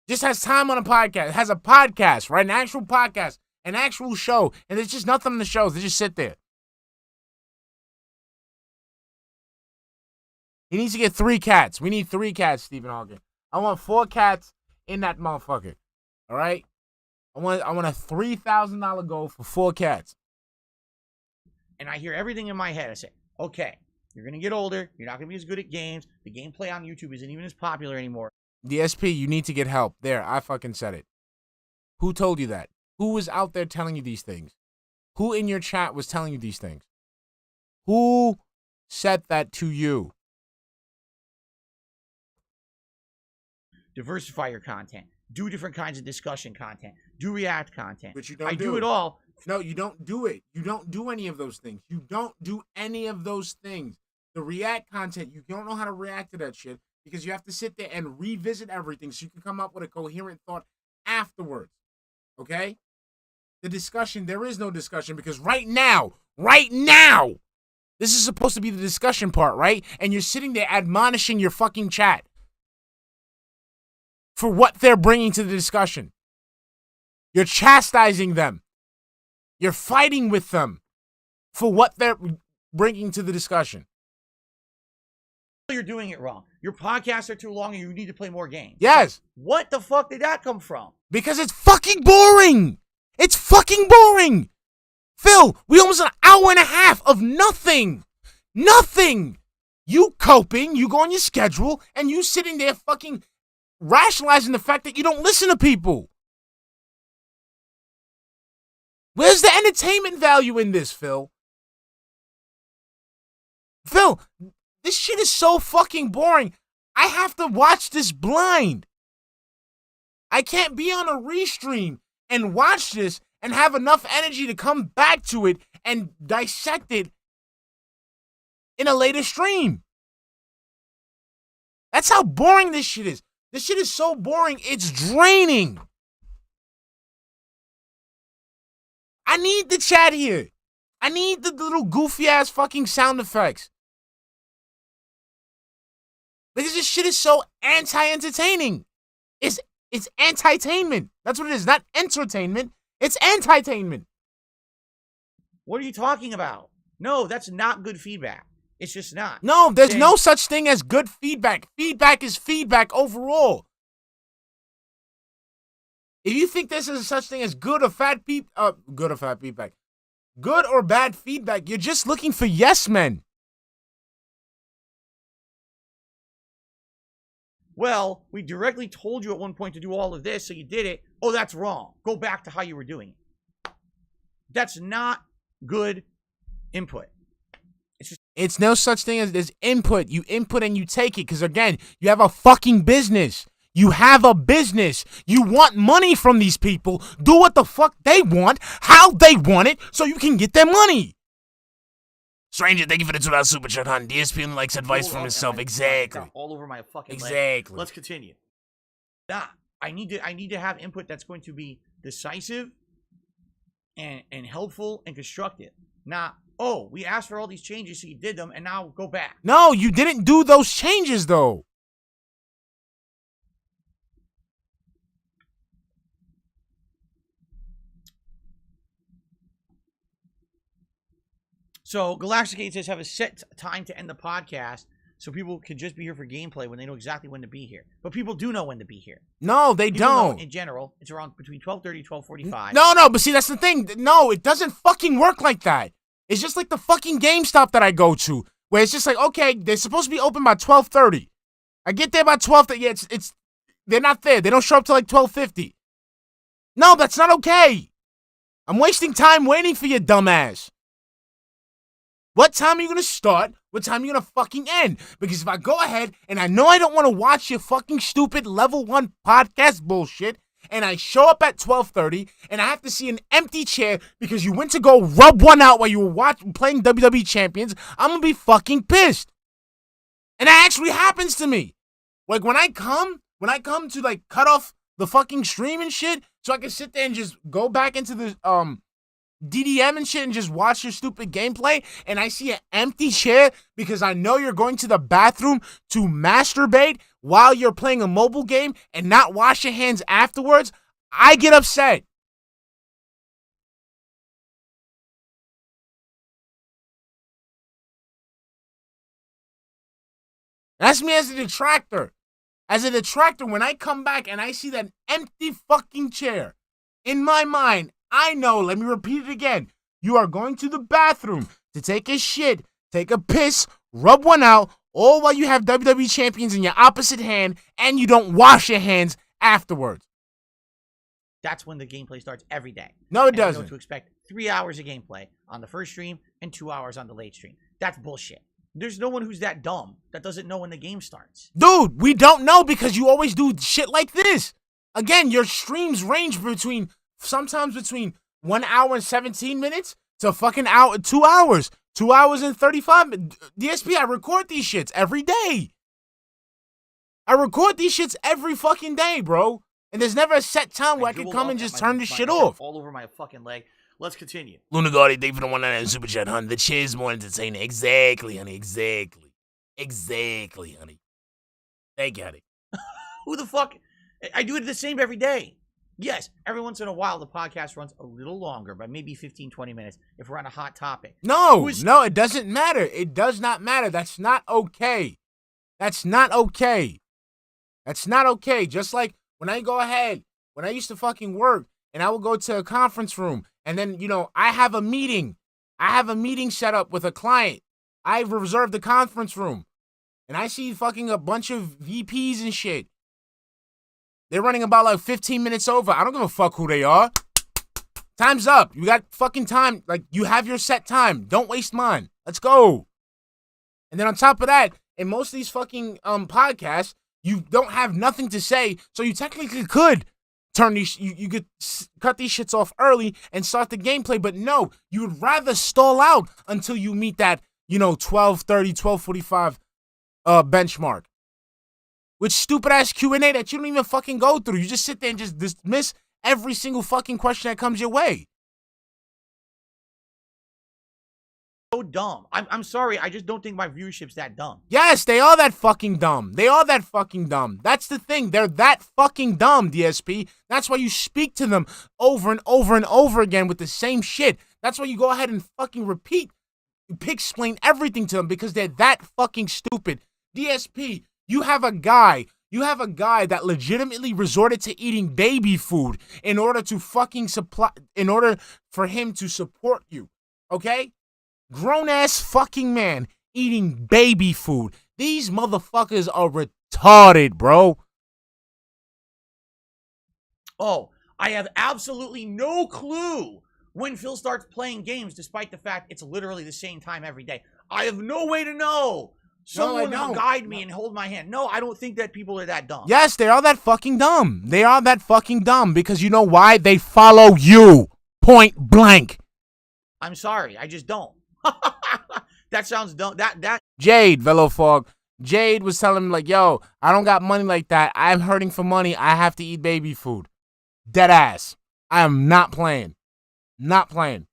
Just has time on a podcast. Has a podcast, right? An actual podcast. An actual show. And there's just nothing on the shows. They just sit there. He needs to get 3 cats. We need 3 cats, Stephen Hawking. I want 4 cats in that motherfucker. All right? I want a $3,000 goal for 4 cats. And I hear everything in my head. I say, okay, you're going to get older. You're not going to be as good at games. The gameplay on YouTube isn't even as popular anymore. DSP, you need to get help. There, I fucking said it. Who told you that? Who was out there telling you these things? Who in your chat was telling you these things? Who said that to you? Diversify your content. Do different kinds of discussion content. Do react content. But you don't do it all. No, you don't do it. You don't do any of those things. You don't do any of those things. The react content, you don't know how to react to that shit because you have to sit there and revisit everything so you can come up with a coherent thought afterwards. Okay? The discussion, there is no discussion because right now, this is supposed to be the discussion part, right? And you're sitting there admonishing your fucking chat for what they're bringing to the discussion. You're chastising them. You're fighting with them for what they're bringing to the discussion. You're doing it wrong. Your podcasts are too long and you need to play more games. Yes. What the fuck did that come from? Because it's fucking boring. It's fucking boring. Phil, we almost an hour and a half of nothing. Nothing. You coping, you go on your schedule, and you sitting there fucking rationalizing the fact that you don't listen to people. Where's the entertainment value in this, Phil? Phil, this shit is so fucking boring. I have to watch this blind. I can't be on a restream and watch this and have enough energy to come back to it and dissect it in a later stream. That's how boring this shit is. This shit is so boring, it's draining. I need the chat here. I need the little goofy-ass fucking sound effects. Because this shit is so anti-entertaining. It's anti-tainment. That's what it is. Not entertainment. It's anti-tainment. What are you talking about? No, that's not good feedback. It's just not. No, there's no such thing as good feedback. Feedback is feedback overall. If you think this is such thing as good or bad feedback, good or bad feedback, you're just looking for yes men. Well, we directly told you at one point to do all of this, so you did it. Oh, that's wrong. Go back to how you were doing it. That's not good input. It's no such thing as there's input. You input and you take it because, again, you have a fucking business. You have a business. You want money from these people. Do what the fuck they want, how they want it, so you can get their money. Stranger, thank you for the $2 super chat, hon. DSP likes advice from himself. Exactly. All over my fucking exactly. Leg. Let's continue. I need to have input that's going to be decisive and helpful and constructive. Not, oh, we asked for all these changes, so you did them, and now go back. No, you didn't do those changes, though. So, Galactic 8 says, have a set time to end the podcast. so people can just be here for gameplay when they know exactly when to be here. But people do know when to be here. No, they People know, don't. in general, it's around between 12:30 12:45. No, but see, that's the thing. No, it doesn't fucking work like that. It's just like the fucking GameStop that I go to, where it's just like, okay, they're supposed to be open by 12:30. I get there by 12:30. Yeah, it's they're not there. They don't show up till like 12:50. No, that's not okay. I'm wasting time waiting for your dumbass. What time are you gonna start? What time are you gonna fucking end? Because if I go ahead and I know I don't want to watch your fucking stupid level 1 podcast bullshit, and I show up at 12:30 and I have to see an empty chair because you went to go rub one out while you were playing WWE Champions, I'm gonna be fucking pissed. And that actually happens to me. Like when I come to like cut off the fucking stream and shit, so I can sit there and just go back into the DDM and shit and just watch your stupid gameplay, and I see an empty chair because I know you're going to the bathroom to masturbate while you're playing a mobile game and not wash your hands afterwards, I get upset. That's me as a detractor. As a detractor, when I come back and I see that empty fucking chair, in my mind, I know, let me repeat it again. You are going to the bathroom to take a shit, take a piss, rub one out, all while you have WWE Champions in your opposite hand and you don't wash your hands afterwards. That's when the gameplay starts every day. No, it And you know doesn't. to expect 3 hours of gameplay on the first stream and 2 hours on the late stream. That's bullshit. There's no one who's that dumb that doesn't know when the game starts. Dude, we don't know because you always do shit like this. Again, your streams range sometimes between 1 hour and 17 minutes to fucking 2 hours. 2 hours and 35 minutes. DSP, I record these shits every day. I record these shits every fucking day, bro. And there's never a set time where I can come and just turn this shit off. All over my fucking leg. Let's continue. Lunagordi, thank you for the 199 super chat, honey. The chair is more entertaining. Exactly, honey. Exactly, honey. Thank you, honey. Who the fuck? I do it the same every day. Yes, every once in a while the podcast runs a little longer, by maybe 15, 20 minutes if we're on a hot topic. No, it doesn't matter. It does not matter. That's not okay. That's not okay. That's not okay. Just like when I used to fucking work and I would go to a conference room and then, I have a meeting. I have a meeting set up with a client. I've reserved the conference room and I see fucking a bunch of VPs and shit. They're running about like 15 minutes over. I don't give a fuck who they are. Time's up. You got fucking time. Like, you have your set time. Don't waste mine. Let's go. And then on top of that, in most of these fucking podcasts, you don't have nothing to say, so you technically could turn these, you could cut these shits off early and start the gameplay, but no, you would rather stall out until you meet that, 12:30, 12:45 benchmark. With stupid-ass Q&A that you don't even fucking go through. You just sit there and just dismiss every single fucking question that comes your way. So dumb. I'm sorry, I just don't think my viewership's that dumb. Yes, they are that fucking dumb. They are that fucking dumb. That's the thing. They're that fucking dumb, DSP. That's why you speak to them over and over and over again with the same shit. That's why you go ahead and fucking repeat, explain everything to them because they're that fucking stupid. DSP, you have a guy that legitimately resorted to eating baby food in order for him to support you. Okay? Grown-ass fucking man eating baby food. These motherfuckers are retarded, bro. Oh, I have absolutely no clue when Phil starts playing games, despite the fact it's literally the same time every day. I have no way to know. Someone guide me and hold my hand. No, I don't think that people are that dumb. Yes, they are that fucking dumb. They are that fucking dumb because you know why? They follow you. Point blank. I'm sorry, I just don't. That sounds dumb. Jade, Velofog. Jade was telling him like, yo, I don't got money like that. I'm hurting for money. I have to eat baby food. Dead ass. I am not playing. Not playing.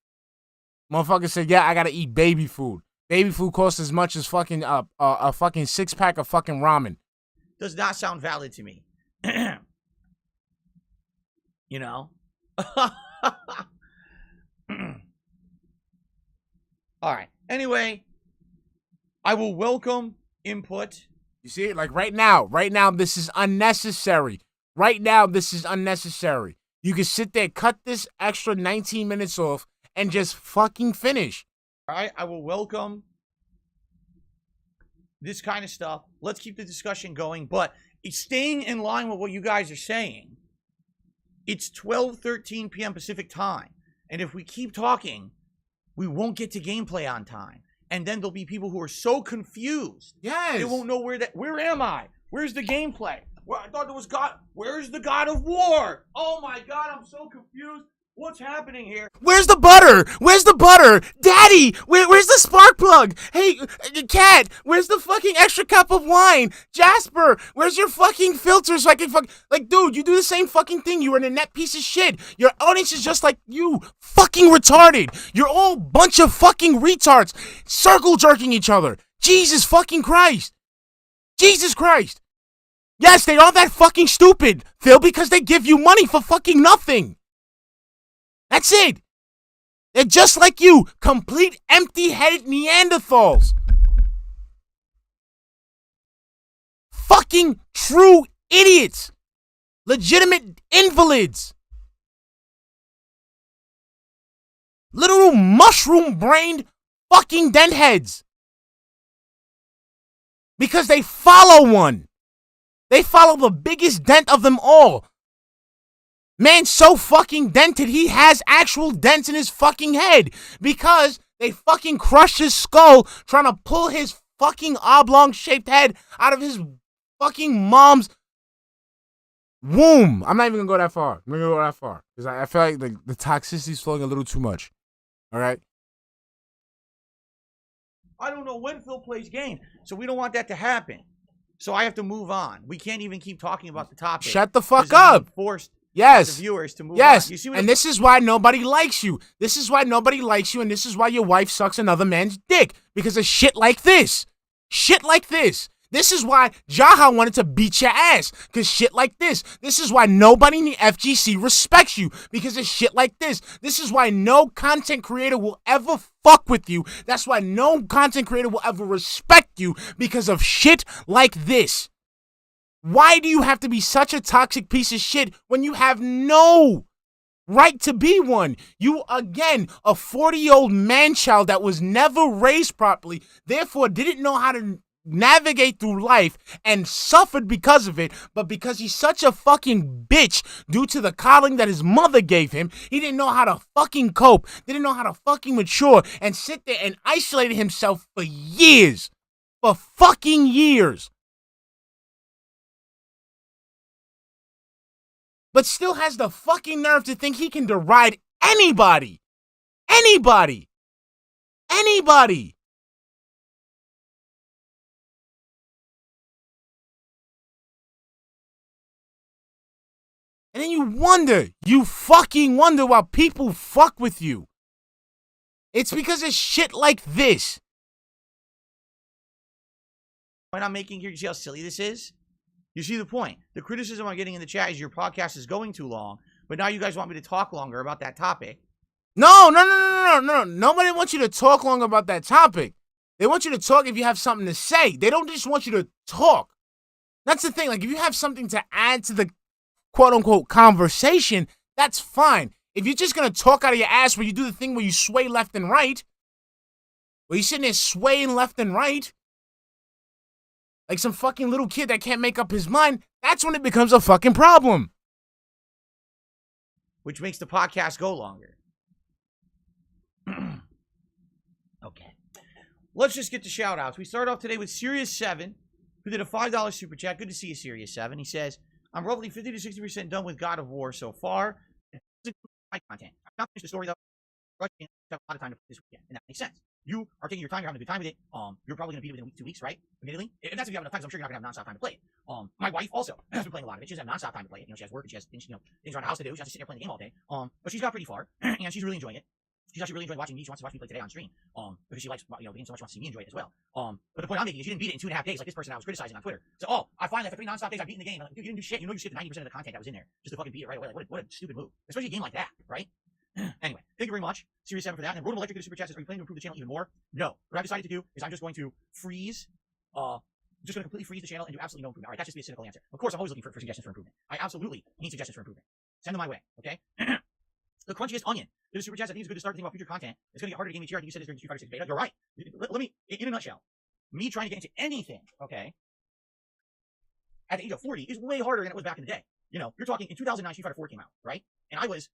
Motherfucker said, yeah, I gotta eat baby food. Baby food costs as much as fucking a fucking 6-pack of fucking ramen. Does not sound valid to me. You know? All right. Anyway, I will welcome input. You see it? Like right now, this is unnecessary. Right now, this is unnecessary. You can sit there, cut this extra 19 minutes off, and just fucking finish. All right, I will welcome this kind of stuff. Let's keep the discussion going, but it's staying in line with what you guys are saying. It's 12:13 p.m. Pacific time, and if we keep talking, we won't get to gameplay on time. And then there'll be people who are so confused. Yes. They won't know where am I? Where's the gameplay? Well, I thought there was God. Where's the God of War? Oh my God, I'm so confused. What's happening here? Where's the butter? Where's the butter? Daddy, where's the spark plug? Hey, cat, where's the fucking extra cup of wine? Jasper, where's your fucking filter so I can like, dude, you do the same fucking thing. You're an inept piece of shit. Your audience is just like you, fucking retarded. You're all a bunch of fucking retards, circle jerking each other. Jesus fucking Christ. Jesus Christ. Yes, they are that fucking stupid, Phil, because they give you money for fucking nothing. That's it. They're just like you, complete empty-headed Neanderthals. Fucking true idiots. Legitimate invalids. Literal mushroom-brained fucking dentheads. Because they follow one. They follow the biggest dent of them all. Man's so fucking dented, he has actual dents in his fucking head because they fucking crushed his skull trying to pull his fucking oblong-shaped head out of his fucking mom's womb. I'm not even gonna go that far. I'm not gonna go that far because I feel like the toxicity is flowing a little too much. All right? I don't know when Phil plays games, so we don't want that to happen. So I have to move on. We can't even keep talking about the topic. Shut the fuck up. Forced yes. the viewers to move yes. on. You see And this is why nobody likes you. This is why nobody likes you, and this is why your wife sucks another man's dick. Because of shit like this. Shit like this. This is why Jaha wanted to beat your ass. Because shit like this. This is why nobody in the FGC respects you. Because of shit like this. This is why no content creator will ever fuck with you. That's why no content creator will ever respect you. Because of shit like this. Why do you have to be such a toxic piece of shit when you have no right to be one? You, again, a 40-year-old man-child that was never raised properly, therefore didn't know how to navigate through life and suffered because of it, but because he's such a fucking bitch due to the coddling that his mother gave him, he didn't know how to fucking cope, didn't know how to fucking mature, and sit there and isolated himself for years. For fucking years. But still has the fucking nerve to think he can deride anybody. Anybody. Anybody. And then you fucking wonder why people fuck with you. It's because of shit like this. Point I'm making here, you see how silly this is? You see the point. The criticism I'm getting in the chat is your podcast is going too long, but now you guys want me to talk longer about that topic. No. Nobody wants you to talk longer about that topic. They want you to talk if you have something to say. They don't just want you to talk. That's the thing. Like, if you have something to add to the quote-unquote conversation, that's fine. If you're just going to talk out of your ass where you do the thing where you sway left and right, where you're sitting there swaying left and right, like some fucking little kid that can't make up his mind, that's when it becomes a fucking problem. Which makes the podcast go longer. Okay. Let's just get to shout-outs. We start off today with Serious7, who did a $5 super chat. Good to see you, Serious7. He says, I'm roughly 50 to 60% done with God of War so far. My content. I've not finished the story, though. I have a lot of time to put this weekend, and that makes sense. You are taking your time, you're having a good time with it. You're probably going to beat it within 2 weeks, right? Admittedly. If that's if you have enough time, I'm sure you're not going to have nonstop time to play it. My wife also has been playing a lot of it. She doesn't have nonstop time to play it. You know, she has work and she has things, things around the house to do. She has to sit there playing the game all day. But she's got pretty far, and she's really enjoying it. She's actually really enjoying watching me. She wants to watch me play today on stream. Because she likes, the game so much, she wants to see me enjoy it as well. But the point I'm making is you didn't beat it in 2.5 days like this person I was criticizing on Twitter. So, I find that for 3 nonstop days I've beaten the game. Like, dude, you didn't do shit. You know you skipped 90% of the content that was in there just to fucking beat it right away. Like, what a stupid move. Especially a game like that, right? Anyway, thank you very much, Serious7 for that. And Rotom Electric did a super chat says, are you planning to improve the channel even more? No. What I've decided to do is I'm just going to freeze just going to completely freeze the channel and do absolutely no improvement. All right, that's just be a cynical answer. Of course, I'm always looking for suggestions for improvement. I absolutely need suggestions for improvement. Send them my way, okay? The crunchiest onion. The super chats, I think it's good to start to think about future content. It's going to get harder to gain each year. I think you said this during Street Fighter 6 beta. You're right. Let me, in a nutshell, me trying to get into anything, okay, at the age of 40 is way harder than it was back in the day. You know, you're talking in 2009, Street Fighter 4 came out, right? And I was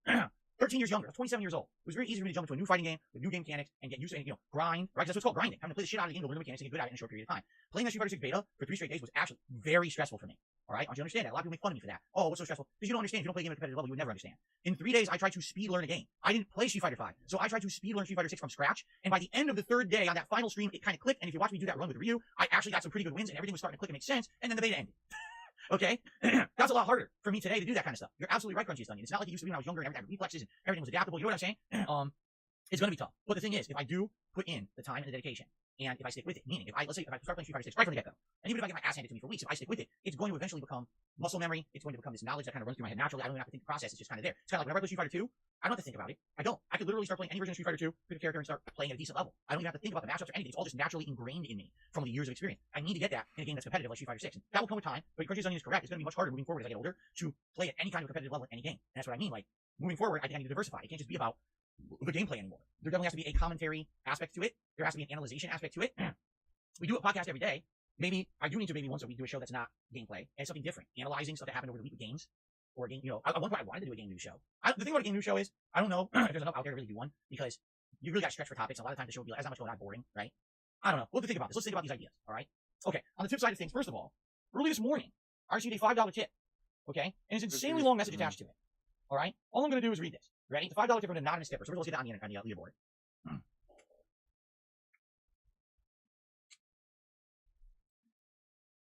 13 years younger. I was 27 years old. It was very easy for me to jump into a new fighting game with new game mechanics and get used to it, grind, right? That's what's called grinding. Having to play the shit out of the game to learn the mechanics and get good at it in a short period of time. Playing that Street Fighter 6 beta for 3 straight days was actually very stressful for me. All right? I want you to understand that. A lot of people make fun of me for that. Oh, what's so stressful? Because you don't understand. If you don't play a game at a competitive level, you would never understand. In 3 days, I tried to speed learn a game. I didn't play Street Fighter 5. So I tried to speed learn Street Fighter 6 from scratch. And by the end of the 3rd day on that final stream, it kind of clicked. And if you watch me do that run with Ryu, I actually got some pretty good wins and everything was starting to click and make sense. And then the beta ended. Okay? That's a lot harder for me today to do that kind of stuff. You're absolutely right, Crunchy's Onion. It's not like it used to be when I was younger and everything had reflexes and everything was adaptable. You know what I'm saying? It's going to be tough. But the thing is, if I do put in the time and the dedication, and if I stick with it, meaning let's say if I start playing Street Fighter 6 right from the get-go, and even if I get my ass handed to me for weeks, if I stick with it, it's going to eventually become muscle memory. It's going to become this knowledge that kind of runs through my head naturally. I don't even have to think the process. It's just kind of there. It's kind of like whenever I play Street Fighter 2, I don't have to think about it. I don't. I could literally start playing any version of Street Fighter 2, pick a character, and start playing at a decent level. I don't even have to think about the matchups or anything. It's all just naturally ingrained in me from the years of experience. I need to get that in a game that's competitive like Street Fighter 6. And that will come with time, but Crunchy's Onion is correct. It's going to be much harder moving forward as I get older to play at any kind of competitive level in any game. And that's what I mean. Like, moving forward, I think I need to diversify. It can't just be about the gameplay anymore. There definitely has to be a commentary aspect to it. There has to be an analyzation aspect to it. We do a podcast every day. Maybe I do need to once a week do a show that's not gameplay and something different, analyzing stuff that happened over the week with games or a game. At one point I wanted to do a game news show. The thing about a game news show is I don't know if there's enough out there to really do one because you really got to stretch for topics. A lot of times the show will be like, there's not much going on, boring, right? I don't know. We'll have to think about this. Let's think about these ideas. All right. Okay. On the tip side of things, first of all, early this morning, I received a $5 tip. Okay, and it's an insanely long message attached to it. All right. All I'm going to do is read this. Ready? The $5 tip from an anonymous tipper. So let's get that on the leaderboard.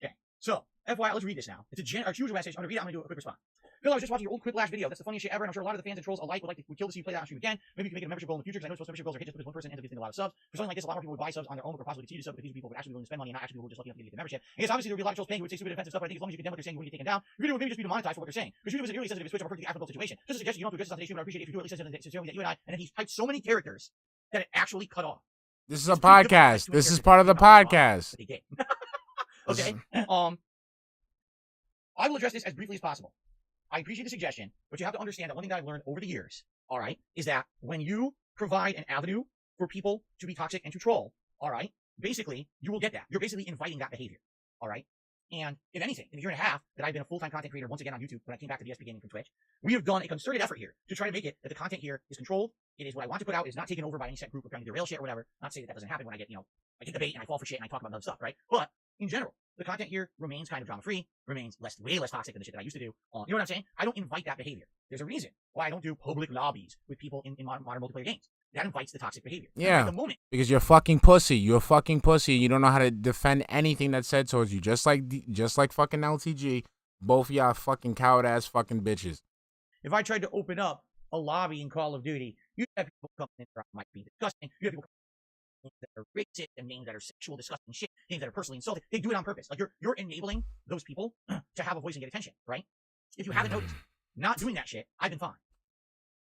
Okay. So, FYI, let's read this now. It's a huge message. I'm going to read it. I'm going to do a quick response. Phil, I was just watching your old Quiplash video. That's the funniest shit ever, and I'm sure a lot of the fans and trolls alike would kill to see you play that on stream again. Maybe you can make it a membership goal in the future, because I know most membership goals are hit just because one person ends up getting a lot of subs. For something like this, a lot more people would buy subs on their own or possibly continue to sub because these people would actually be willing to spend money and not actually people who are just lucky enough to get the membership. I guess obviously there would be a lot of trolls paying who would say stupid offensive stuff, but I think as long as you condemn what they're saying, you wouldn't get taken down. Your video would maybe just be demonetized for what they're saying. Because YouTube isn't nearly sensitive to Twitch or refer to the actual situation. Just a suggestion, you don't have to address this on today's stream, but I appreciate it if you do at least send to show me that you and I, and then he's typed so many characters that it actually cut off. This is a podcast. This is part of the podcast. Okay. I will address this as briefly as possible. I appreciate the suggestion, but you have to understand that one thing that I've learned over the years, all right, is that when you provide an avenue for people to be toxic and to troll, all right, basically, you will get that. You're basically inviting that behavior, all right? And if anything, in a year and a half that I've been a full-time content creator once again on YouTube, when I came back to dspgaming from Twitch, we have done a concerted effort here to try to make it that the content here is controlled. It is what I want to put out. It is not taken over by any set group or trying to derail shit or whatever. Not to say that doesn't happen when I get, I get the bait and I fall for shit and I talk about other stuff, right? But in general, the content here remains kind of drama-free, remains way less toxic than the shit that I used to do. You know what I'm saying? I don't invite that behavior. There's a reason why I don't do public lobbies with people in modern multiplayer games. That invites the toxic behavior. Yeah, at the moment, because you're fucking pussy. You're a fucking pussy. You don't know how to defend anything that's said towards you. Just like fucking LTG. Both of y'all fucking coward-ass fucking bitches. If I tried to open up a lobby in Call of Duty, you'd have people come in that might be disgusting. You'd have people that are racist and names that are sexual, disgusting shit, names that are personally insulting. They do it on purpose. Like you're enabling those people to have a voice and get attention, right? If you haven't noticed, not doing that shit, I've been fine.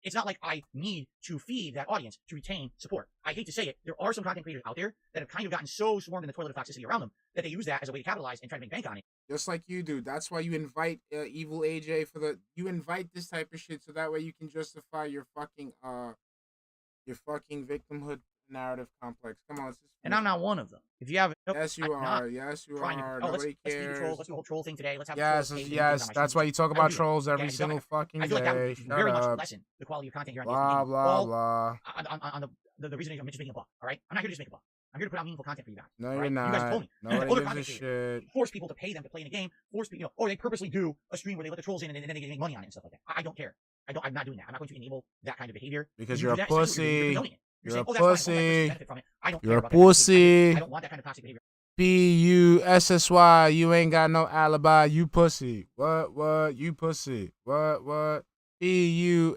It's not like I need to feed that audience to retain support. I hate to say it, there are some content creators out there that have kind of gotten so swarmed in the toilet of toxicity around them that they use that as a way to capitalize and try to make bank on it. Just like you do. That's why you invite Evil AJ you invite this type of shit so that way you can justify your fucking victimhood narrative complex. Come on, and I'm not one of them. If you haven't, yes, you are. Yes, you are. Nobody cares. Let's do a whole troll thing today. Let's have yes. That's why you talk about trolls every single fucking day. I feel like that would very much lessen the quality of content here on blah blah. On the reason I'm just making a buck. All right, I'm not here to just make a buck. I'm here to put out meaningful content for you guys. No, you're not. You guys told me. Nobody gives a shit. Force people to pay them to play in a game. Force people, or they purposely do a stream where they let the trolls in and then they make money on it and stuff like that. I don't care. I'm not doing that. I'm not going to enable that kind of behavior. Because you're a pussy. You're a pussy. You're a pussy. I don't want that kind of toxic behavior. Bussy. You ain't got no alibi. You pussy. What? You pussy. What? Bussy.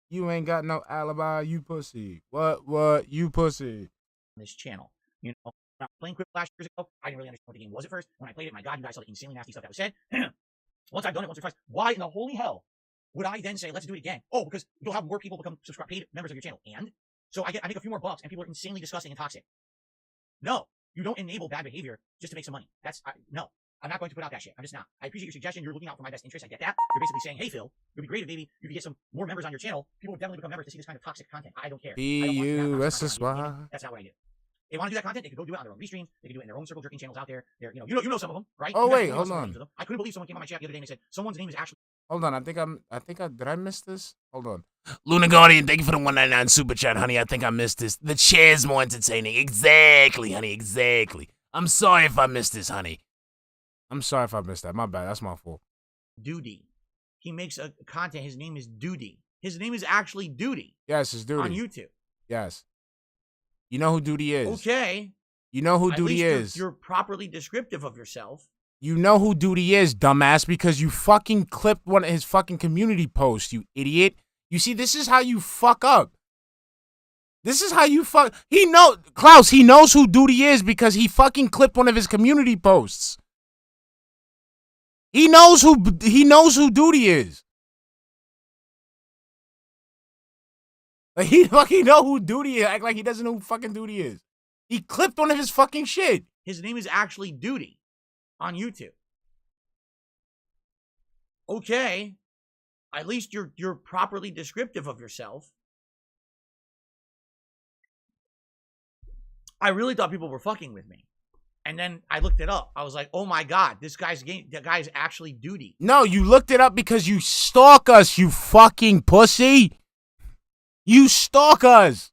You ain't got no alibi. You pussy. What? You pussy. This channel, when I was playing Quiplash years ago, I didn't really understand what the game was at first. When I played it, my God, you guys saw the insanely nasty stuff that was said. Once I've done it once or twice, why in the holy hell would I then say, let's do it again? Oh, because you'll have more people become paid members of your channel. And so I make a few more bucks and people are insanely disgusting and toxic. No, You don't enable bad behavior just to make some money. No. I'm not going to put out that shit. I'm just not. I appreciate your suggestion. You're looking out for my best interest. I get that. You're basically saying, hey, Phil, it would be great if maybe you could get some more members on your channel. People would definitely become members to see this kind of toxic content. I don't care. B-U-S-S-Y. That's not what I do. They want to do that content, they could go do it on their own restreams. They could do it in their own circle jerking channels out there. They're, you know some of them, right? Oh, wait, hold on. I couldn't believe someone came on my chat the other day and they said, someone's name is actually... Hold on, did I miss this? Hold on. Luna Guardian, thank you for the 199 super chat, honey. I think I missed this. The chair's more entertaining. Exactly, honey, exactly. I'm sorry if I missed this, honey. I'm sorry if I missed that. My bad. That's my fault. Duty. He makes a content. His name is Duty. His name is actually Duty. Yes, it's Duty. On YouTube. Yes. You know who Duty is. Okay. You know who Duty is. You're properly descriptive of yourself. You know who Duty is, dumbass, because you fucking clipped one of his fucking community posts, you idiot. You see, this is how you fuck up. This is how you fuck. Klaus, he knows who Duty is because he fucking clipped one of his community posts. He knows who Duty is. Like, he fucking know who Duty is. Act like he doesn't know who fucking Duty is. He clipped one of his fucking shit. His name is actually Duty on YouTube. Okay. At least you're properly descriptive of yourself. I really thought people were fucking with me. And then I looked it up. I was like, oh my God, that guy's actually Duty. No, you looked it up because you stalk us, you fucking pussy. You stalk us.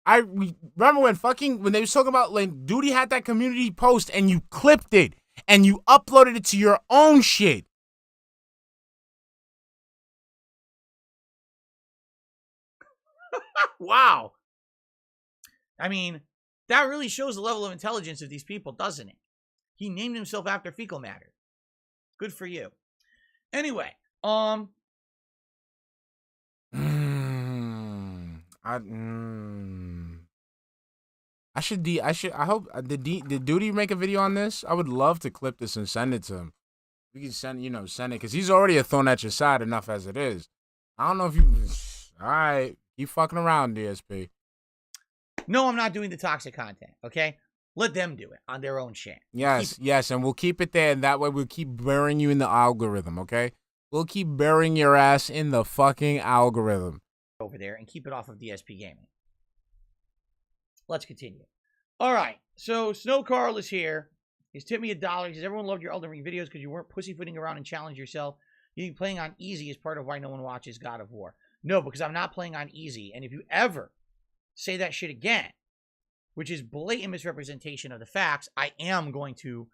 I remember when they was talking about, like, Duty had that community post and you clipped it and you uploaded it to your own shit. Wow. I mean, that really shows the level of intelligence of these people, doesn't it? He named himself after fecal matter. Good for you. Anyway, I hope did Duty make a video on this? I would love to clip this and send it to him. We can send it because he's already a thorn at your side enough as it is. I don't know if you. All right, keep fucking around, DSP. No, I'm not doing the toxic content, okay? Let them do it on their own channel. Yes, and we'll keep it there, and that way we'll keep burying you in the algorithm, okay? We'll keep burying your ass in the fucking algorithm. Over there and keep it off of DSP Gaming. Let's continue. All right, so Snow Carl is here. He's tipped me $1. He says, everyone loved your Elden Ring videos because you weren't pussyfooting around and challenged yourself. You think playing on easy is part of why no one watches God of War. No, because I'm not playing on easy, and if you ever say that shit again, which is blatant misrepresentation of the facts, I am going to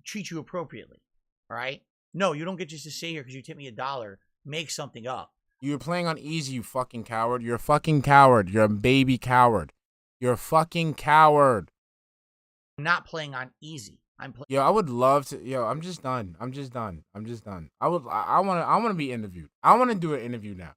treat you appropriately. All right? No, you don't get just to sit here because you tip me $1, make something up. You're playing on easy, you fucking coward. You're a fucking coward. You're a baby coward. You're a fucking coward. I'm not playing on easy. Yo, I would love to. Yo, I'm just done. I want to be interviewed. I want to do an interview now.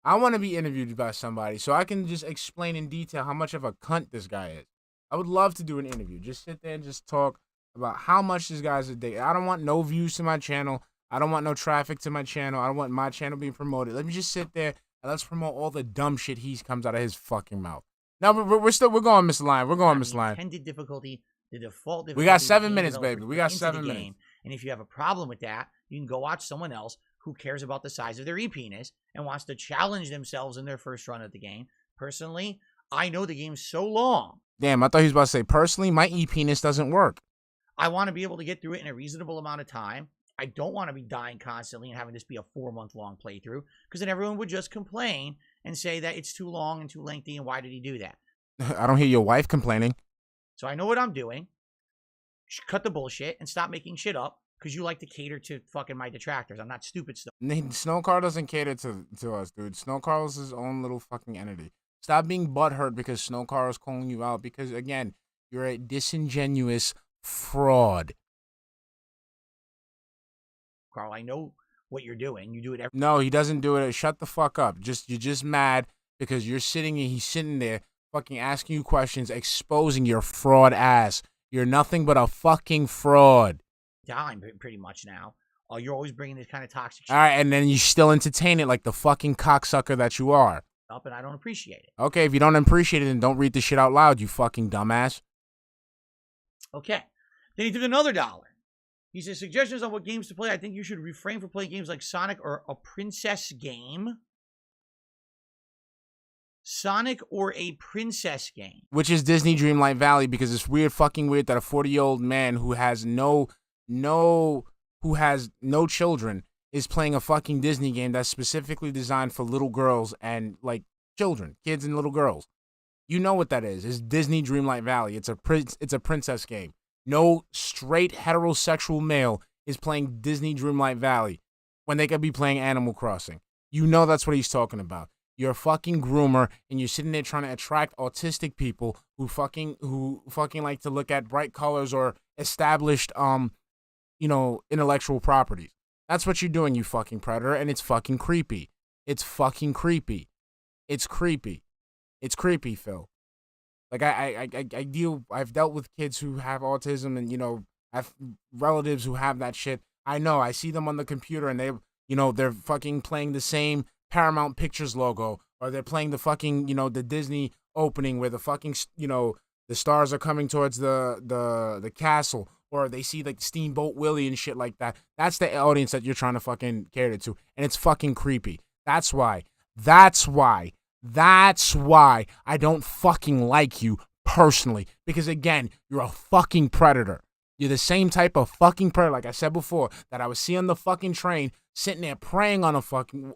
I want to be interviewed by somebody so I can just explain in detail how much of a cunt this guy is. I would love to do an interview. Just sit there and just talk about how much this guy's a dick. I don't want no views to my channel. I don't want no traffic to my channel. I don't want my channel being promoted. Let me just sit there and let's promote all the dumb shit comes out of his fucking mouth. Now we're going misaligned. We're going misaligned. Intended difficulty, the default difficulty. We got 7 minutes, baby. We got 7 minutes. And if you have a problem with that, you can go watch someone else who cares about the size of their e-penis and wants to challenge themselves in their first run of the game. Personally, I know the game's so long. Damn, I thought he was about to say, personally, my e-penis doesn't work. I want to be able to get through it in a reasonable amount of time. I don't want to be dying constantly and having this be a 4-month-long playthrough, because then everyone would just complain and say that it's too long and too lengthy, and why did he do that? I don't hear your wife complaining. So I know what I'm doing. Cut the bullshit and stop making shit up, because you like to cater to fucking my detractors. I'm not stupid still. Snow Carl doesn't cater to us, dude. Snow Carl's his own little fucking entity. Stop being butthurt because Snow Carl's calling you out, because, again, you're a disingenuous fraud. Carl, I know what you're doing. You do it every... No, he doesn't do it. Shut the fuck up. You're just mad because he's sitting there fucking asking you questions, exposing your fraud ass. You're nothing but a fucking fraud. Time pretty much now. Oh, you're always bringing this kind of toxic shit. All right, and then you still entertain it like the fucking cocksucker that you are. up, and I don't appreciate it. Okay, if you don't appreciate it, then don't read the shit out loud, you fucking dumbass. Okay. Then he took another $1. He says, suggestions on what games to play. I think you should refrain from playing games like Sonic or a princess game. Sonic or a princess game. Which is Disney Dreamlight Valley, because it's fucking weird that a 40-year-old man who has no children is playing a fucking Disney game that's specifically designed for little girls and like children, kids and little girls. You know what that is. It's Disney Dreamlight Valley. It's a princess game. No straight heterosexual male is playing Disney Dreamlight Valley when they could be playing Animal Crossing. You know that's what he's talking about. You're a fucking groomer, and you're sitting there trying to attract autistic people who fucking like to look at bright colors or established intellectual properties. That's what you're doing, you fucking predator, and it's fucking creepy. It's fucking creepy. It's creepy. It's creepy, Phil. Like I've dealt with kids who have autism, and have relatives who have that shit. I know. I see them on the computer, and they're fucking playing the same Paramount Pictures logo, or they're playing the fucking the Disney opening where the fucking the stars are coming towards the castle, or they see like Steamboat Willie and shit like that. That's the audience that you're trying to fucking cater to, and it's fucking creepy. That's why I don't fucking like you personally, because again, you're a fucking predator. You're the same type of fucking predator, like I said before, that I would see on the fucking train, sitting there preying on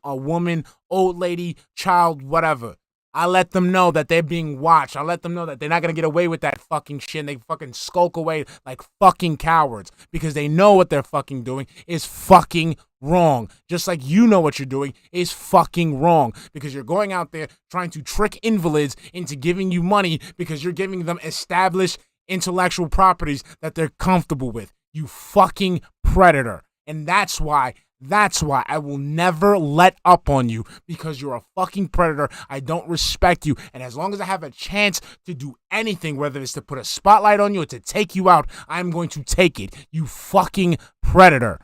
a woman, old lady, child, whatever. I let them know that they're being watched. I let them know that they're not going to get away with that fucking shit, and they fucking skulk away like fucking cowards, because they know what they're fucking doing is fucking wrong. Just like you know what you're doing is fucking wrong, because you're going out there trying to trick invalids into giving you money because you're giving them established intellectual properties that they're comfortable with. You fucking predator. And that's why I will never let up on you, because you're a fucking predator. I don't respect you. And as long as I have a chance to do anything, whether it's to put a spotlight on you or to take you out, I'm going to take it. You fucking predator.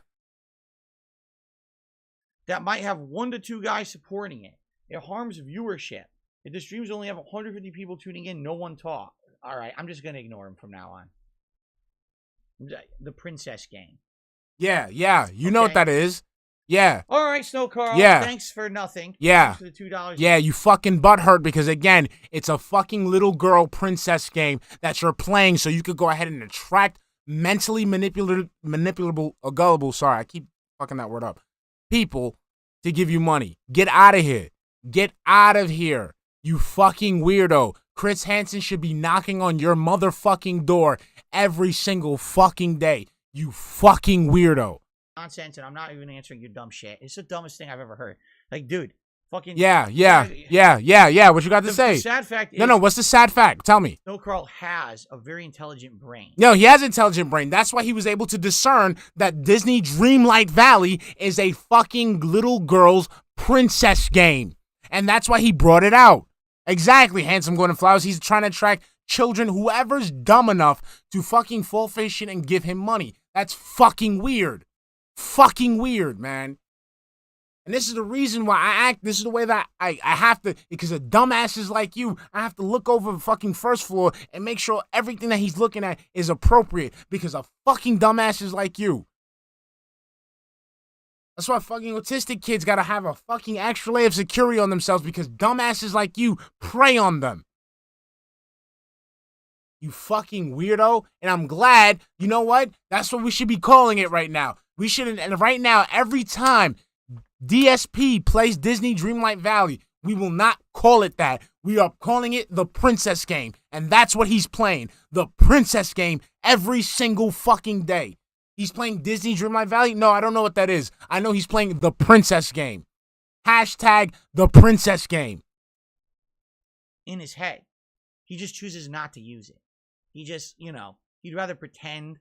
That might have 1 to 2 guys supporting it. It harms viewership. If the streams only have 150 people tuning in, no one talks. All right, I'm just going to ignore him from now on. The princess game. Yeah. You know what that is. Yeah. All right, Snow Carl. Yeah. Thanks for nothing. Yeah. Thanks for the $2. Yeah, you fucking butthurt, because again, it's a fucking little girl princess game that you're playing, so you could go ahead and attract mentally manipulable, or gullible, sorry, I keep fucking that word up, people to give you money. Get out of here. Get out of here, you fucking weirdo. Chris Hansen should be knocking on your motherfucking door every single fucking day. You fucking weirdo. Nonsense, and I'm not even answering your dumb shit. It's the dumbest thing I've ever heard. Like, dude, fucking... Yeah. What you got to say? The sad fact is... No, what's the sad fact? Tell me. Snow Carl has a very intelligent brain. No, he has an intelligent brain. That's why he was able to discern that Disney Dreamlight Valley is a fucking little girl's princess game. And that's why he brought it out. Exactly, Handsome Gordon Flowers. He's trying to attract children, whoever's dumb enough to fucking fall for his shit and give him money. That's fucking weird. Fucking weird, man. And this is the reason why I act. This is the way that I have to, because of dumbasses like you, I have to look over the fucking first floor and make sure everything that he's looking at is appropriate, because of fucking dumbasses like you. That's why fucking autistic kids gotta have a fucking extra layer of security on themselves, because dumbasses like you prey on them. You fucking weirdo. And I'm glad, you know what? That's what we should be calling it right now. We should, and right now, every time DSP plays Disney Dreamlight Valley, we will not call it that. We are calling it the Princess Game. And that's what he's playing. The Princess Game every single fucking day. He's playing Disney Dreamlight Valley? No, I don't know what that is. I know he's playing the Princess Game. Hashtag the Princess Game. In his head. He just chooses not to use it. He just, he'd rather pretend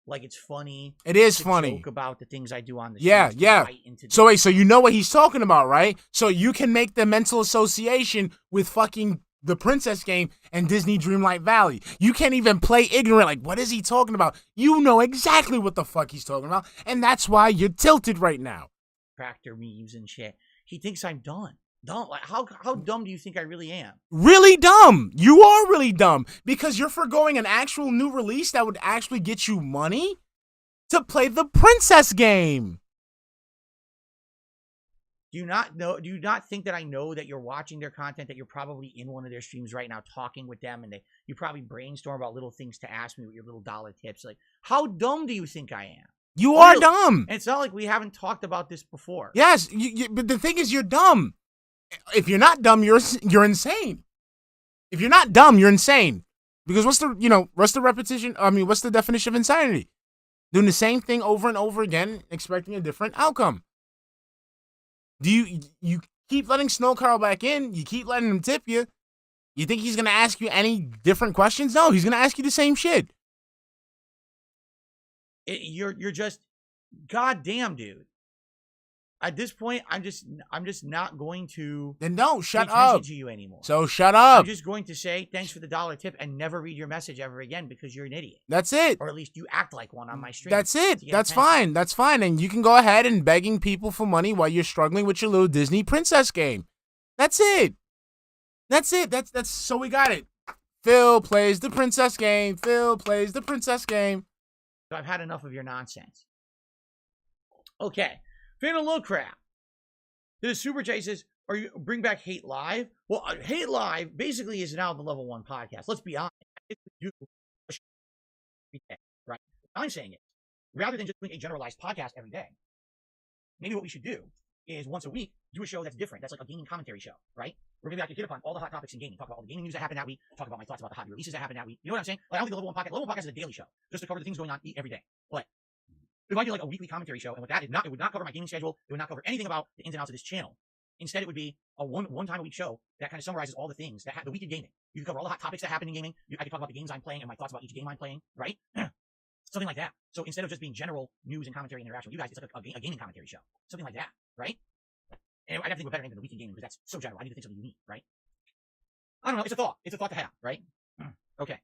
like it's funny. It is funny. Joke about the things I do on the show. Yeah. So wait, so you know what he's talking about, right? So you can make the mental association with fucking the Princess Game and Disney Dreamlight Valley. You can't even play ignorant, like, what is he talking about? You know exactly what the fuck he's talking about, and that's why you're tilted right now. Tractor memes and shit. He thinks I'm done. Dumb. Like, how dumb do you think I really am? Really dumb. You are really dumb because you're foregoing an actual new release that would actually get you money to play the princess game. Do you not think that I know that you're watching their content, that you're probably in one of their streams right now talking with them, and you probably brainstorm about little things to ask me with your little dollar tips? Like, how dumb do you think I am? You are dumb. And it's not like we haven't talked about this before. Yes, but the thing is, you're dumb. If you're not dumb, you're insane. If you're not dumb, you're insane. Because what's the repetition? I mean, what's the definition of insanity? Doing the same thing over and over again, expecting a different outcome. Do you keep letting Snow Carl back in? You keep letting him tip you. You think he's gonna ask you any different questions? No, he's gonna ask you the same shit. You're just goddamn, dude. At this point, I'm just not going to. Then don't shut pay attention up to you anymore. So shut up. I'm just going to say thanks for the dollar tip and never read your message ever again because you're an idiot. That's it. Or at least you act like one on my stream. That's it. That's fine. That's fine. And you can go ahead and begging people for money while you're struggling with your little Disney princess game. That's it. That's it. That's so we got it. Phil plays the princess game. Phil plays the princess game. So I've had enough of your nonsense. Okay. Fan of low crap. The super chat says, "Are you bring back Hate Live?" Well, Hate Live basically is now the level 1 podcast. Let's be honest. Right? I'm saying it. Rather than just doing a generalized podcast every day, maybe what we should do is once a week do a show that's different. That's like a gaming commentary show, right? Where maybe I could hit upon all the hot topics in gaming, talk about all the gaming news that happened that week, talk about my thoughts about the hot releases that happened that week. You know what I'm saying? Like, I don't think the level 1 podcast is a daily show, just to cover the things going on every day. But if I do like a weekly commentary show, and with that, it would not cover my gaming schedule. It would not cover anything about the ins and outs of this channel. Instead, it would be a one time a week show that kind of summarizes all the things that the week in gaming. You can cover all the hot topics that happen in gaming. I can talk about the games I'm playing and my thoughts about each game I'm playing, right? Something like that. So instead of just being general news and commentary and interaction with you guys, it's like a gaming commentary show. Something like that, right? And I'd have to think of a better name than the week in gaming because that's so general. I need to think something unique, right? I don't know. It's a thought. It's a thought to have, right? Okay.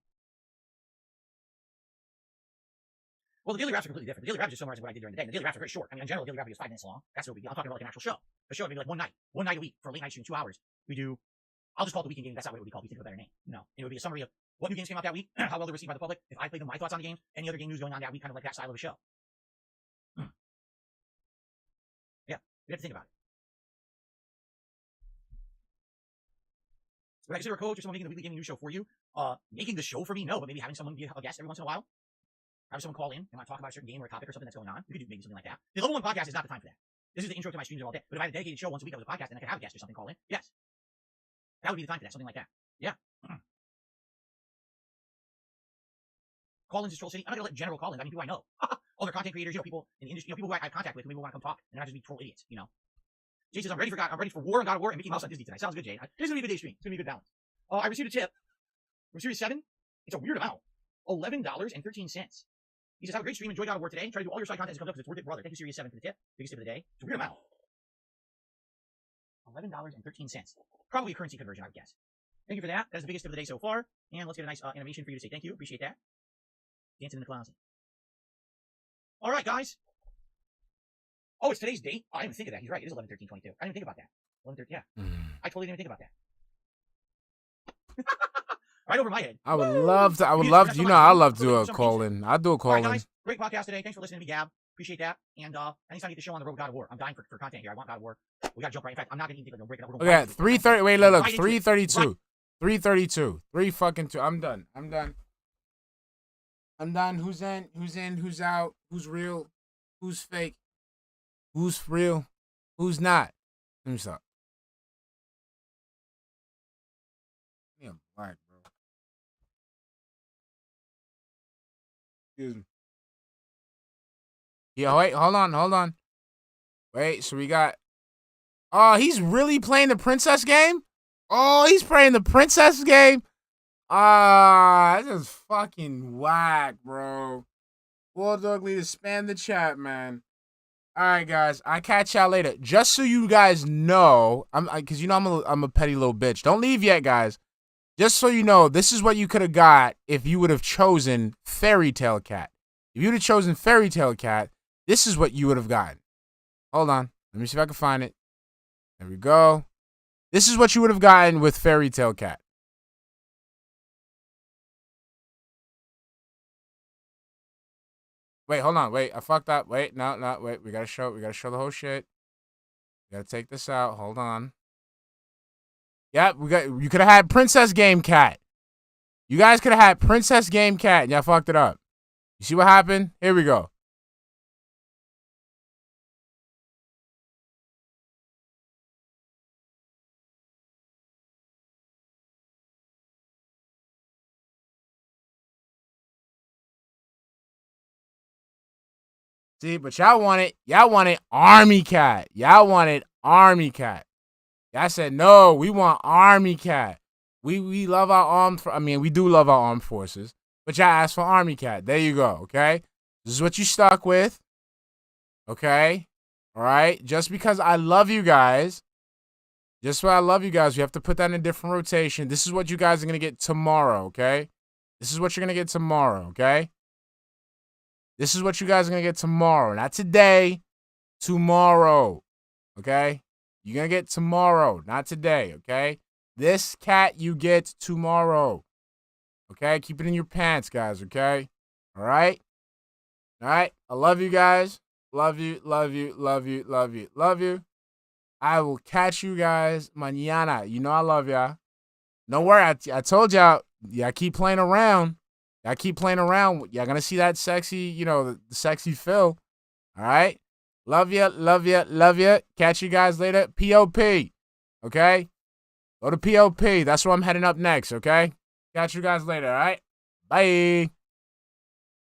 Well, the daily raps are completely different. The daily raps is summarizing what I did during the day. The daily raps are very short. I mean, in general, the daily rap is 5 minutes long. That's no big deal. I'm talking about like an actual show. A show maybe like one night a week for a late night stream, 2 hours. I'll just call it the weekend game. That's not what it would be called. We think of a better name. No, it would be a summary of what new games came out that week, how well they're received by the public. If I played them, my thoughts on the games, any other game news going on that week, kind of like that style of a show. Yeah, we have to think about it. Would I consider a coach or someone making the weekly gaming news show for you? Making the show for me, no, but maybe having someone be a guest every once in a while. Have someone call in and talk about a certain game or a topic or something that's going on. We could do maybe something like that. The level 1 podcast is not the time for that. This is the intro to my streams all day. But if I had a dedicated show once a week that was a podcast and I could have a guest or something call in, yes. That would be the time for that, something like that. Yeah. Call-ins is Troll City. I'm not gonna let general call-ins. I mean, people I know. Other content creators, people in the industry, people who I have contact with who maybe want to come talk and not just be troll idiots, Jay says, I'm ready for War and God of War and Mickey Mouse on Disney tonight. Sounds good, Jay. This is gonna be a good day stream. It's gonna be a good balance. I received a tip from Series 7. It's a weird amount. $11.13. He says, have a great stream. Enjoy God of War today. Try to do all your side content as it comes up because it's worth it, brother. Thank you, Series 7, for the tip. Biggest tip of the day. It's a weird amount. $11.13. Probably a currency conversion, I would guess. Thank you for that. That is the biggest tip of the day so far. And let's get a nice animation for you to say thank you. Appreciate that. Dancing in the closet. All right, guys. Oh, it's today's date? Oh, I didn't even think of that. He's right. It is 11/13/22. I didn't even think about that. 11/13. Yeah. I totally didn't even think about that. Right over my head. I would love to. I love to do a call in. I'll do a call in. Guys, great podcast today. Thanks for listening to me, Gab. Appreciate that. And anytime I get the show on the road with God of War, I'm dying for content here. I want God of War. We got to jump right. In fact, I'm not going to even take a break. Okay, 3:30. Wait, look. 3:32. 3:32. 3:2. I'm done. Who's in? Who's out? Who's real? Who's fake? Who's real? Who's not? Let me stop. Yeah, I'm black, bro. Excuse me. Yeah, wait, hold on. Wait, so we got... Oh, he's really playing the princess game? Oh, he's playing the princess game? This is fucking whack, bro. Bulldog leader, spam the chat, man. All right, guys, I'll catch y'all later. Just so you guys know, because I'm a petty little bitch. Don't leave yet, guys. Just so you know, this is what you could have got if you would have chosen Fairy Tale Cat. If you would have chosen Fairy Tale Cat, this is what you would have gotten. Hold on. Let me see if I can find it. There we go. This is what you would have gotten with Fairy Tale Cat. Wait, hold on. Wait, I fucked up. Wait, no, wait. We gotta show the whole shit. We gotta take this out. Hold on. Yeah, you could have had Princess Game Cat. You guys could have had Princess Game Cat, and y'all fucked it up. You see what happened? Here we go. See, but y'all wanted Army Cat. Y'all wanted Army Cat. Y'all said, no, we want Army Cat. We love our we do love our armed forces. But y'all asked for Army Cat. There you go, okay? This is what you stuck with. Okay? All right? Just because I love you guys, we have to put that in a different rotation. This is what you guys are going to get tomorrow, okay? This is what you're going to get tomorrow, okay? This is what you guys are going to get tomorrow. Not today, tomorrow, okay? You're going to get tomorrow, not today, okay? This cat you get tomorrow, okay? Keep it in your pants, guys, okay? All right? All right? I love you guys. Love you, love you, love you, love you, love you. I will catch you guys mañana. You know I love y'all. Don't worry, I told y'all, y'all keep playing around. Y'all keep playing around. Y'all gonna see that sexy, the sexy Phil. All right? Love ya, love ya, love ya. Catch you guys later. POP. Okay? Go to POP. That's where I'm heading up next, okay? Catch you guys later, all right? Bye.